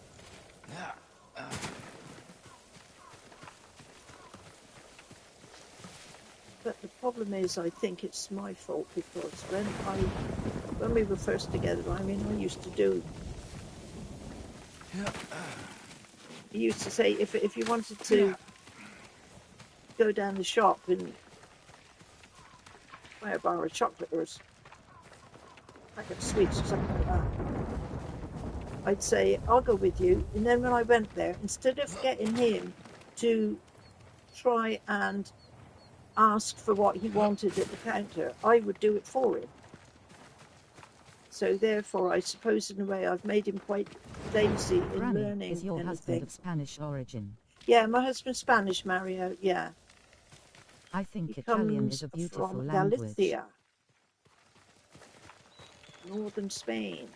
But the problem is, I think it's my fault because when we were first together, I mean, I used to do. He used to say if you wanted to go down the shop and buy a bar of chocolate or a packet of sweets or something like that, I'd say I'll go with you. And then when I went there, instead of getting him to try and ask for what he wanted at the counter, I would do it for him. So therefore, I suppose in a way I've made him quite lazy in Granny, learning is your anything. husband of Spanish origin? Yeah, my husband's Spanish, Mario. Yeah. I think He Italian comes is a beautiful from language. Galicia, northern Spain.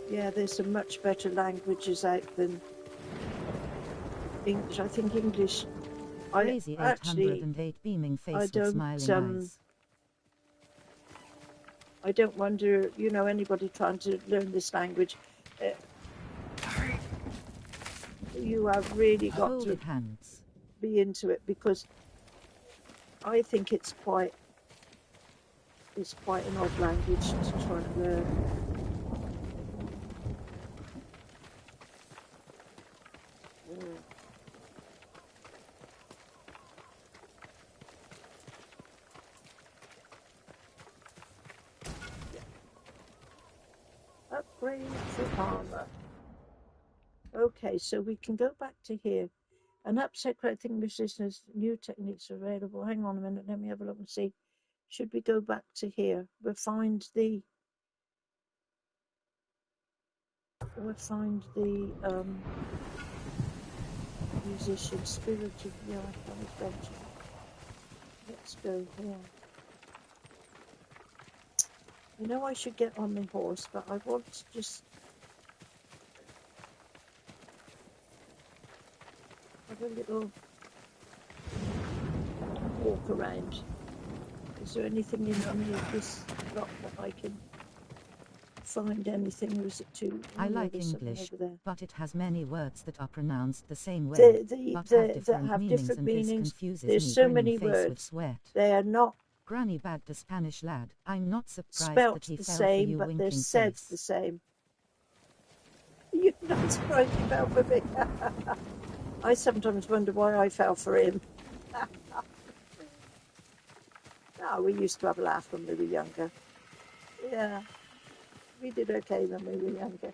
Yeah, there's some much better languages out than English. I think English. Crazy 808 beaming face with smiling eyes. I don't wonder, anybody trying to learn this language. You have really got to be into it because I think it's quite an odd language to try and learn. Upgrade for armor. Okay, so we can go back to here. An upset correcting resistance, new techniques are available. Hang on a minute, let me have a look and see. Should we go back to here? We'll find the musician, spirit of the icon adventure. Let's go here. I should get on my horse, but I want to just have a little walk around. Is there anything in any of this lot that I can find anything, or is it too... I like English, but it has many words that are pronounced the same way, that have different meanings. There's so many words. They are not Granny bagged a Spanish lad. I'm not surprised spelt that he the fell same, for you, but they're winking said face. the same. You're not surprised he fell for me. I sometimes wonder why I fell for him. We used to have a laugh when we were younger. Yeah, we did okay when we were younger.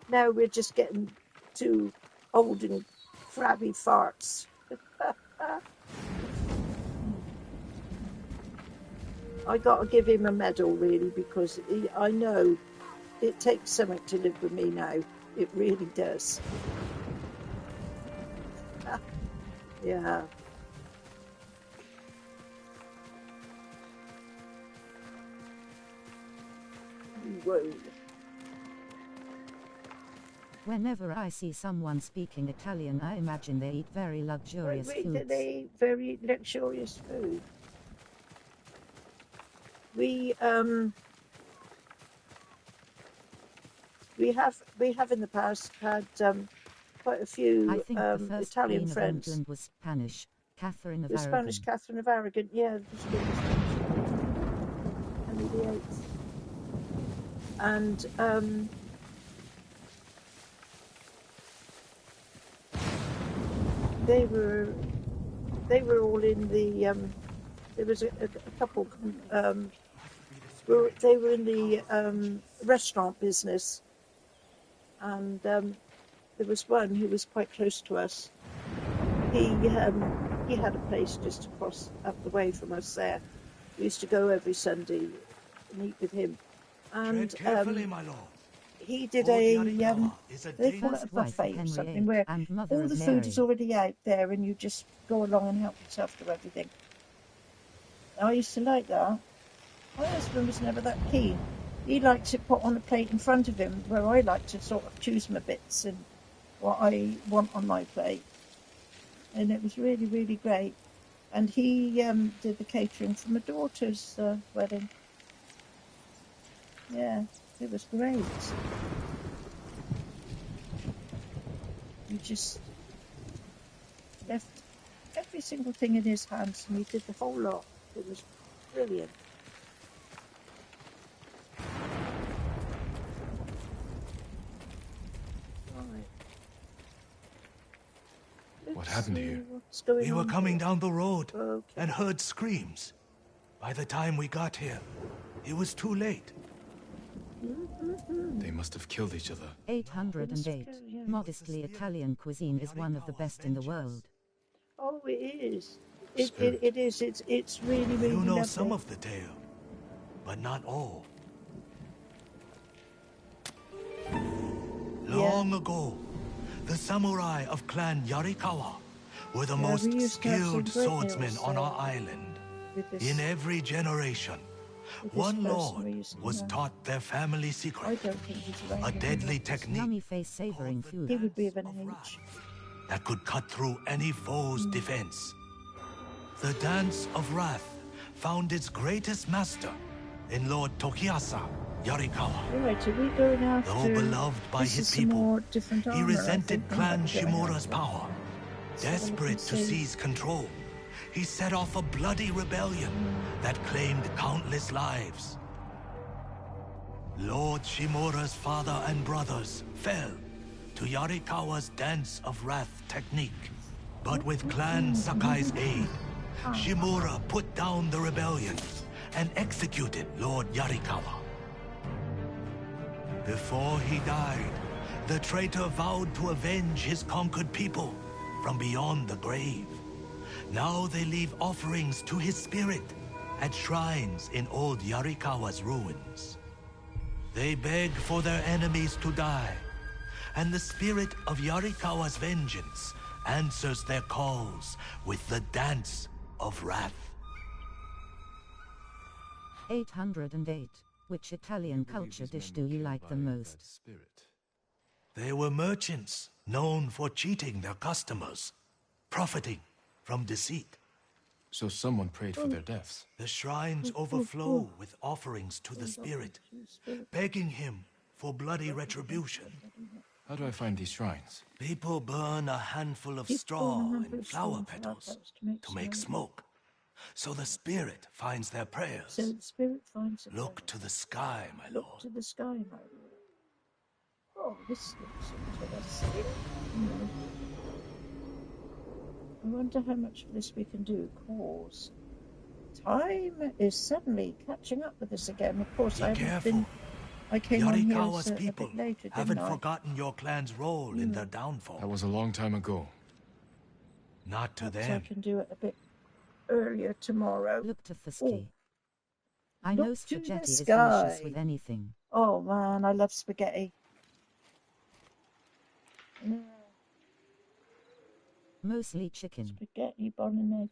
Now we're just getting too old and crabby farts. I got to give him a medal, really, because I know it takes something to live with me now. It really does. Yeah. Whoa. Whenever I see someone speaking Italian, I imagine they eat very luxurious foods. They eat very luxurious food. We have in the past had quite a few I think the first Italian Queen friends. Of England was Spanish, Catherine of The Aragon. Spanish Catherine of Aragon, yeah, Henry VIII. And they were all in the there was a couple they were in the restaurant business, and there was one who was quite close to us, he had a place just across up the way from us there. We used to go every Sunday and eat with him. And Tread carefully, my lord. he did Old a Yarikawa is a they call it a First wife of buffet or Henry something, VIII where and mother all of the Mary. food is already out there and you just go along and help yourself to everything. I used to like that. My husband was never that keen. He liked it put on a plate in front of him, where I like to sort of choose my bits and what I want on my plate. And it was really, really great. And he did the catering for my daughter's wedding. Yeah, it was great. He just left every single thing in his hands and he did the whole lot. It was brilliant. Right. What happened here? We were coming down the road Okay. and heard screams. By the time we got here, it was too late. They must have killed each other. 808. Modestly Italian cuisine is one of the best in the world. Oh, it is. It is. It's really, really You know lovely. some of the tale, but not all. Long ago, the samurai of Clan Yarikawa were the most skilled swordsmen on our island. In every generation, one lord was taught their family secret, a deadly technique Yummy face savoring food. He would be of an age. that could cut through any foe's defense. The Dance of Wrath found its greatest master in Lord Tokiasa Yarikawa. Right, are we going after? Though beloved by this his is some people, more different he armor, I resented think, than Clan what we're going Shimura's after. power. So we Desperate can to see- seize control, he set off a bloody rebellion that claimed countless lives. Lord Shimura's father and brothers fell to Yarikawa's Dance of Wrath technique. But with Clan Sakai's aid, Shimura put down the rebellion and executed Lord Yarikawa. Before he died, the traitor vowed to avenge his conquered people from beyond the grave. Now they leave offerings to his spirit at shrines in old Yarikawa's ruins. They beg for their enemies to die, and the spirit of Yarikawa's vengeance answers their calls with the Dance of Wrath. 808. Which Italian culture dish do you like the most? They were merchants known for cheating their customers, profiting from deceit. So someone prayed for their deaths. The shrines overflow with offerings to the spirit, begging him for bloody retribution. How do I find these shrines? People burn a handful of straw and flower petals to make smoke, so the spirit finds their prayers. So the spirit finds it. Look to the sky, my Look lord. to the sky, my lord. Oh, this looks interesting. I wonder how much of this we can do, cause time is suddenly catching up with us again. Of course, Be I haven't careful. been. I came on here Yarikawa's a people bit later, haven't didn't I? forgotten your clan's role in their downfall. That was a long time ago. Not to Perhaps them. I can do it a bit earlier tomorrow. Look to Fisky. I Look know to the spaghetti is sky. delicious with anything. Oh man, I love spaghetti. Mostly chicken. Spaghetti bolognese.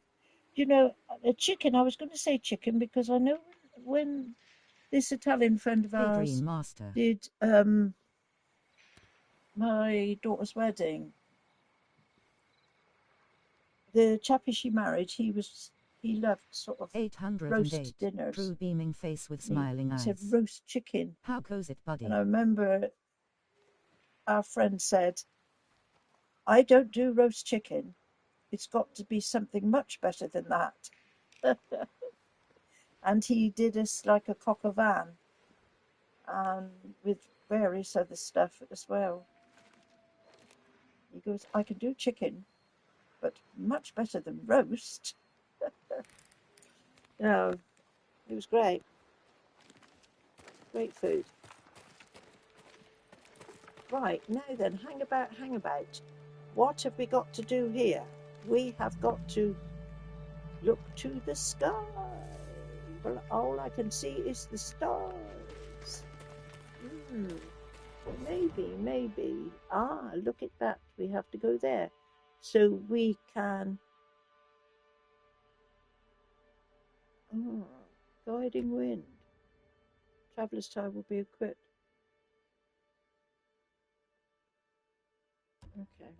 You know, a chicken, I was going to say chicken because I know when this Italian friend of Hey ours Green Master. did my daughter's wedding, the chappie she married, he loved sort of 808. roast dinners. True beaming face with He smiling eyes. said roast chicken. How goes it, buddy? And I remember our friend said, I don't do roast chicken. It's got to be something much better than that. And he did us like a coq au vin with various other stuff as well. He goes, I can do chicken, but much better than roast. No, it was great. Great food. Right, now then, hang about. What have we got to do here? we have got to look to the sky. Well, all I can see is the stars. Maybe. Ah, look at that. We have to go there. So we can... guiding wind. Traveller's time will be equipped. Okay.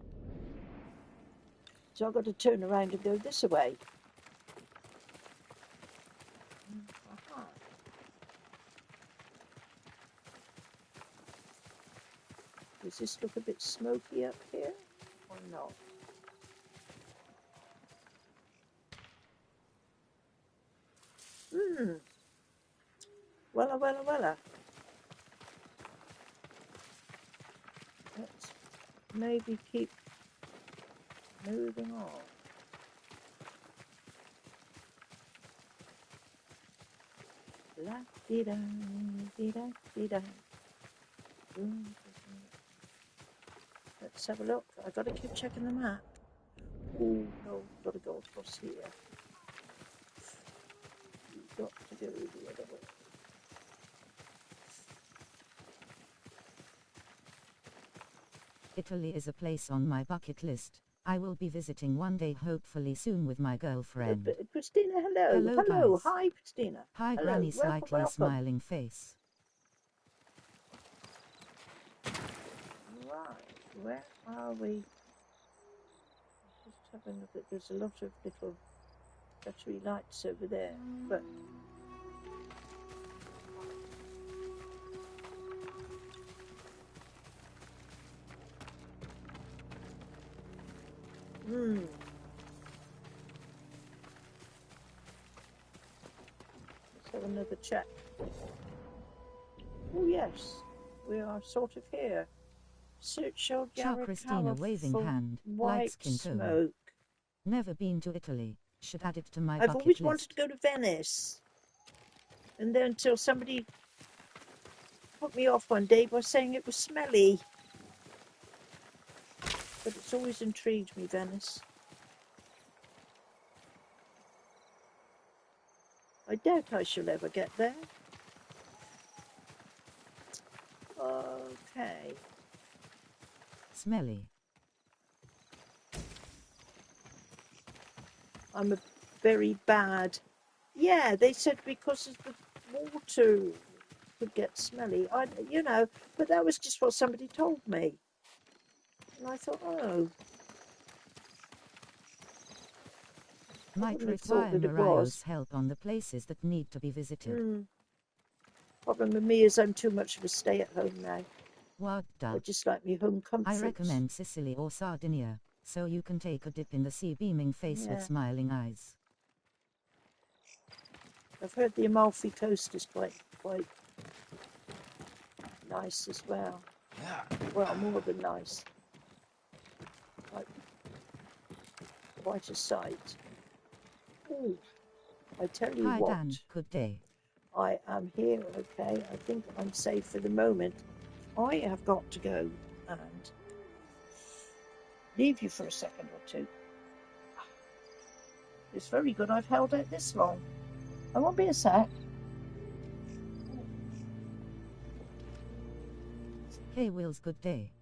So I've got to turn around and go this way. Aha. Does this look a bit smoky up here or not? Wella. Let's maybe keep moving on. La dee da dee da dee da. Let's have a look. I've got to keep checking the map. Oh no, got to go across here. You've got to go the other way. Italy is a place on my bucket list. I will be visiting one day, hopefully soon, with my girlfriend. Christina, hello. Hello, guys. Hi, Christina. Hi, hello. Granny, slightly welcome. smiling face. Right, where are we? Just having a look at, there's a lot of little battery lights over there, but let's have another check. Oh yes, we are sort of here. Search your Ciao, Christina, waving hand, light skin tone. Never been to Italy. Should add it to my bucket list. I've always wanted to go to Venice. And then until somebody put me off one day by saying it was smelly. But it's always intrigued me, Venice. I doubt I shall ever get there. Okay. Smelly. I'm a very bad... Yeah, they said because of the water could get smelly. But that was just what somebody told me. And I thought, oh. Might require Mario's help on the places that need to be visited. Problem with me is I'm too much of a stay-at-home now. What? I just like me home comforts. I recommend Sicily or Sardinia, so you can take a dip in the sea, beaming face with smiling eyes. I've heard the Amalfi Coast is quite nice as well. Well, more than nice. Quite a sight. Ooh, I tell you what. Dan, good day. I am here, okay. I think I'm safe for the moment. I have got to go and leave you for a second or two. It's very good I've held out this long. I won't be a sec. Hey Wills, good day.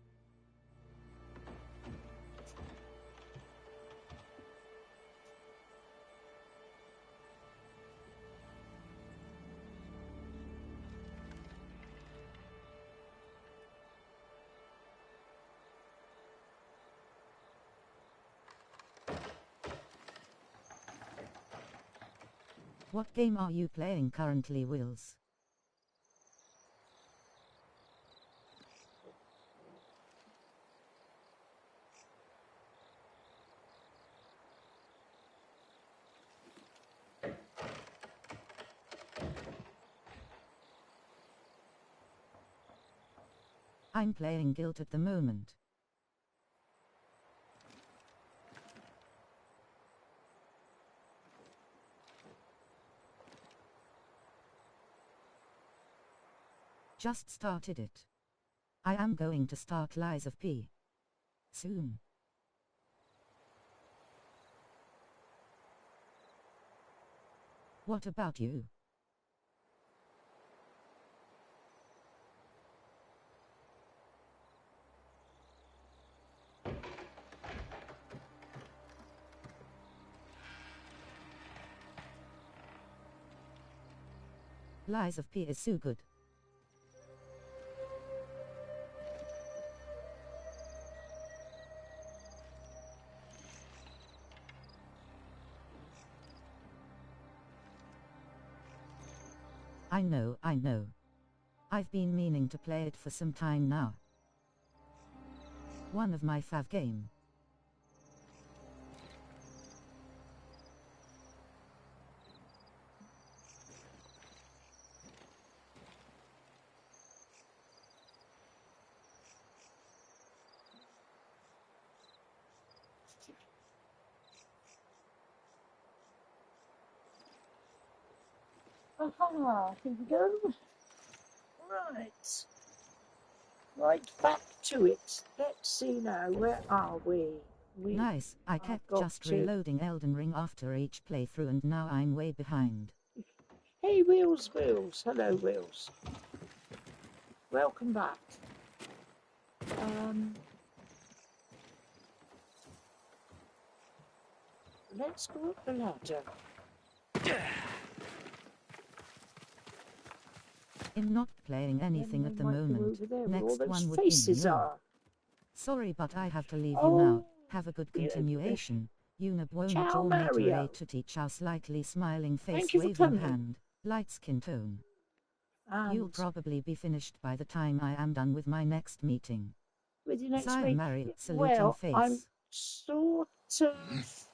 What game are you playing currently, Wills? I'm playing Guild at the moment. Just started it. I am going to start Lies of P soon. What about you? Lies of P is so good. I know. I've been meaning to play it for some time now. One of my fav game. Aha, here we go. Right. Right, back to it. Let's see now, where are we? Nice, I kept just reloading Elden Ring after each playthrough and now I'm way behind. Hey, Wheels. Hello, Wheels. Welcome back. Let's go up the ladder. I'm not playing anything at the moment. Next one would faces be are. Sorry, but I have to leave you now. Have a good continuation. Ciao, Mario. To teach our slightly smiling face Thank you for waving coming. hand. Light skin tone. And You'll probably be finished by the time I am done with my next meeting. with your next Sire week. Mario, saluting Well, face. I'm sort of.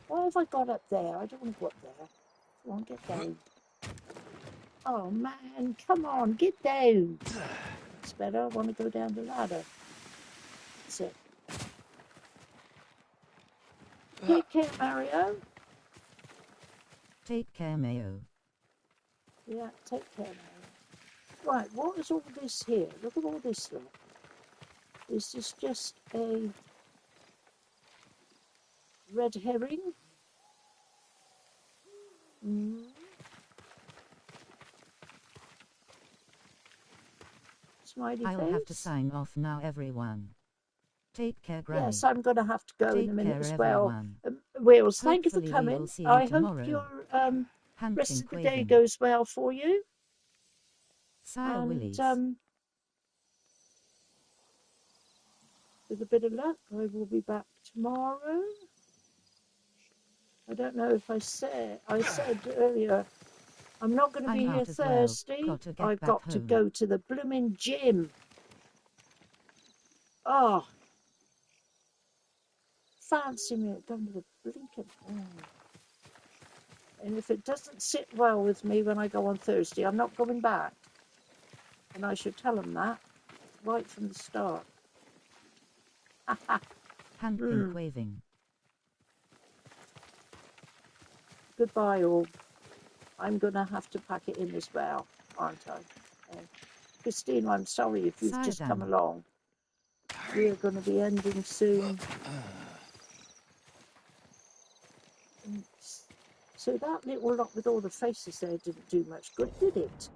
What have I got up there? I don't want to go up there. I want to get down. Oh man, come on, get down. It's better. I want to go down the ladder. That's it. Take care, Mario. Take care, Mayo. Yeah, take care, Mario. Right, what is all this here? Look at all this lot. Is this just a red herring? Smiley I'll face? have to sign off now, everyone. Take care, Granny. Yes, I'm going to have to go in a minute as well. Everyone. Wheels, thank you for Hopefully coming. we'll see you I tomorrow. hope your rest Hunting of the day Quaving. goes well for you. Sire Willies. With a bit of luck, I will be back tomorrow. I don't know if I said earlier, I'm not going to be here Thursday. I've got to go to the blooming gym. Oh, fancy me going to the blinking. And if it doesn't sit well with me when I go on Thursday, I'm not coming back. And I should tell them that right from the start. Hunting Quaving. Goodbye, all. I'm going to have to pack it in as well, aren't I? Christine, I'm sorry if you've just come along. We're going to be ending soon. So that little lot with all the faces there didn't do much good, did it?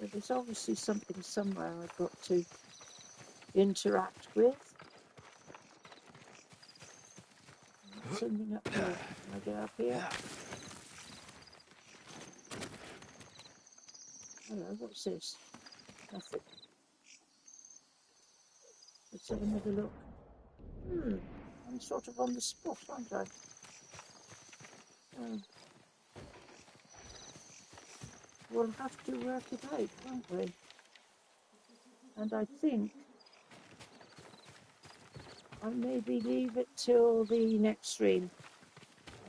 But there's obviously something somewhere I've got to interact with. Something up here. Can I get up here? Hello, what's this? Nothing. Let's have another look. I'm sort of on the spot, aren't I? We'll have to work it out, won't we? And I think I'll maybe leave it till the next stream.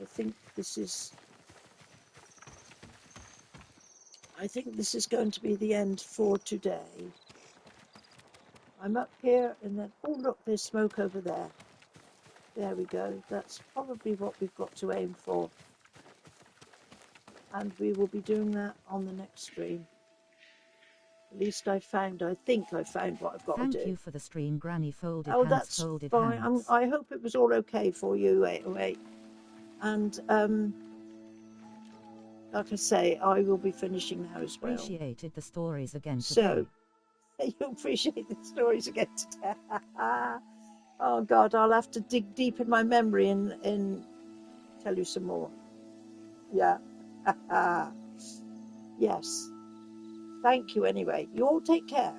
I think this is going to be the end for today. I'm up here and then, oh look, there's smoke over there. There we go. That's probably what we've got to aim for. And we will be doing that on the next stream. At least I think I found what I've got to do. Thank you for the stream, Granny. Folded Oh, hands, that's folded fine. hands. I hope it was all okay for you, 808. And like I say, I will be finishing now as well. Appreciated the stories again today. So, you appreciate the stories again today. Oh God, I'll have to dig deep in my memory and tell you some more. Yeah. Yes. Thank you anyway. You all take care.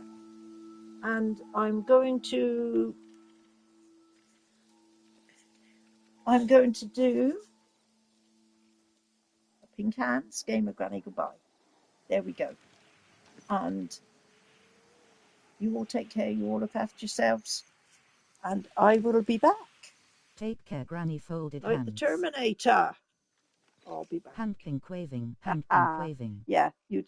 And I'm going to do a pink hands, Gamergranni goodbye. There we go. And you all take care, you all look after yourselves. And I will be back. Take care, Granny. Folded Like hands. the Terminator. I'll be back. Handking quaving. Handking quaving. Yeah, you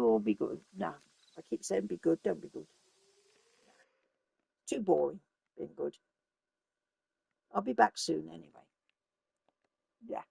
all be good. No, I keep saying be good, don't be good. Too boring being good. I'll be back soon anyway. Yeah.